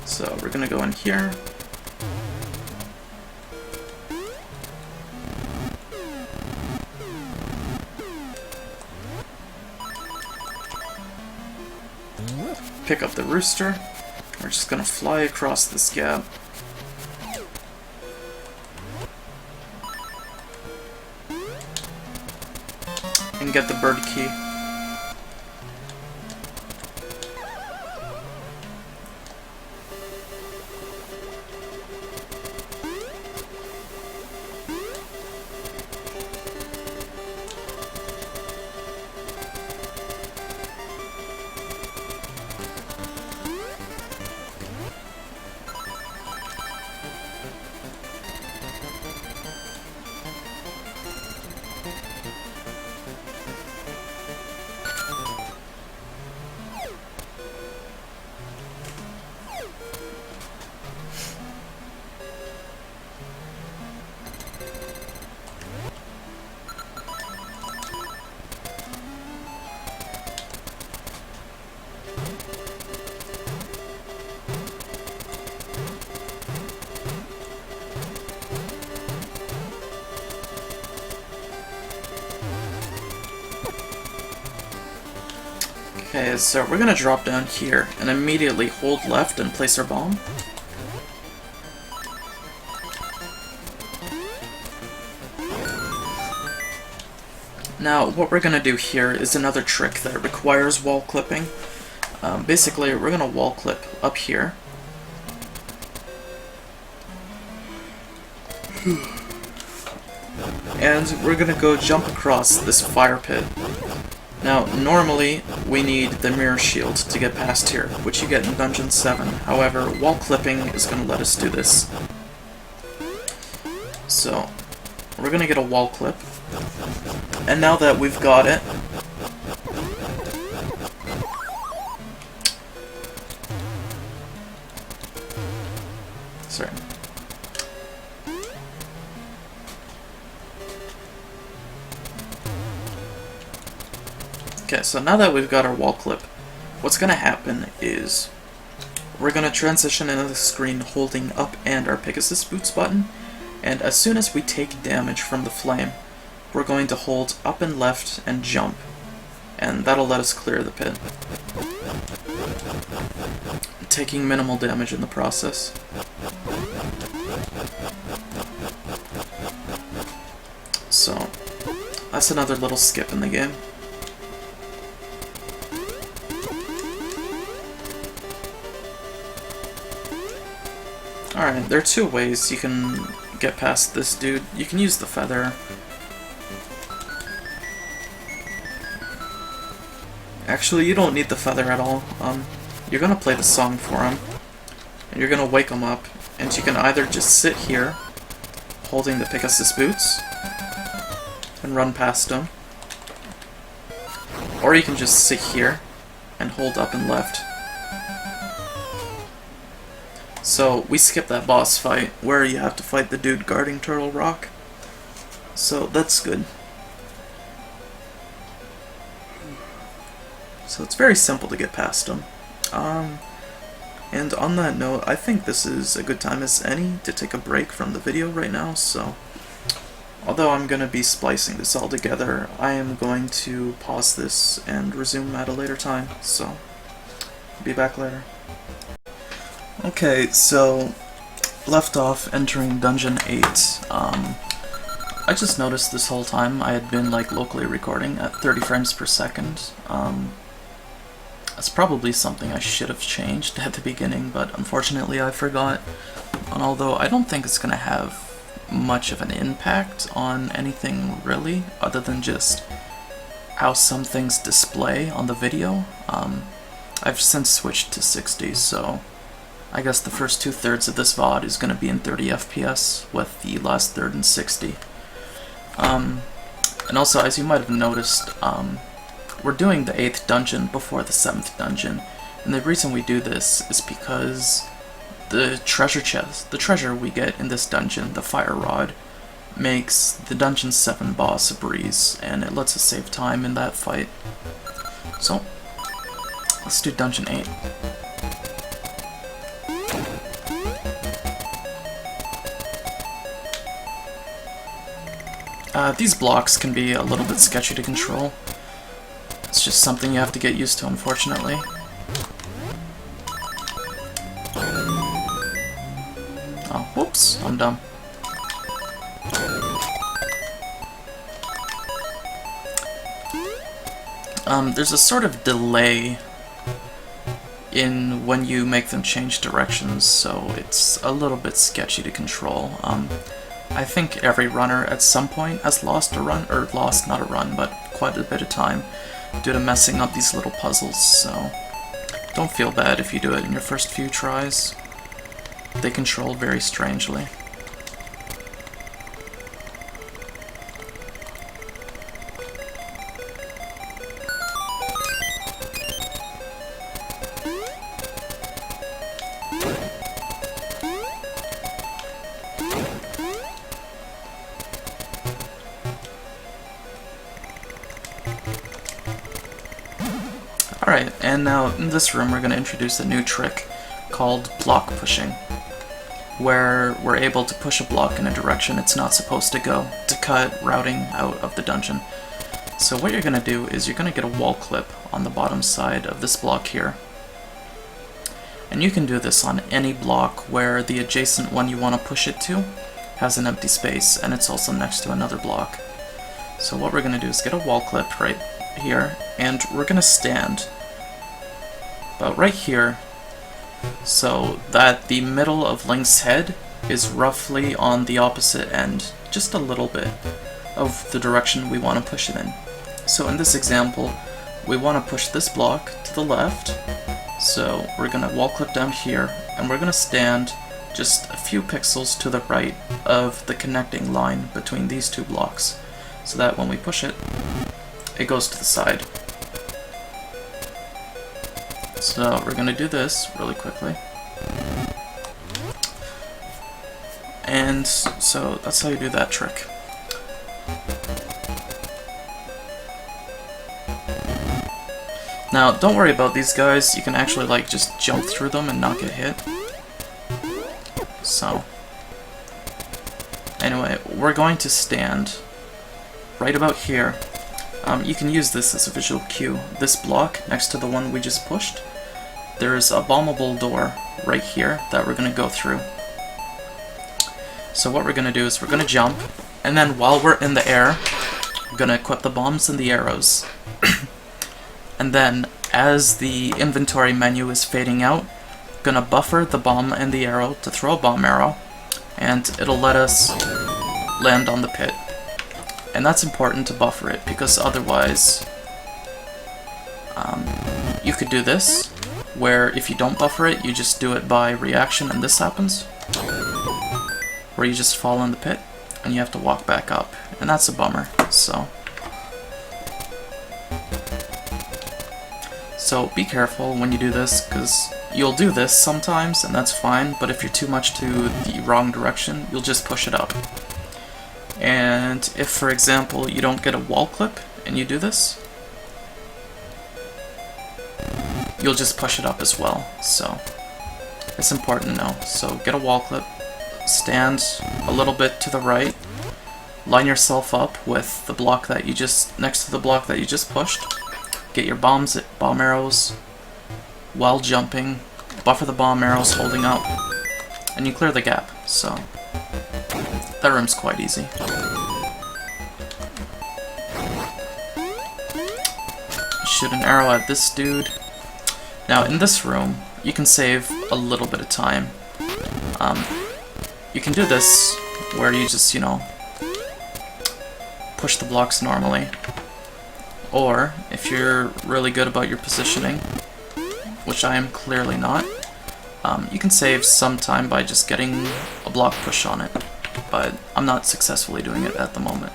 So we're gonna go in here. Pick up the rooster. We're just gonna fly across this gap. And get the bird key. Okay, so we're gonna drop down here and immediately hold left and place our bomb. Now, what we're gonna do here is another trick that requires wall clipping. Basically, we're gonna wall clip up here. And we're gonna go jump across this fire pit. Now, normally, we need the mirror shield to get past here, which you get in Dungeon 7. However, wall clipping is going to let us do this. So, we're going to get a wall clip. And now that we've got it, sorry. Okay, so now that we've got our wall clip, what's going to happen is we're going to transition into the screen holding up and our Pegasus Boots button, and as soon as we take damage from the flame, we're going to hold up and left and jump, and that'll let us clear the pit, taking minimal damage in the process. So, that's another little skip in the game. Alright, there are two ways you can get past this dude. You can use the feather. Actually, you don't need the feather at all. You're gonna play the song for him, and you're gonna wake him up, and you can either just sit here, holding the Pegasus Boots, and run past him, or you can just sit here and hold up and left. So we skipped that boss fight where you have to fight the dude guarding Turtle Rock, so that's good. So it's very simple to get past him. And on that note, I think this is a good time as any to take a break from the video right now, so although I'm going to be splicing this all together, I am going to pause this and resume at a later time, so be back later. Okay, so left off entering Dungeon 8. I just noticed this whole time I had been like locally recording at 30 frames per second. That's probably something I should have changed at the beginning, but unfortunately I forgot. And although I don't think it's going to have much of an impact on anything really, other than just how some things display on the video, I've since switched to 60, so I guess the first 2/3 of this VOD is going to be in 30 FPS, with the last third in 60. And also, as you might have noticed, we're doing the 8th dungeon before the 7th dungeon, and the reason we do this is because the treasure chest, the treasure we get in this dungeon, the Fire Rod, makes the Dungeon 7 boss a breeze, and it lets us save time in that fight. So, let's do Dungeon 8. These blocks can be a little bit sketchy to control. It's just something you have to get used to, unfortunately. Oh, whoops, I'm dumb. There's a sort of delay in when you make them change directions, so it's a little bit sketchy to control. I think every runner at some point has lost a run, or lost not a run, but quite a bit of time due to messing up these little puzzles, so don't feel bad if you do it in your first few tries. They control very strangely. Alright, and now in this room we're going to introduce a new trick called block pushing, where we're able to push a block in a direction it's not supposed to go to cut routing out of the dungeon. So what you're going to do is you're going to get a wall clip on the bottom side of this block here. And you can do this on any block where the adjacent one you want to push it to has an empty space, and it's also next to another block. So what we're going to do is get a wall clip right here, and we're going to stand about right here, so that the middle of Link's head is roughly on the opposite end, just a little bit, of the direction we want to push it in. So in this example, we want to push this block to the left, so we're going to wall clip down here, and we're going to stand just a few pixels to the right of the connecting line between these two blocks, so that when we push it, it goes to the side. So we're going to do this really quickly. And so that's how you do that trick. Now, don't worry about these guys, you can actually like just jump through them and not get hit. So, anyway, we're going to stand right about here. You can use this as a visual cue. This block, next to the one we just pushed, there's a bombable door right here that we're going to go through. So what we're going to do is we're going to jump, and then while we're in the air, we're going to equip the bombs and the arrows. And then, as the inventory menu is fading out, we're going to buffer the bomb and the arrow to throw a bomb arrow, and it'll let us land on the pit. And that's important to buffer it, because otherwise you could do this, where if you don't buffer it, you just do it by reaction and this happens, where you just fall in the pit and you have to walk back up, and that's a bummer. So be careful when you do this, because you'll do this sometimes and that's fine, but if you're too much to the wrong direction, you'll just push it up. And if, for example, you don't get a wall clip and you do this, you'll just push it up as well. So it's important to know. So get a wall clip, stand a little bit to the right, line yourself up with the block that you just, next to the block that you just pushed, get your bomb arrows while jumping, buffer the bomb arrows holding up, and you clear the gap. So that room's quite easy. Shoot an arrow at this dude. Now in this room, you can save a little bit of time. You can do this where you just, you know, push the blocks normally. Or, if you're really good about your positioning, which I am clearly not, you can save some time by just getting a block push on it. But I'm not successfully doing it at the moment.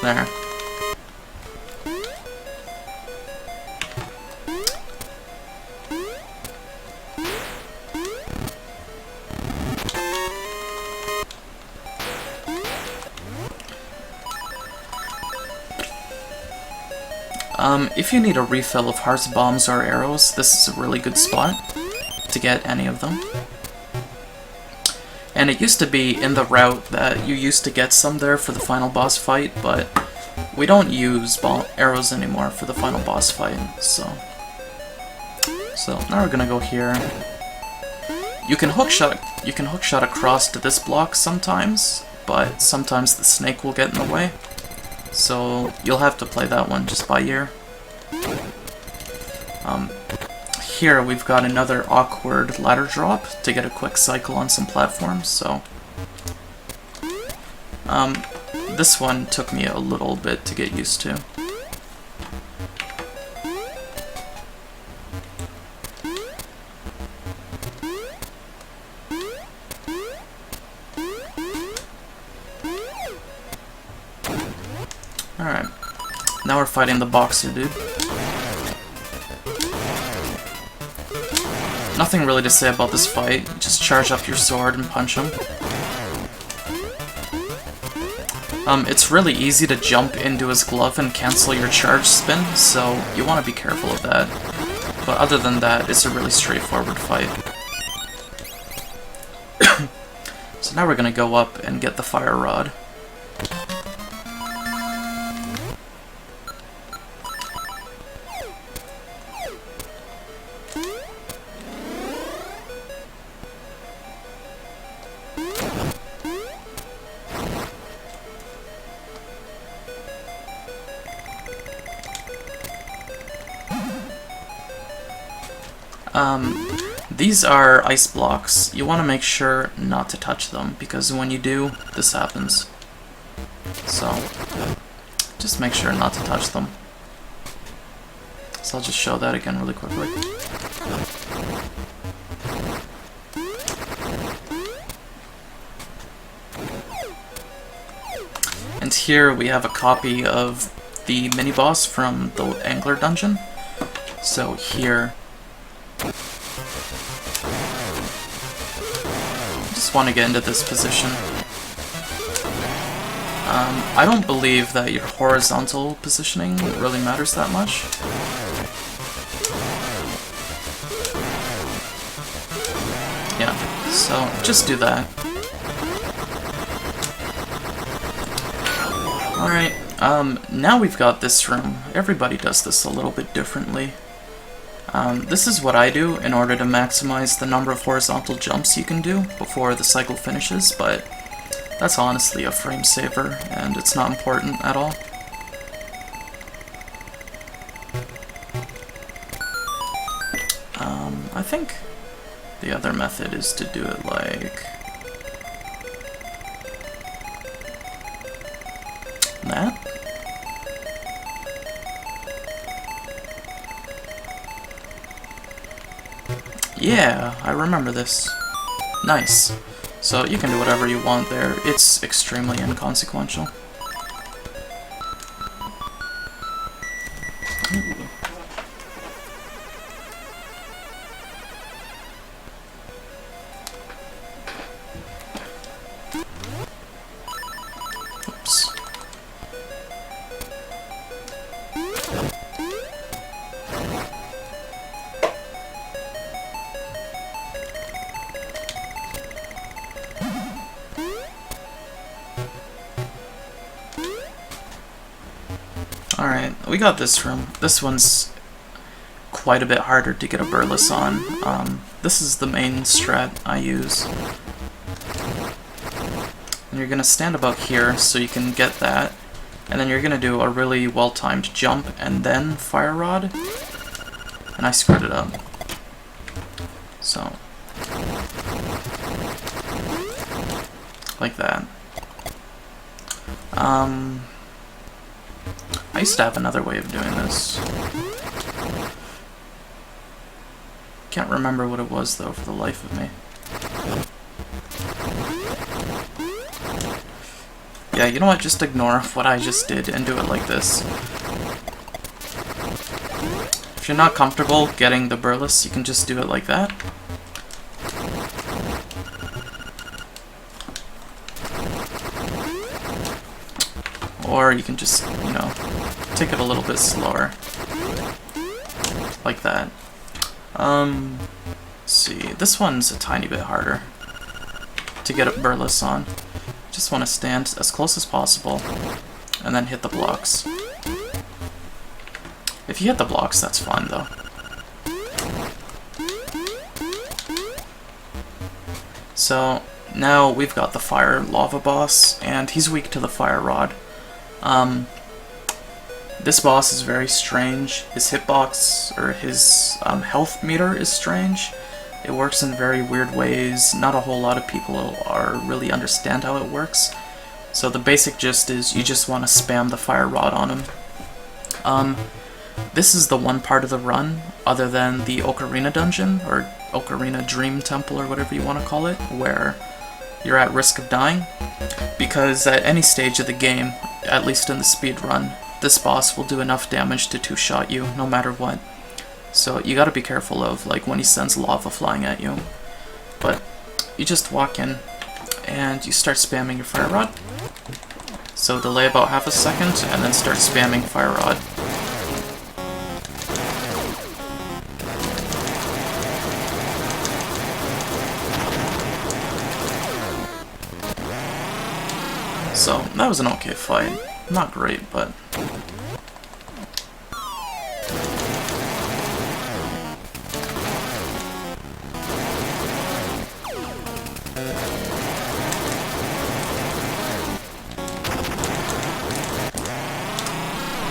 There. If you need a refill of hearts, bombs, or arrows, this is a really good spot to get any of them. And it used to be in the route that you used to get some there for the final boss fight, but we don't use arrows anymore for the final boss fight, so now we're gonna go here. You can hookshot across to this block sometimes, but sometimes the snake will get in the way. So you'll have to play that one just by ear. Here we've got another awkward ladder drop to get a quick cycle on some platforms, so this one took me a little bit to get used to. Alright, now we're fighting the boxer dude. Nothing really to say about this fight, just charge up your sword and punch him. It's really easy to jump into his glove and cancel your charge spin, so you want to be careful of that. But other than that, it's a really straightforward fight. So now we're gonna go up and get the fire rod. These are ice blocks. You want to make sure not to touch them, because when you do, this happens. So, just make sure not to touch them. So I'll just show that again really quickly. And here we have a copy of the mini-boss from the Angler dungeon. So here, just want to get into this position. I don't believe that your horizontal positioning really matters that much. Yeah, so just do that. Alright, now we've got this room. Everybody does this a little bit differently. This is what I do in order to maximize the number of horizontal jumps you can do before the cycle finishes, but that's honestly a frame saver, and it's not important at all. I think the other method is to do it like that. Yeah, I remember this. Nice. So you can do whatever you want there. It's extremely inconsequential. Ooh. Oops. Alright, we got this room. This one's quite a bit harder to get a burles on. This is the main strat I use. And you're going to stand about here so you can get that. And then you're going to do a really well-timed jump and then fire rod. And I screwed it up. So, like that. I used to have another way of doing this. Can't remember what it was though for the life of me. Yeah, you know what? Just ignore what I just did and do it like this. If you're not comfortable getting the burles, you can just do it like that. Or you can just, you know, take it a little bit slower. Like that. Let's see. This one's a tiny bit harder to get a burles on. Just want to stand as close as possible and then hit the blocks. If you hit the blocks, that's fine though. So now we've got the fire lava boss, and he's weak to the fire rod. This boss is very strange. His hitbox, or his health meter is strange. It works in very weird ways. Not a whole lot of people really understand how it works. So the basic gist is you just want to spam the fire rod on him. This is the one part of the run, other than the Ocarina dungeon, or Ocarina Dream Temple, or whatever you want to call it, where you're at risk of dying. Because at any stage of the game, at least in the speedrun, this boss will do enough damage to two-shot you, no matter what. So you gotta be careful of, like, when he sends lava flying at you. But you just walk in, and you start spamming your fire rod. So delay about half a second, and then start spamming fire rod. So, that was an okay fight. Not great, but...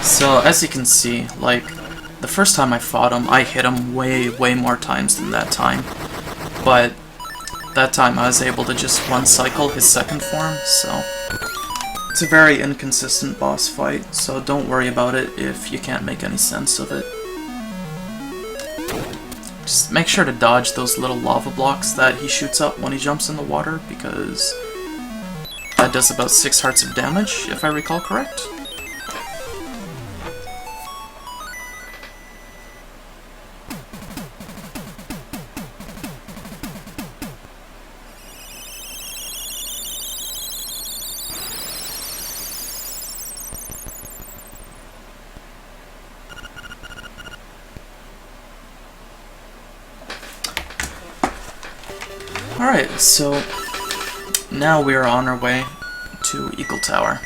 So, as you can see, like, the first time I fought him, I hit him way more times than that time. But that time I was able to just one-cycle his second form, so... It's a very inconsistent boss fight, so don't worry about it if you can't make any sense of it. Just make sure to dodge those little lava blocks that he shoots up when he jumps in the water, because that does about 6 hearts of damage, if I recall correct. Alright, so now we are on our way to Eagle Tower.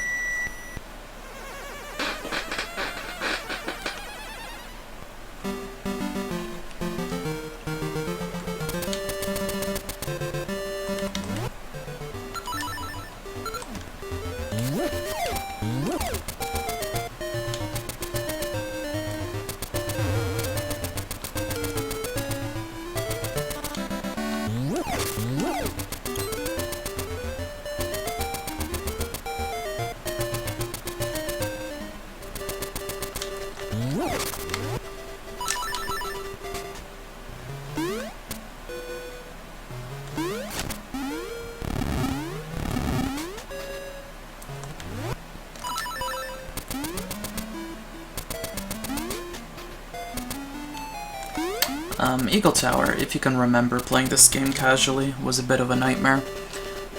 Eagle Tower, if you can remember, playing this game casually was a bit of a nightmare.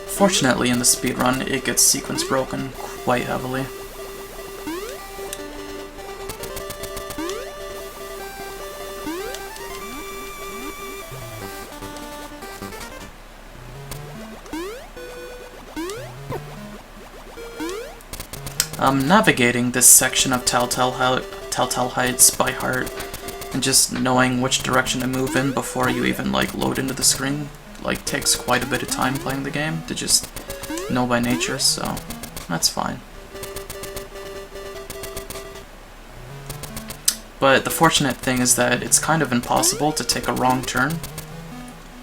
Fortunately, in the speedrun, it gets sequence broken quite heavily. Navigating this section of Telltale Heights by heart, and just knowing which direction to move in before you even like load into the screen, like takes quite a bit of time playing the game to just know by nature, so that's fine. But the fortunate thing is that it's kind of impossible to take a wrong turn,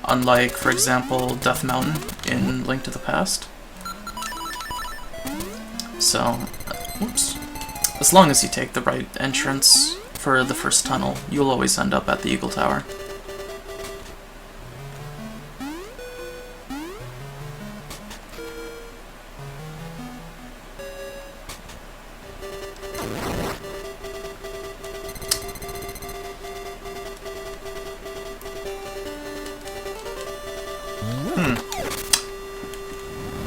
unlike, for example, Death Mountain in Link to the Past. So, whoops. As long as you take the right entrance for the first tunnel, you'll always end up at the Eagle Tower.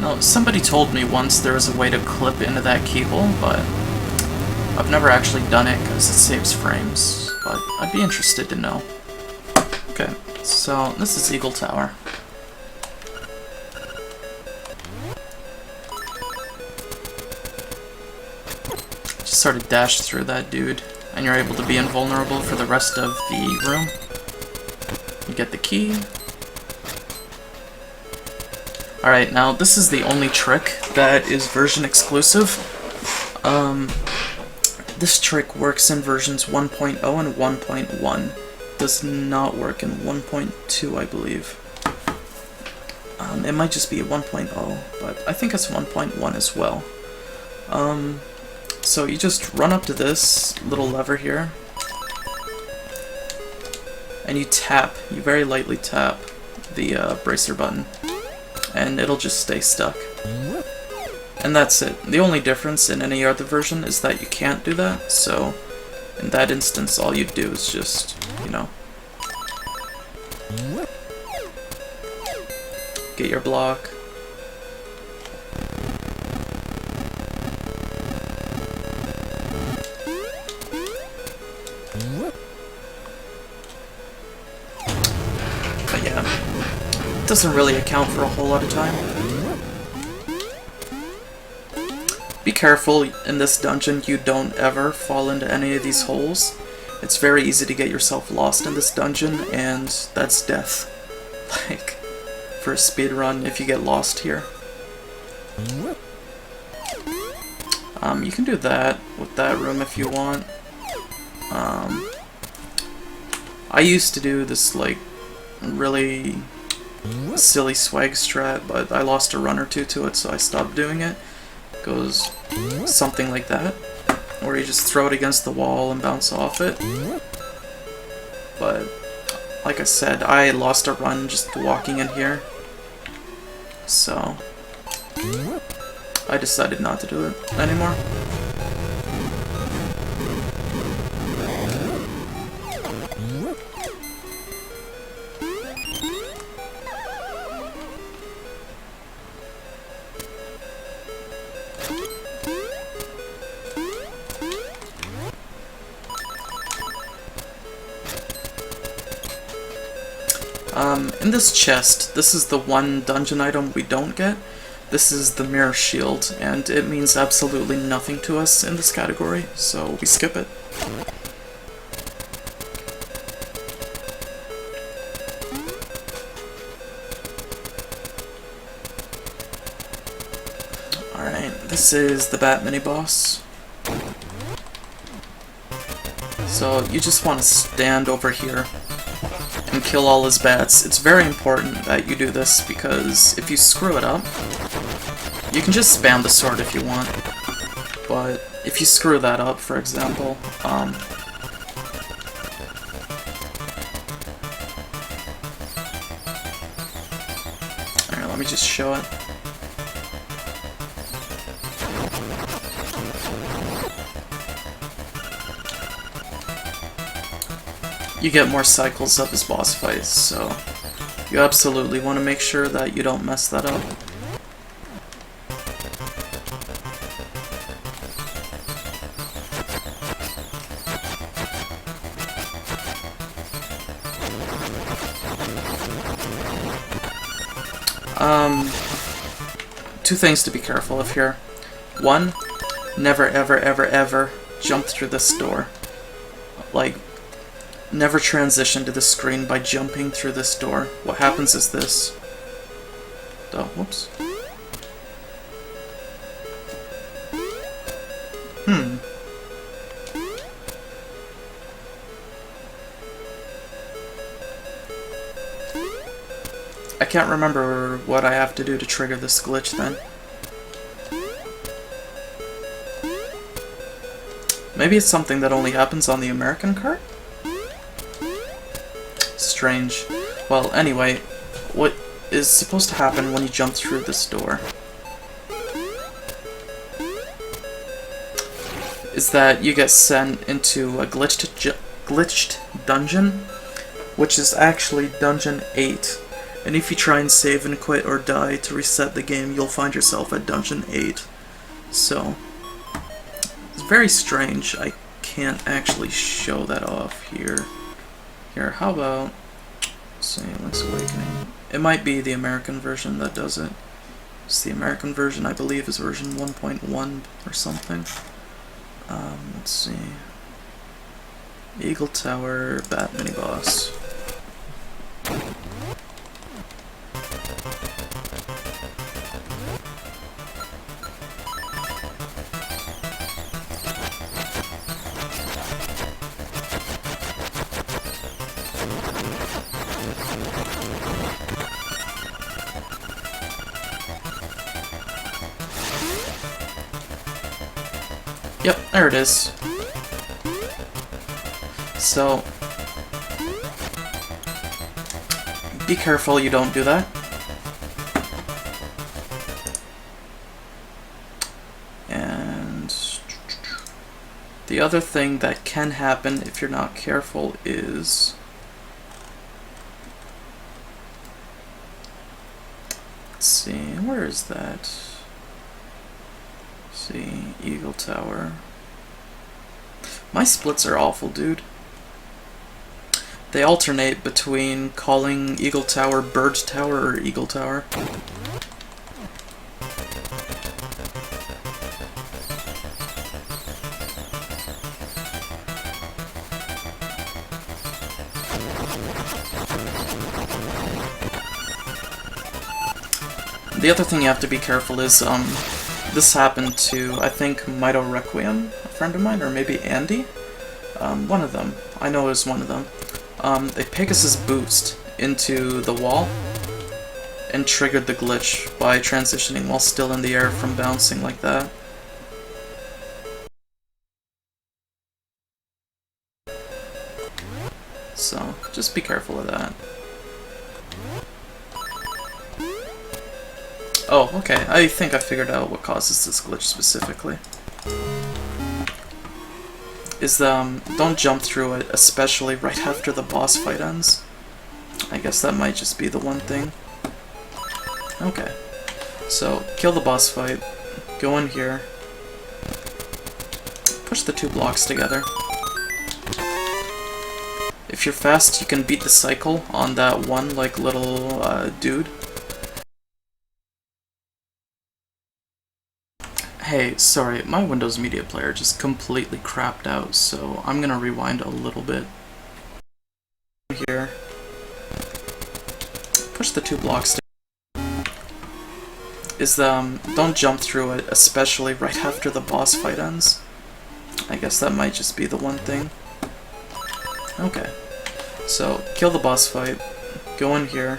Now, somebody told me once there was a way to clip into that cable, but I've never actually done it because it saves frames, but I'd be interested to know. Okay, so this is Eagle Tower. Just sort of dash through that dude, and you're able to be invulnerable for the rest of the room. You get the key. Alright, now this is the only trick that is version exclusive. This trick works in versions 1.0 and 1.1. Does not work in 1.2, I believe. It might just be a 1.0, but I think it's 1.1 as well. So you just run up to this little lever here, and you very lightly tap the bracer button, and it'll just stay stuck. And that's it. The only difference in any other version is that you can't do that, so in that instance all you do is just, you know, get your block. But yeah, it doesn't really account for a whole lot of time. Be careful in this dungeon you don't ever fall into any of these holes. It's very easy to get yourself lost in this dungeon, and that's death. Like, for a speedrun if you get lost here. You can do that with that room if you want. I used to do this, like, really silly swag strat, but I lost a run or two to it, so I stopped doing it. Goes something like that, where you just throw it against the wall and bounce off it. But like I said, I lost a run just walking in here, so I decided not to do it anymore. In this chest, this is the one dungeon item we don't get. This is the mirror shield, and it means absolutely nothing to us in this category, so we skip it. Alright, this is the Bat Mini-Boss. So you just want to stand over here and kill all his bats. It's very important that you do this because if you screw it up, you can just spam the sword if you want. But if you screw that up, for example, alright, let me just show it. You get more cycles of his boss fights, so you absolutely want to make sure that you don't mess that up. Two things to be careful of here. One, never ever ever ever jump through this door. Like, never transition to the screen by jumping through this door. What happens is this. Oh, whoops. I can't remember what I have to do to trigger this glitch then. Maybe it's something that only happens on the American cart? Strange. Well, anyway, what is supposed to happen when you jump through this door is that you get sent into a glitched dungeon, which is actually Dungeon 8. And if you try and save and quit or die to reset the game, you'll find yourself at Dungeon 8. So, it's very strange. I can't actually show that off here. Here, how about, let's see, Link's Awakening. It might be the American version that does it. It's the American version, I believe, is version 1.1 or something. Let's see. Eagle Tower, Bat Mini-Boss. Yep, there it is. So, be careful you don't do that. And the other thing that can happen if you're not careful is, let's see, where is that? See, Eagle Tower. My splits are awful, dude. They alternate between calling Eagle Tower Bird Tower or Eagle Tower. The other thing you have to be careful is, this happened to, I think, Mito Requiem, a friend of mine, or maybe Andy? One of them. I know it was one of them. They Pegasus boost into the wall and triggered the glitch by transitioning while still in the air from bouncing like that. So, just be careful of that. Oh, okay, I think I figured out what causes this glitch specifically. Is, don't jump through it, especially right after the boss fight ends. I guess that might just be the one thing. Okay. So, kill the boss fight, go in here, push the two blocks together. If you're fast, you can beat the cycle on that one, like, little dude. Hey, sorry, my Windows Media Player just completely crapped out, so I'm gonna rewind a little bit. Here. Push the 2 blocks down. Don't jump through it, especially right after the boss fight ends. I guess that might just be the one thing. Okay. So, kill the boss fight, go in here,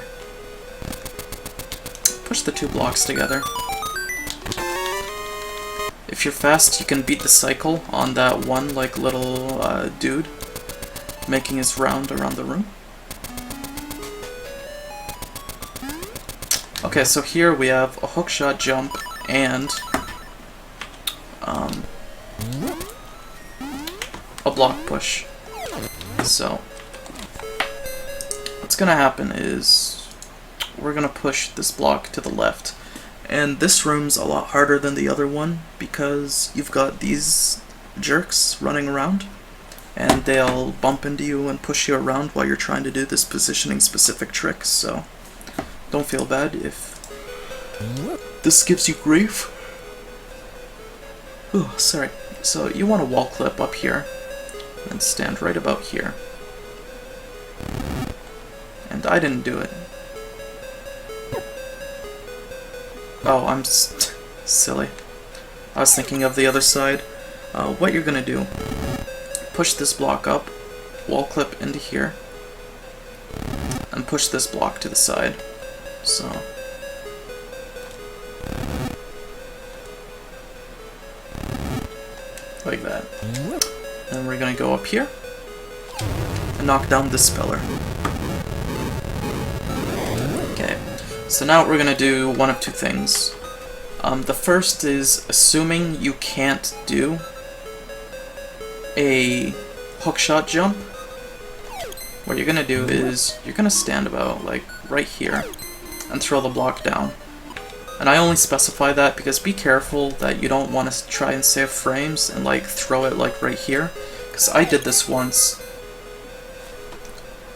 push the 2 blocks together. If you're fast, you can beat the cycle on that one, like, little dude, making his round around the room. Okay, so here we have a hookshot jump and a block push. So, what's gonna happen is we're gonna push this block to the left. And this room's a lot harder than the other one because you've got these jerks running around and they'll bump into you and push you around while you're trying to do this positioning specific trick, so don't feel bad if this gives you grief. Ooh, sorry. So you want a wall clip up here and stand right about here. And I didn't do it. Oh, I'm silly. I was thinking of the other side. What you're gonna do, push this block up, wall clip into here, and push this block to the side. So, like that. And we're gonna go up here and knock down this pillar. Okay, so now we're gonna do one of 2 things. The first is assuming you can't do a hookshot jump. What you're gonna do is you're gonna stand about like right here and throw the block down. And I only specify that because be careful that you don't want to try and save frames and like throw it like right here, because I did this once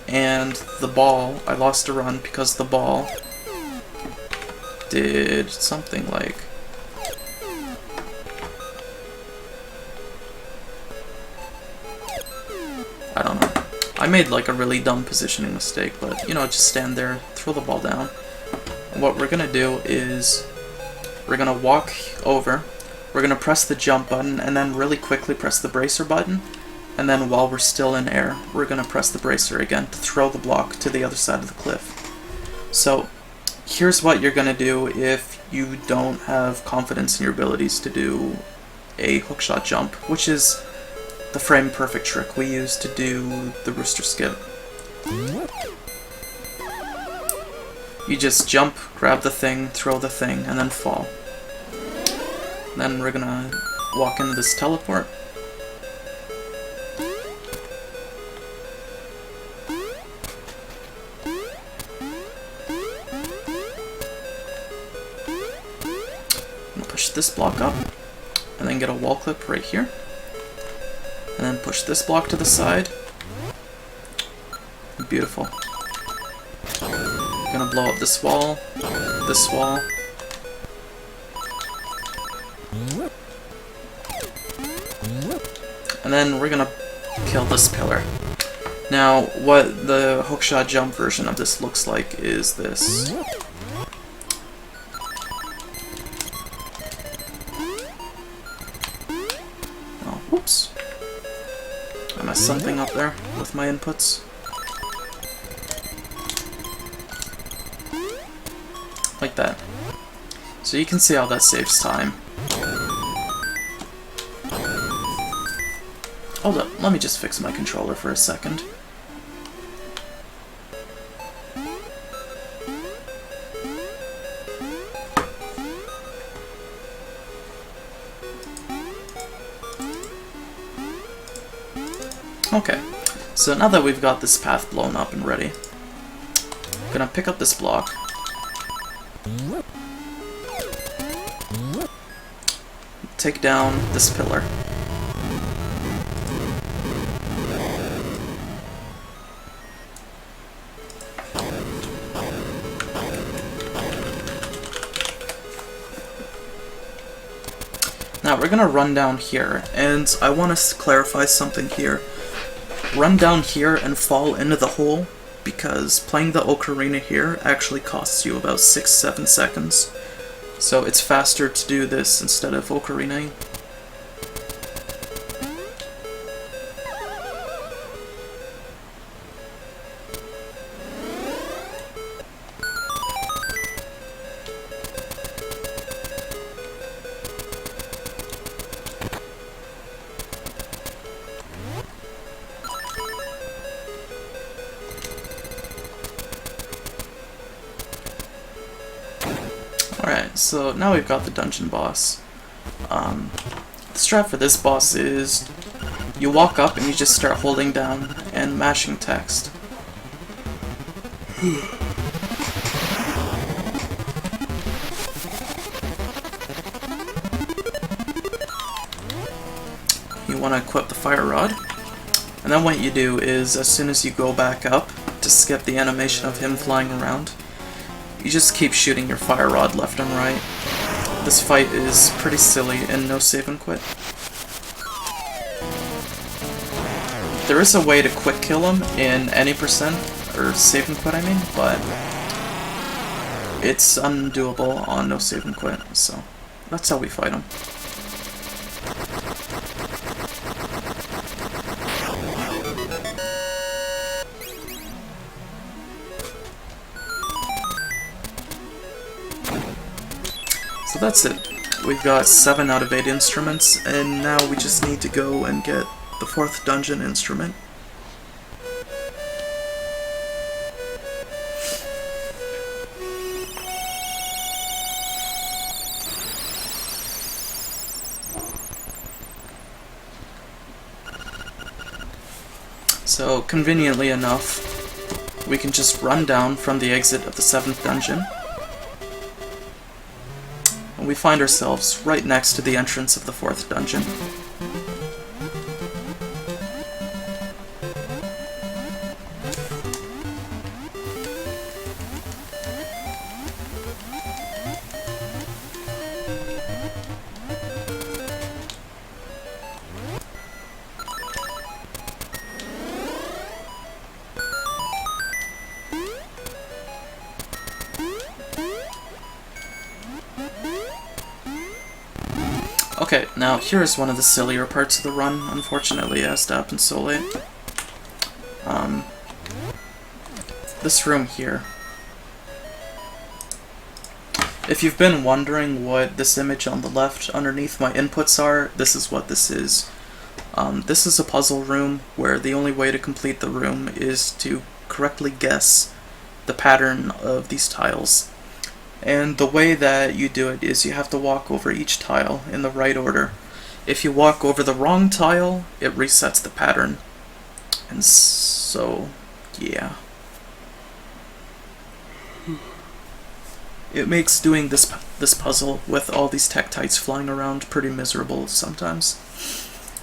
and the ball, I lost a run because the ball did something like I don't know. I made like a really dumb positioning mistake, but you know, just stand there, throw the ball down. And what we're gonna do is we're gonna walk over, we're gonna press the jump button and then really quickly press the bracer button, and then while we're still in air, we're gonna press the bracer again to throw the block to the other side of the cliff. So here's what you're gonna do if you don't have confidence in your abilities to do a hookshot jump, which is the frame perfect trick we use to do the Rooster skip. You just jump, grab the thing, throw the thing, and then fall. Then we're gonna walk into this teleport. Push this block up, and then get a wall clip right here. And then push this block to the side. Beautiful. Gonna blow up this wall, and then we're gonna kill this pillar. Now, what the hookshot jump version of this looks like is this. Oh, whoops. I messed something up there with my inputs. Like that. So you can see how that saves time. Hold up, let me just fix my controller for a second. Okay, so now that we've got this path blown up and ready, I'm gonna pick up this block. Take down this pillar. Now we're gonna run down here, and I want to clarify something here. Run down here and fall into the hole, because playing the ocarina here actually costs you about 6-7 seconds. So it's faster to do this instead of ocarinaing. Alright, so now we've got the dungeon boss. The strat for this boss is you walk up and you just start holding down and mashing text. You want to equip the fire rod, and then what you do is as soon as you go back up to skip the animation of him flying around, you just keep shooting your fire rod left and right. This fight is pretty silly and no save and quit. There is a way to quick kill him in any percent, or save and quit I mean, but it's undoable on no save and quit, so that's how we fight him. So that's it. We've got 7 out of 8 instruments, and now we just need to go and get the 4th dungeon instrument. So, conveniently enough, we can just run down from the exit of the 7th dungeon. We find ourselves right next to the entrance of the 4th dungeon. Okay, now here's one of the sillier parts of the run. Unfortunately, it has to happen so late. This room here. If you've been wondering what this image on the left underneath my inputs are, this is what this is. This is a puzzle room where the only way to complete the room is to correctly guess the pattern of these tiles. And the way that you do it is you have to walk over each tile in the right order. If you walk over the wrong tile, it resets the pattern. And so, yeah. It makes doing this puzzle with all these tektites flying around pretty miserable sometimes.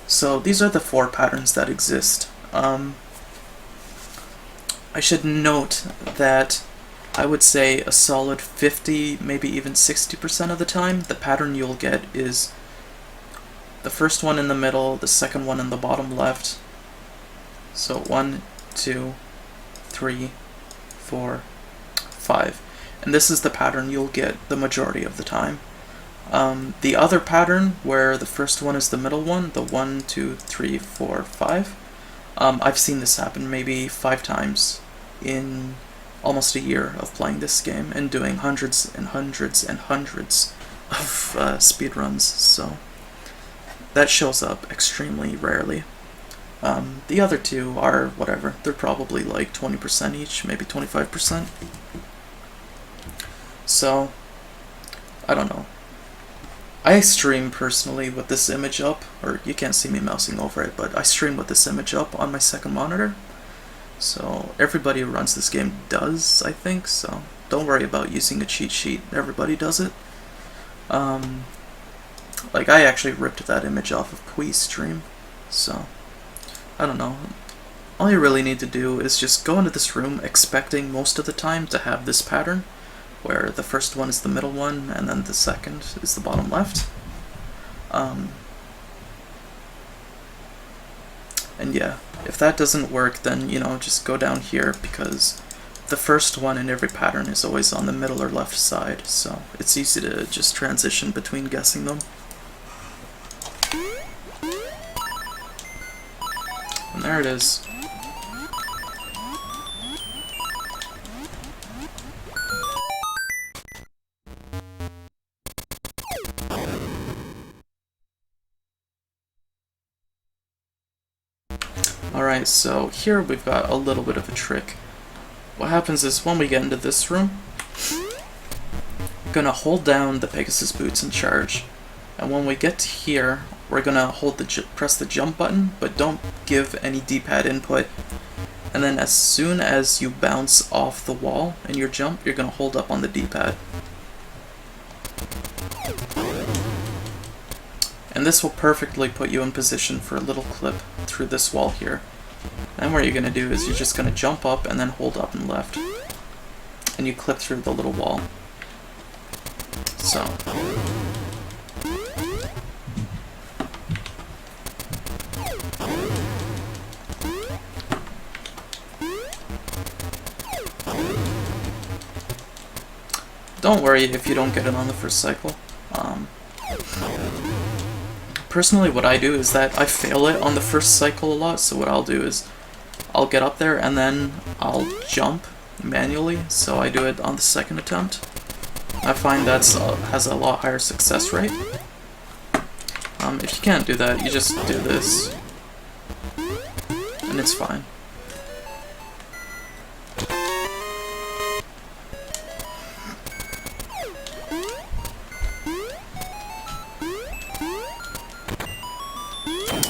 So these are the 4 patterns that exist. I should note that I would say a solid 50, maybe even 60% of the time, the pattern you'll get is the first one in the middle, the second one in the bottom left. So 1, 2, 3, 4, 5. And this is the pattern you'll get the majority of the time. The other pattern, where the first one is the middle one, the 1, 2, 3, 4, 5, I've seen this happen maybe 5 times in almost a year of playing this game and doing hundreds and hundreds and hundreds of speedruns, so that shows up extremely rarely. The other 2 are whatever, they're probably like 20% each, maybe 25%. So, I don't know. I stream personally with this image up, or you can't see me mousing over it, but I stream with this image up on my second monitor. So everybody who runs this game does, I think, so don't worry about using a cheat sheet, everybody does it. Like, I actually ripped that image off of Qui's stream, so I don't know. All you really need to do is just go into this room expecting most of the time to have this pattern, where the first one is the middle one, and then the second is the bottom left. And yeah, if that doesn't work, then, you know, just go down here, because the first one in every pattern is always on the middle or left side, so it's easy to just transition between guessing them. And there it is. Alright, so here we've got a little bit of a trick. What happens is when we get into this room, we're gonna hold down the Pegasus boots and charge. And when we get to here, we're gonna press the jump button, but don't give any D-pad input. And then as soon as you bounce off the wall in your jump, you're gonna hold up on the D-pad. And this will perfectly put you in position for a little clip through this wall here. Then what you're going to do is you're just going to jump up and then hold up and left. And you clip through the little wall. So. Don't worry if you don't get it on the first cycle. Personally, what I do is that I fail it on the first cycle a lot, so what I'll do is I'll get up there and then I'll jump manually, so I do it on the second attempt. I find that has a lot higher success rate. If you can't do that, you just do this, and it's fine.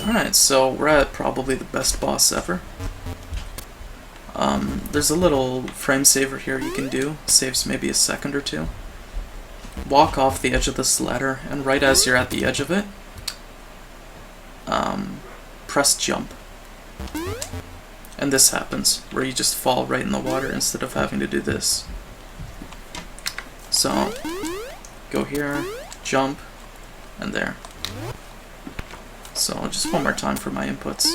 Alright, so we're at probably the best boss ever. There's a little frame saver here you can do, saves maybe a second or two. Walk off the edge of this ladder, and right as you're at the edge of it, press jump. And this happens, where you just fall right in the water instead of having to do this. So, go here, jump, and there. So just one more time for my inputs.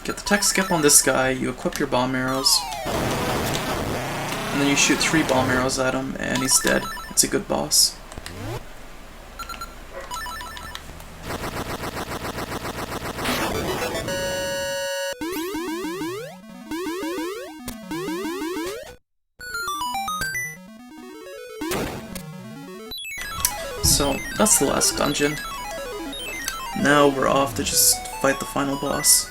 Get the tech skip on this guy, you equip your bomb arrows, and then you shoot 3 bomb arrows at him, and he's dead. It's a good boss. So, that's the last dungeon. Now we're off to just fight the final boss.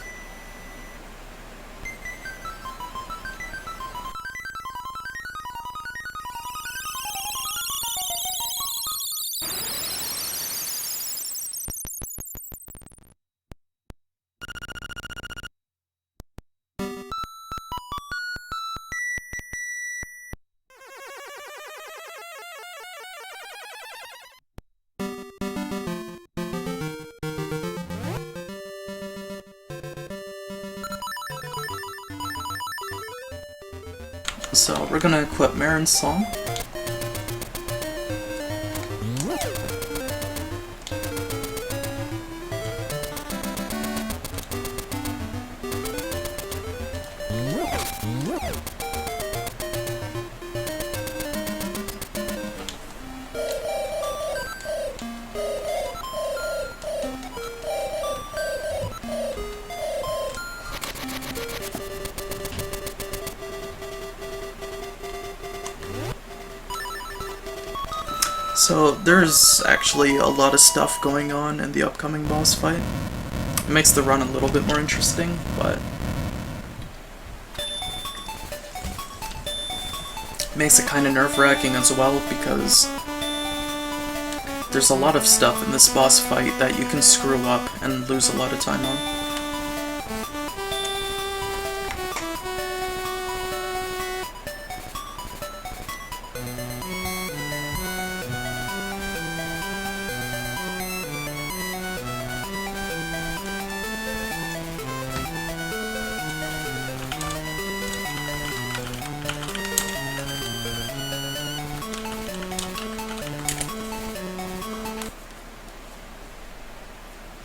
So we're gonna equip Marin's Song. So there's actually a lot of stuff going on in the upcoming boss fight. It makes the run a little bit more interesting, but makes it kind of nerve-wracking as well, because there's a lot of stuff in this boss fight that you can screw up and lose a lot of time on.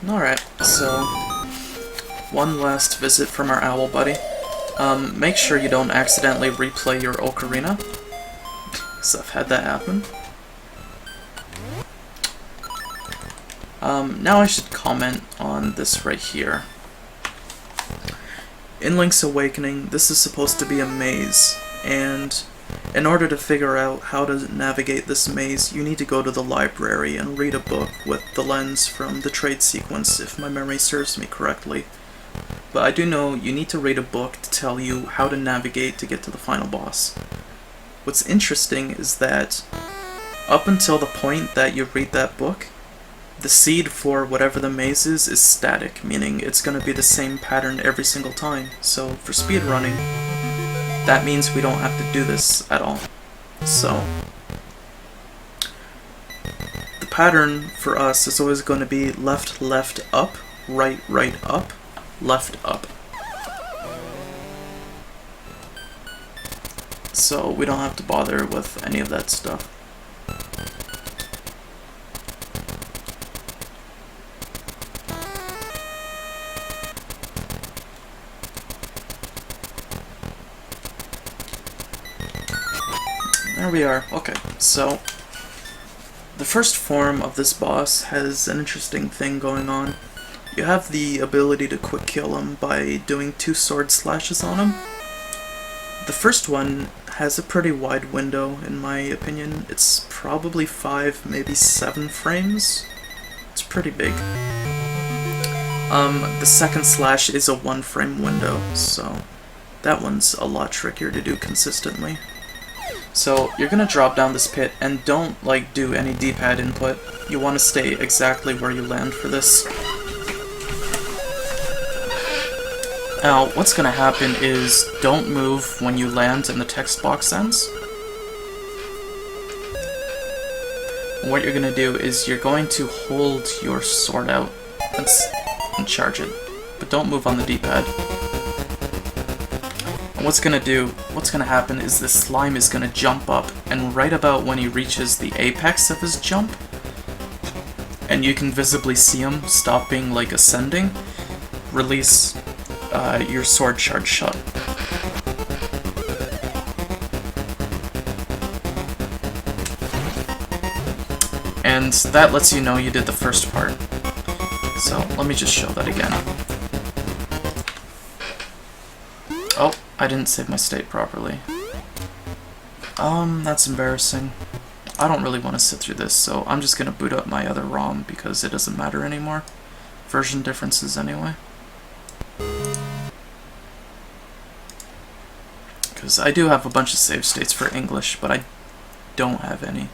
Alright, so one last visit from our owl buddy. Make sure you don't accidentally replay your ocarina, because I've had that happen. Now I should comment on this right here. In Link's Awakening, this is supposed to be a maze, and in order to figure out how to navigate this maze, you need to go to the library and read a book with the lens from the trade sequence, if my memory serves me correctly. But I do know you need to read a book to tell you how to navigate to get to the final boss. What's interesting is that up until the point that you read that book, the seed for whatever the maze is static, meaning it's going to be the same pattern every single time. So for speedrunning, that means we don't have to do this at all. So the pattern for us is always going to be left, left, up, right, right, up, left, up. So we don't have to bother with any of that stuff. There we are. Okay, so the first form of this boss has an interesting thing going on. You have the ability to quick kill him by doing 2 sword slashes on him. The first one has a pretty wide window, in my opinion. It's probably 5, maybe 7 frames. It's pretty big. The second slash is a 1 frame window, so that one's a lot trickier to do consistently. So you're gonna drop down this pit, and don't do any D-pad input. You want to stay exactly where you land for this. Now, what's gonna happen is don't move when you land and the text box ends. What you're gonna do is you're going to hold your sword out and charge it, but don't move on the D-pad. What's gonna happen is this slime is gonna jump up, and right about when he reaches the apex of his jump, and you can visibly see him stop being ascending, release your sword charge shot. And that lets you know you did the first part. So let me just show that again. Oh, I didn't save my state properly. That's embarrassing. I don't really want to sit through this, so I'm just gonna boot up my other ROM because it doesn't matter anymore. Version differences anyway. Because I do have a bunch of save states for English, but I don't have any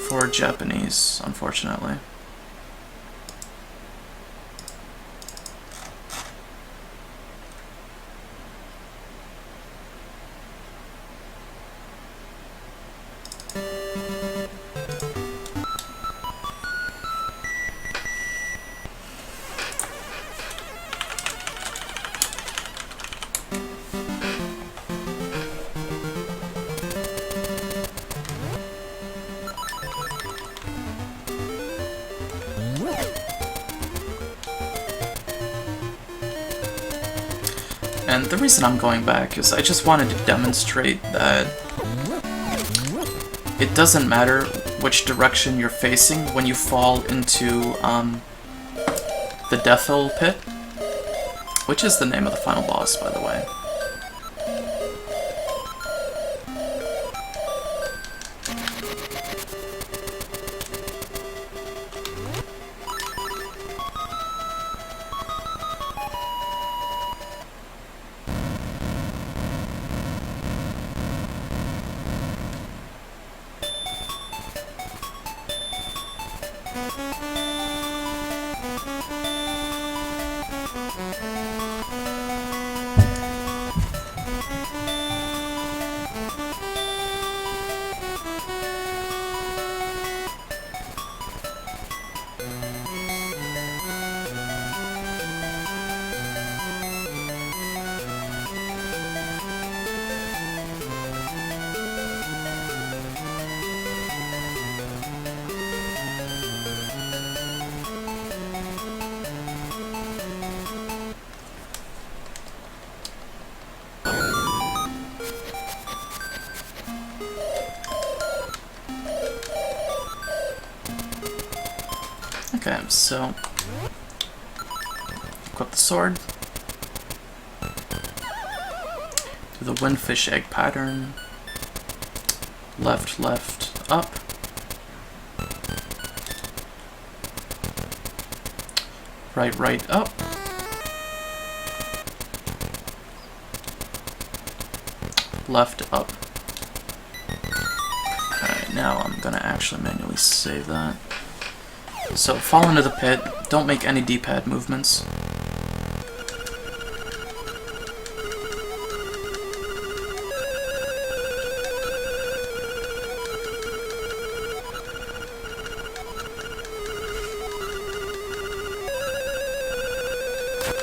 for Japanese, unfortunately. And the reason I'm going back is I just wanted to demonstrate that it doesn't matter which direction you're facing when you fall into the Death Hole pit, which is the name of the final boss, by the way. Okay, so equip the sword. Do the windfish egg pattern. Left, left, up. Right, right, up. Left, up. Alright, now I'm gonna actually manually save that. So, fall into the pit. Don't make any D-pad movements.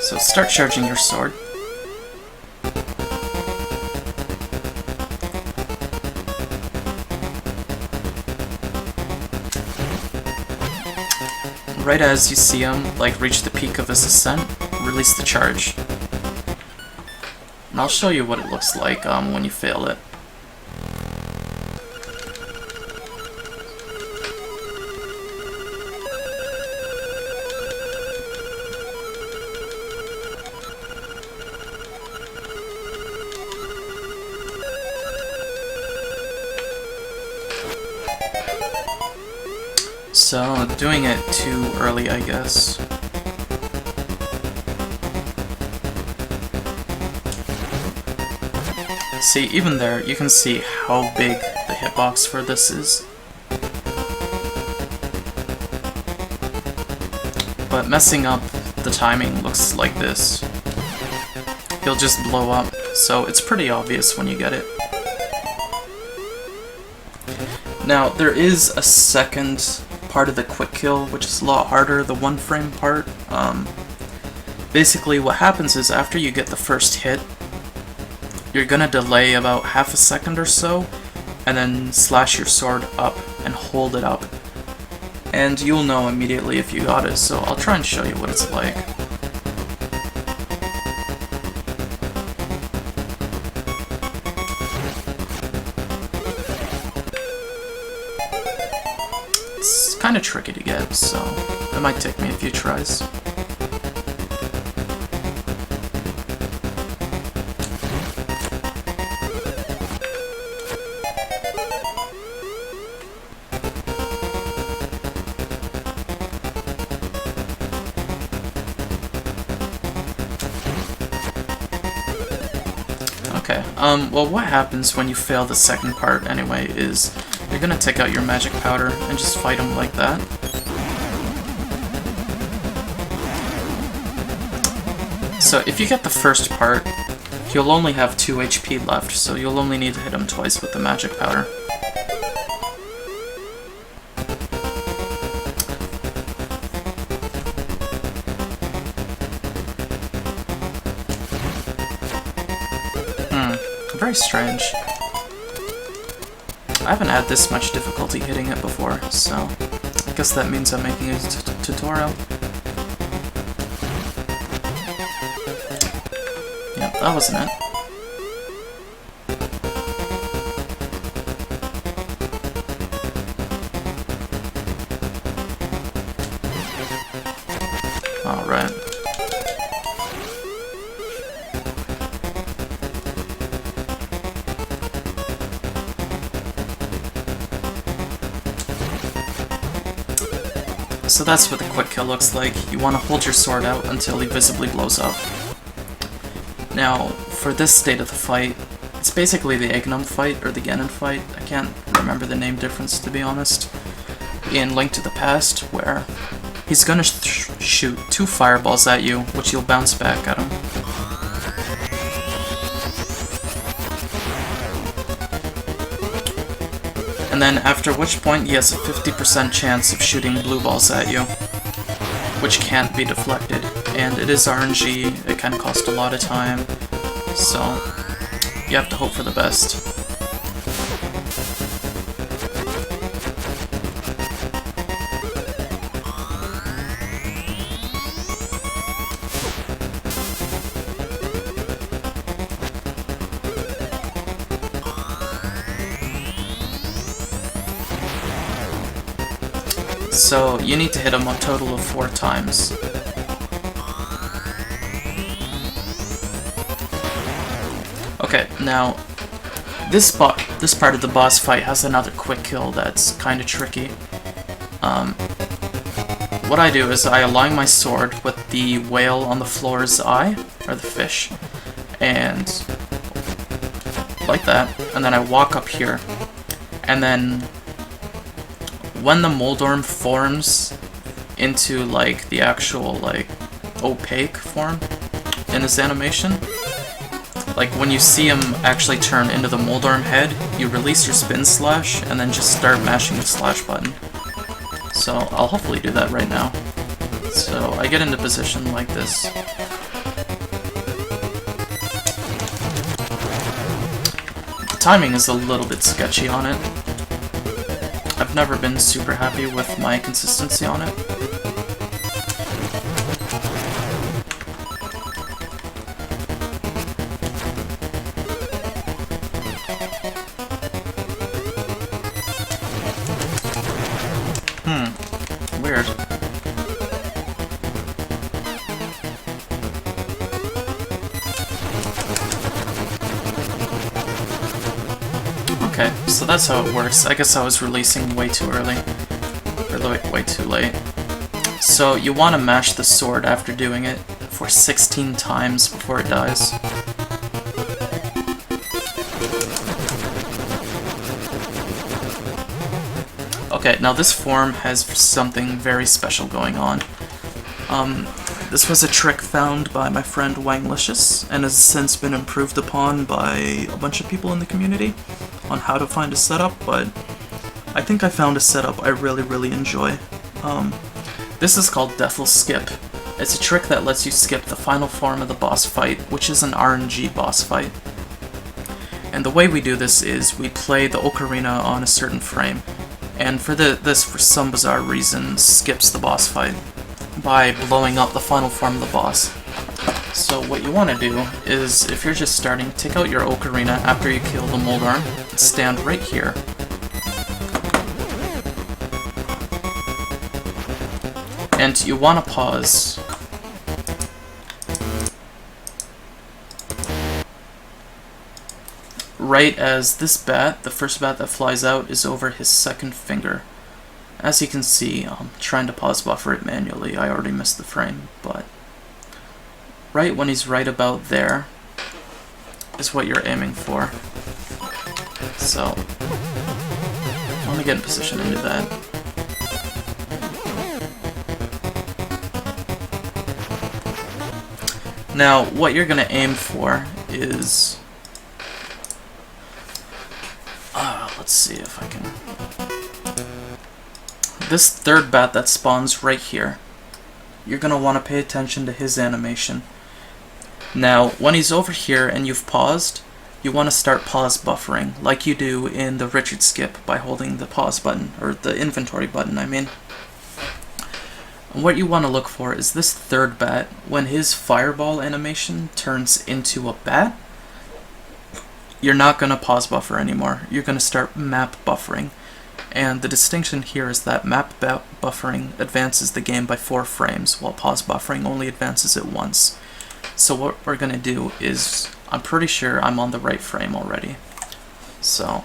So start charging your sword. Right as you see him, like, reach the peak of his ascent, release the charge. And I'll show you what it looks like when you fail it. So, doing it too early, I guess. See, even there, you can see how big the hitbox for this is. But messing up the timing looks like this. He'll just blow up, so it's pretty obvious when you get it. Now, there is a second part of the quick kill, which is a lot harder, the one frame part. Basically what happens is after you get the first hit, you're gonna delay about half a second or so, and then slash your sword up and hold it up. And you'll know immediately if you got it, so I'll try and show you what it's like. It's kind of tricky to get, so it might take me a few tries. Okay, well what happens when you fail the second part anyway is you're gonna take out your magic powder and just fight him like that. So if you get the first part, you'll only have 2 HP left, so you'll only need to hit him twice with the magic powder. Very strange. I haven't had this much difficulty hitting it before, so I guess that means I'm making a tutorial. Yep, that wasn't it. Alright. So that's what the quick kill looks like. You want to hold your sword out until he visibly blows up. Now, for this state of the fight, it's basically the Ignum fight, or the Ganon fight. I can't remember the name difference, to be honest. In Link to the Past, where he's gonna shoot 2 fireballs at you, which you'll bounce back at him. And then after which point he has a 50% chance of shooting blue balls at you, which can't be deflected. And it is RNG, it can cost a lot of time, so you have to hope for the best. So you need to hit him a total of 4 times. Okay, now this part of the boss fight has another quick kill that's kind of tricky. What I do is I align my sword with the whale on the floor's eye, or the fish, and like that, and then I walk up here, and then when the Moldorm forms into like the actual like opaque form in his animation, like when you see him actually turn into the Moldorm head, you release your spin slash and then just start mashing the slash button. So I'll hopefully do that right now. So I get into position like this. The timing is a little bit sketchy on it. I've never been super happy with my consistency on it. Weird. Okay, so that's how it works. I guess I was releasing way too early. Or way too late. So you want to mash the sword after doing it for 16 times before it dies. Okay, now this form has something very special going on. This was a trick found by my friend Wanglicious, and has since been improved upon by a bunch of people in the community on how to find a setup, but I think I found a setup I really enjoy. This is called Deathless Skip. It's a trick that lets you skip the final form of the boss fight, which is an RNG boss fight. And the way we do this is we play the ocarina on a certain frame, and for this, for some bizarre reason, skips the boss fight by blowing up the final form of the boss. So what you want to do is, if you're just starting, take out your ocarina after you kill the Moldorm, and stand right here. And you want to pause. Right as this bat, the first bat that flies out, is over his second finger. As you can see, I'm trying to pause buffer it manually. I already missed the frame, but right when he's right about there is what you're aiming for. So, I want to get in position and do that. Now, what you're going to aim for is... let's see if I can... This third bat that spawns right here, you're going to want to pay attention to his animation. Now, when he's over here and you've paused, you want to start pause buffering, like you do in the Richard skip by holding the pause button, or the inventory button, I mean. And what you want to look for is this third bat, when his fireball animation turns into a bat, you're not going to pause buffer anymore. You're going to start map buffering. And the distinction here is that map buffering advances the game by 4 frames, while pause buffering only advances it once. So what we're going to do is, I'm pretty sure I'm on the right frame already. So,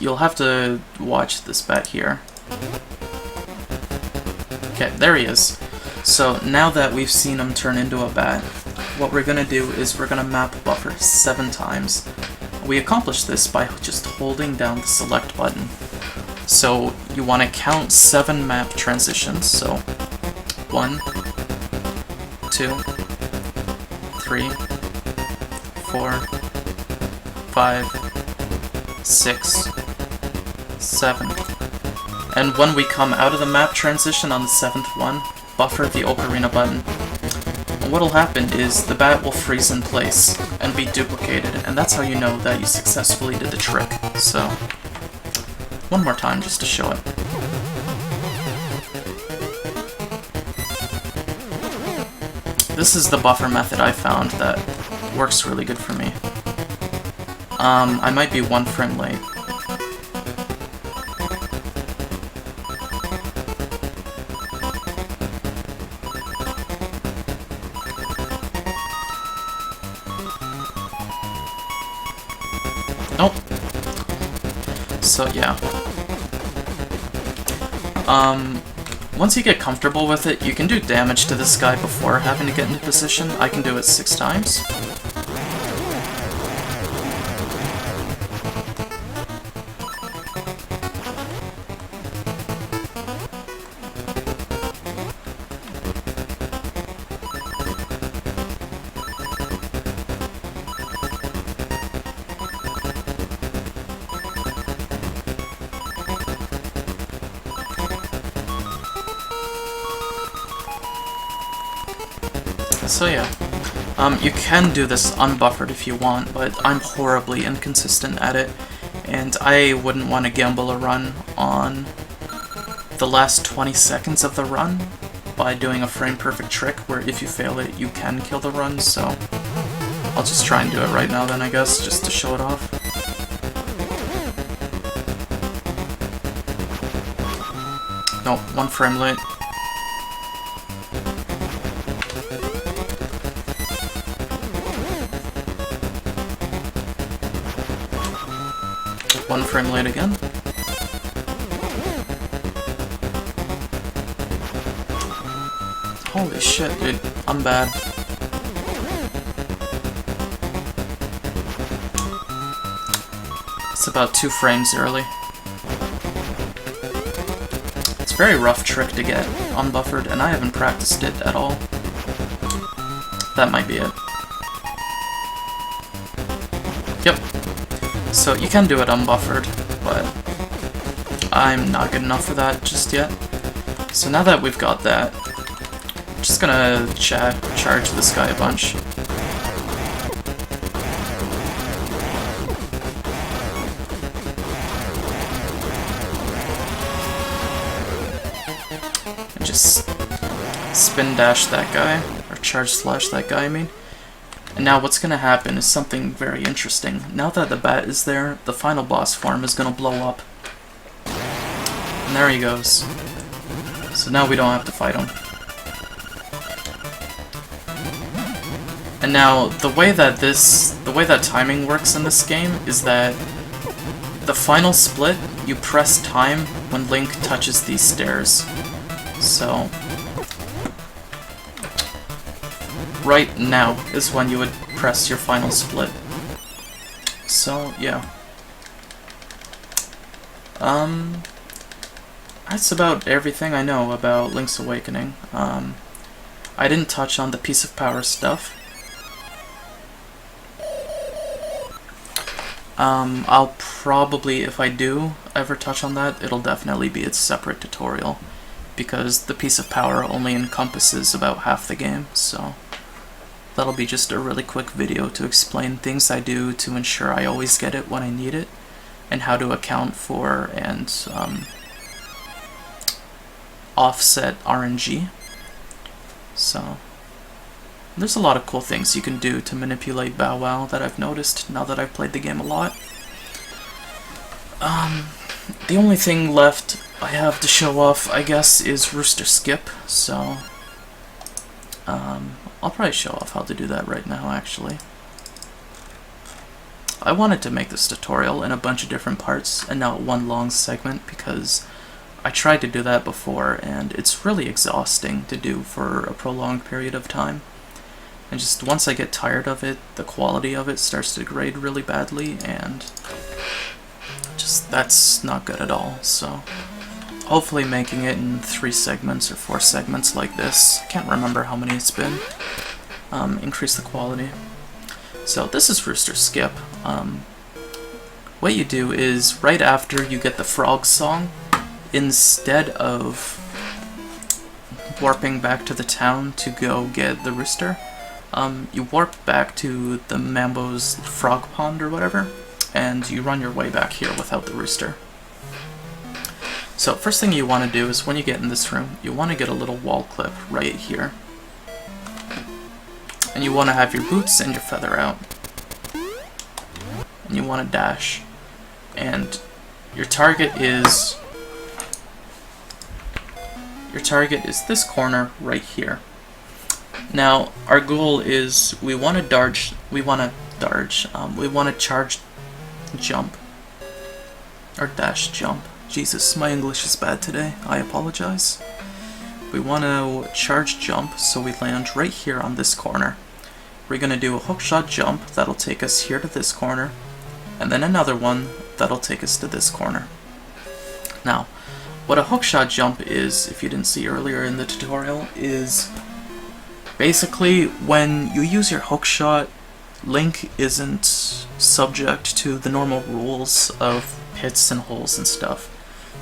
you'll have to watch this bat here. Okay, there he is. So now that we've seen him turn into a bat, what we're going to do is we're going to map buffer 7 times. We accomplish this by just holding down the select button. So you want to count 7 map transitions, so 1, 2, 3, 4, 5, 6, 7. And when we come out of the map transition on the 7th one, buffer the ocarina button. And what'll happen is the bat will freeze in place and be duplicated, and that's how you know that you successfully did the trick. So, one more time just to show it. This is the buffer method I found that works really good for me. I might be 1 frame late. So yeah. Once you get comfortable with it, you can do damage to this guy before having to get into position. I can do it 6 times. So yeah, you can do this unbuffered if you want, but I'm horribly inconsistent at it, and I wouldn't want to gamble a run on the last 20 seconds of the run by doing a frame-perfect trick where if you fail it, you can kill the run, so I'll just try and do it right now then, I guess, just to show it off. No, 1 frame late. One frame late again. Holy shit, dude. I'm bad. It's about 2 frames early. It's a very rough trick to get unbuffered, and I haven't practiced it at all. That might be it. Yep. So you can do it unbuffered, but I'm not good enough for that just yet. So now that we've got that, I'm just gonna charge this guy a bunch. And just spin dash that guy, or charge slash that guy, I mean. And now what's going to happen is something very interesting. Now that the bat is there, the final boss form is going to blow up. And there he goes. So now we don't have to fight him. And now the way that timing works in this game is that the final split, you press time when Link touches these stairs. So right now is when you would press your final split. So, yeah. That's about everything I know about Link's Awakening. I didn't touch on the piece of power stuff. I'll probably, if I do ever touch on that, it'll definitely be a separate tutorial, because the piece of power only encompasses about half the game, so that'll be just a really quick video to explain things I do to ensure I always get it when I need it, and how to account for and offset RNG. So there's a lot of cool things you can do to manipulate BowWow that I've noticed now that I've played the game a lot. The only thing left I have to show off, I guess, is Rooster Skip, so I'll probably show off how to do that right now, actually. I wanted to make this tutorial in a bunch of different parts and not one long segment, because I tried to do that before and it's really exhausting to do for a prolonged period of time. And just once I get tired of it, the quality of it starts to degrade really badly, and just that's not good at all. So hopefully making it in 3 segments or 4 segments like this, I can't remember how many it's been, increase the quality. So this is Rooster Skip. What you do is, right after you get the frog song, instead of warping back to the town to go get the rooster, you warp back to the Mambo's frog pond or whatever, and you run your way back here without the rooster. So first thing you want to do is, when you get in this room, you want to get a little wall clip right here. And you want to have your boots and your feather out. And you want to dash. And your target is this corner right here. Now, our goal is we want to charge jump or dash jump. Jesus, my English is bad today. I apologize. We want to charge jump, so we land right here on this corner. We're going to do a hookshot jump that'll take us here to this corner, and then another one that'll take us to this corner. Now, what a hookshot jump is, if you didn't see earlier in the tutorial, is basically when you use your hookshot, Link isn't subject to the normal rules of pits and holes and stuff.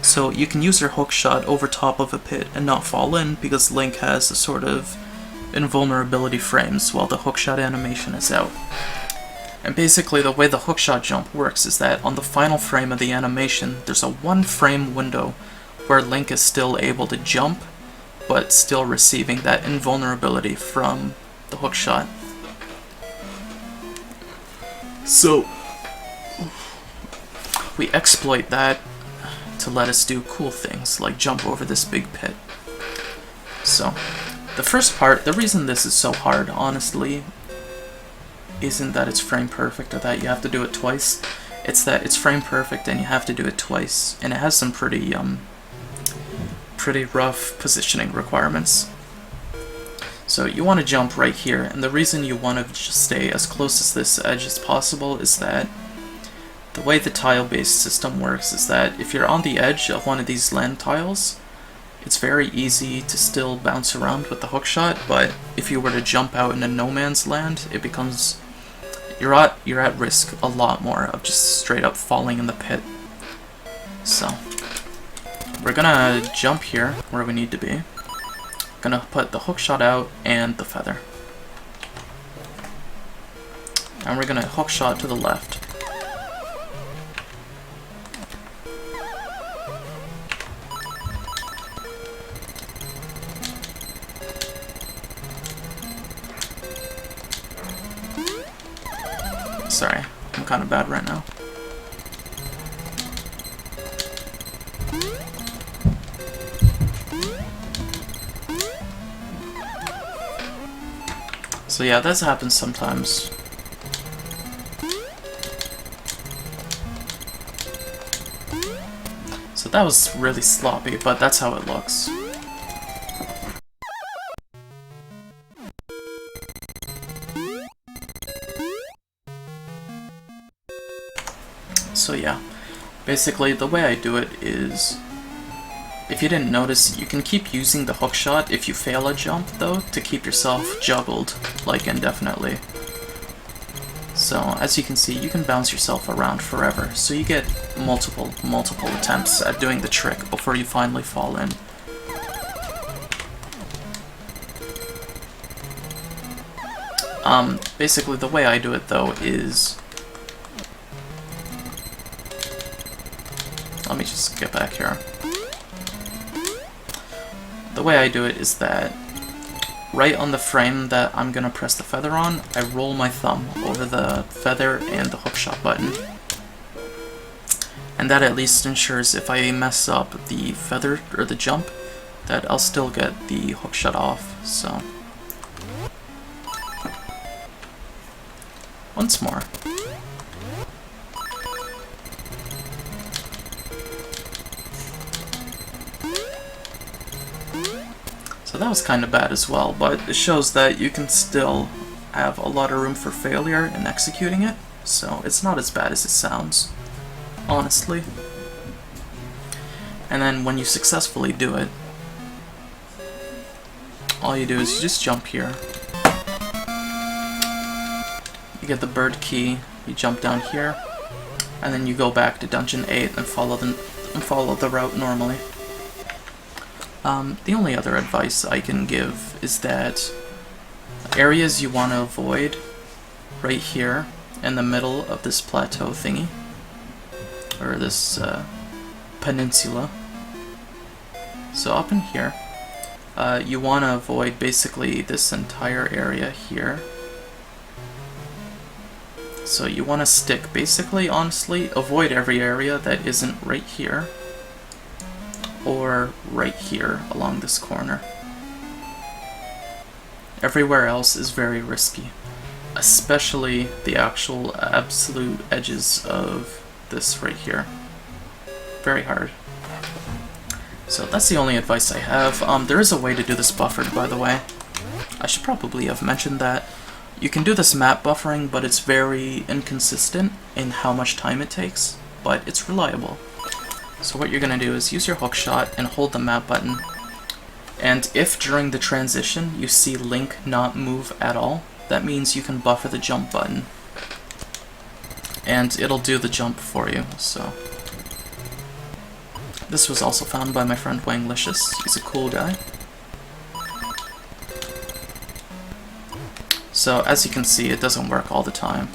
So you can use your hookshot over top of a pit and not fall in, because Link has a sort of invulnerability frames while the hookshot animation is out. And basically the way the hookshot jump works is that on the final frame of the animation, there's a 1-frame window where Link is still able to jump, but still receiving that invulnerability from the hookshot. So we exploit that to let us do cool things, like jump over this big pit. So, the first part, the reason this is so hard, honestly, isn't that it's frame perfect or that you have to do it twice. It's that it's frame perfect and you have to do it twice, and it has some pretty rough positioning requirements. So you want to jump right here, and the reason you want to just stay as close as this edge as possible is that the way the tile-based system works is that if you're on the edge of one of these land tiles, it's very easy to still bounce around with the hookshot, but if you were to jump out into no man's land, it becomes... you're at risk a lot more of just straight up falling in the pit. So, we're gonna jump here where we need to be. Gonna put the hookshot out and the feather. And we're gonna hookshot to the left. Sorry, I'm kind of bad right now. So yeah, this happens sometimes. So that was really sloppy, but that's how it looks. So yeah, basically the way I do it is, if you didn't notice, you can keep using the hookshot if you fail a jump though, to keep yourself juggled, like indefinitely. So as you can see, you can bounce yourself around forever, so you get multiple attempts at doing the trick before you finally fall in. Basically the way I do it though is... let me just get back here. The way I do it is that right on the frame that I'm gonna press the feather on, I roll my thumb over the feather and the hookshot button. And that at least ensures if I mess up the feather or the jump, that I'll still get the hookshot off, so. Once more. So that was kind of bad as well, but it shows that you can still have a lot of room for failure in executing it, so it's not as bad as it sounds, honestly. And then when you successfully do it, all you do is you just jump here. You get the bird key, you jump down here, and then you go back to Dungeon 8 and follow the route normally. The only other advice I can give is that areas you want to avoid right here in the middle of this plateau thingy, or this peninsula. So up in here, you want to avoid basically this entire area here. So you want to stick, basically, honestly, avoid every area that isn't right here, or right here along this corner. Everywhere else is very risky, especially the actual absolute edges of this right here. very hard. So that's the only advice I have. There is a way to do this buffered, by the way. I should probably have mentioned that. You can do this map buffering, but it's very inconsistent in how much time it takes, but it's reliable. So what you're going to do is use your hookshot and hold the map button. And if during the transition you see Link not move at all, that means you can buffer the jump button. And it'll do the jump for you, so. This was also found by my friend Wanglicious. He's a cool guy. So, as you can see, it doesn't work all the time.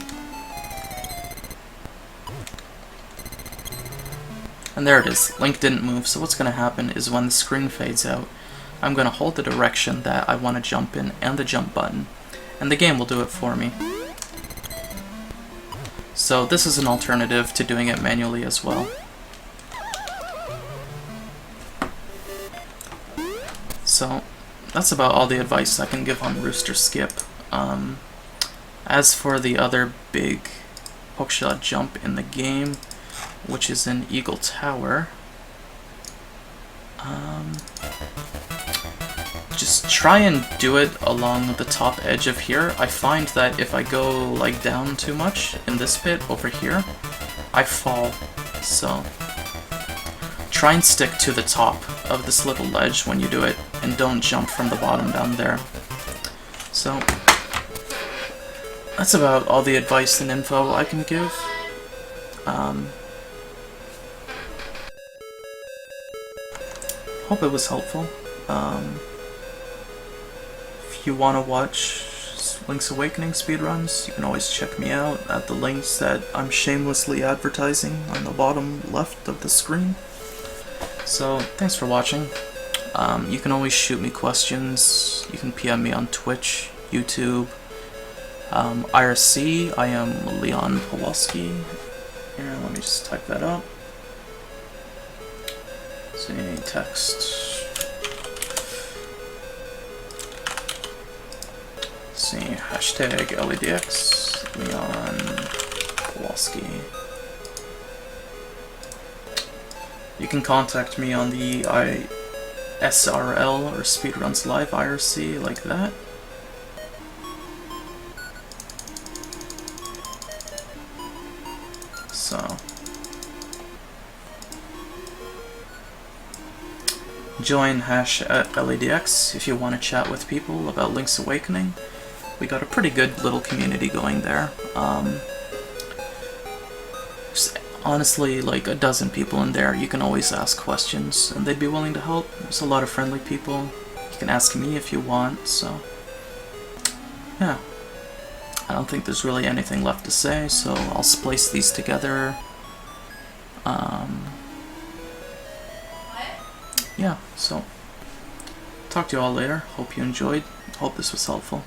And there it is. Link didn't move, so what's going to happen is when the screen fades out, I'm going to hold the direction that I want to jump in and the jump button, and the game will do it for me. So this is an alternative to doing it manually as well. So that's about all the advice I can give on Rooster Skip. As for the other big hookshot jump in the game, which is in Eagle Tower, just try and do it along the top edge of here. I find that if I go like down too much in this bit over here, I fall. So try and stick to the top of this little ledge when you do it, and don't jump from the bottom down there. So that's about all the advice and info I can give. Hope it was helpful. If you want to watch Link's Awakening speedruns, you can always check me out at the links that I'm shamelessly advertising on the bottom left of the screen. So, thanks for watching. You can always shoot me questions. You can PM me on Twitch, YouTube, IRC. I am Leon Pawlowski. Here, let me just type that up. See, text. See, hashtag LEDX, Leon Pawlowski. You can contact me on the SRL or Speedruns Live IRC like that. So join #LEDX if you want to chat with people about Link's Awakening. We got a pretty good little community going there. There's honestly like a dozen people in there. You can always ask questions and they'd be willing to help. There's a lot of friendly people. You can ask me if you want, so yeah. I don't think there's really anything left to say, so I'll splice these together. Yeah, so talk to you all later. Hope you enjoyed. Hope this was helpful.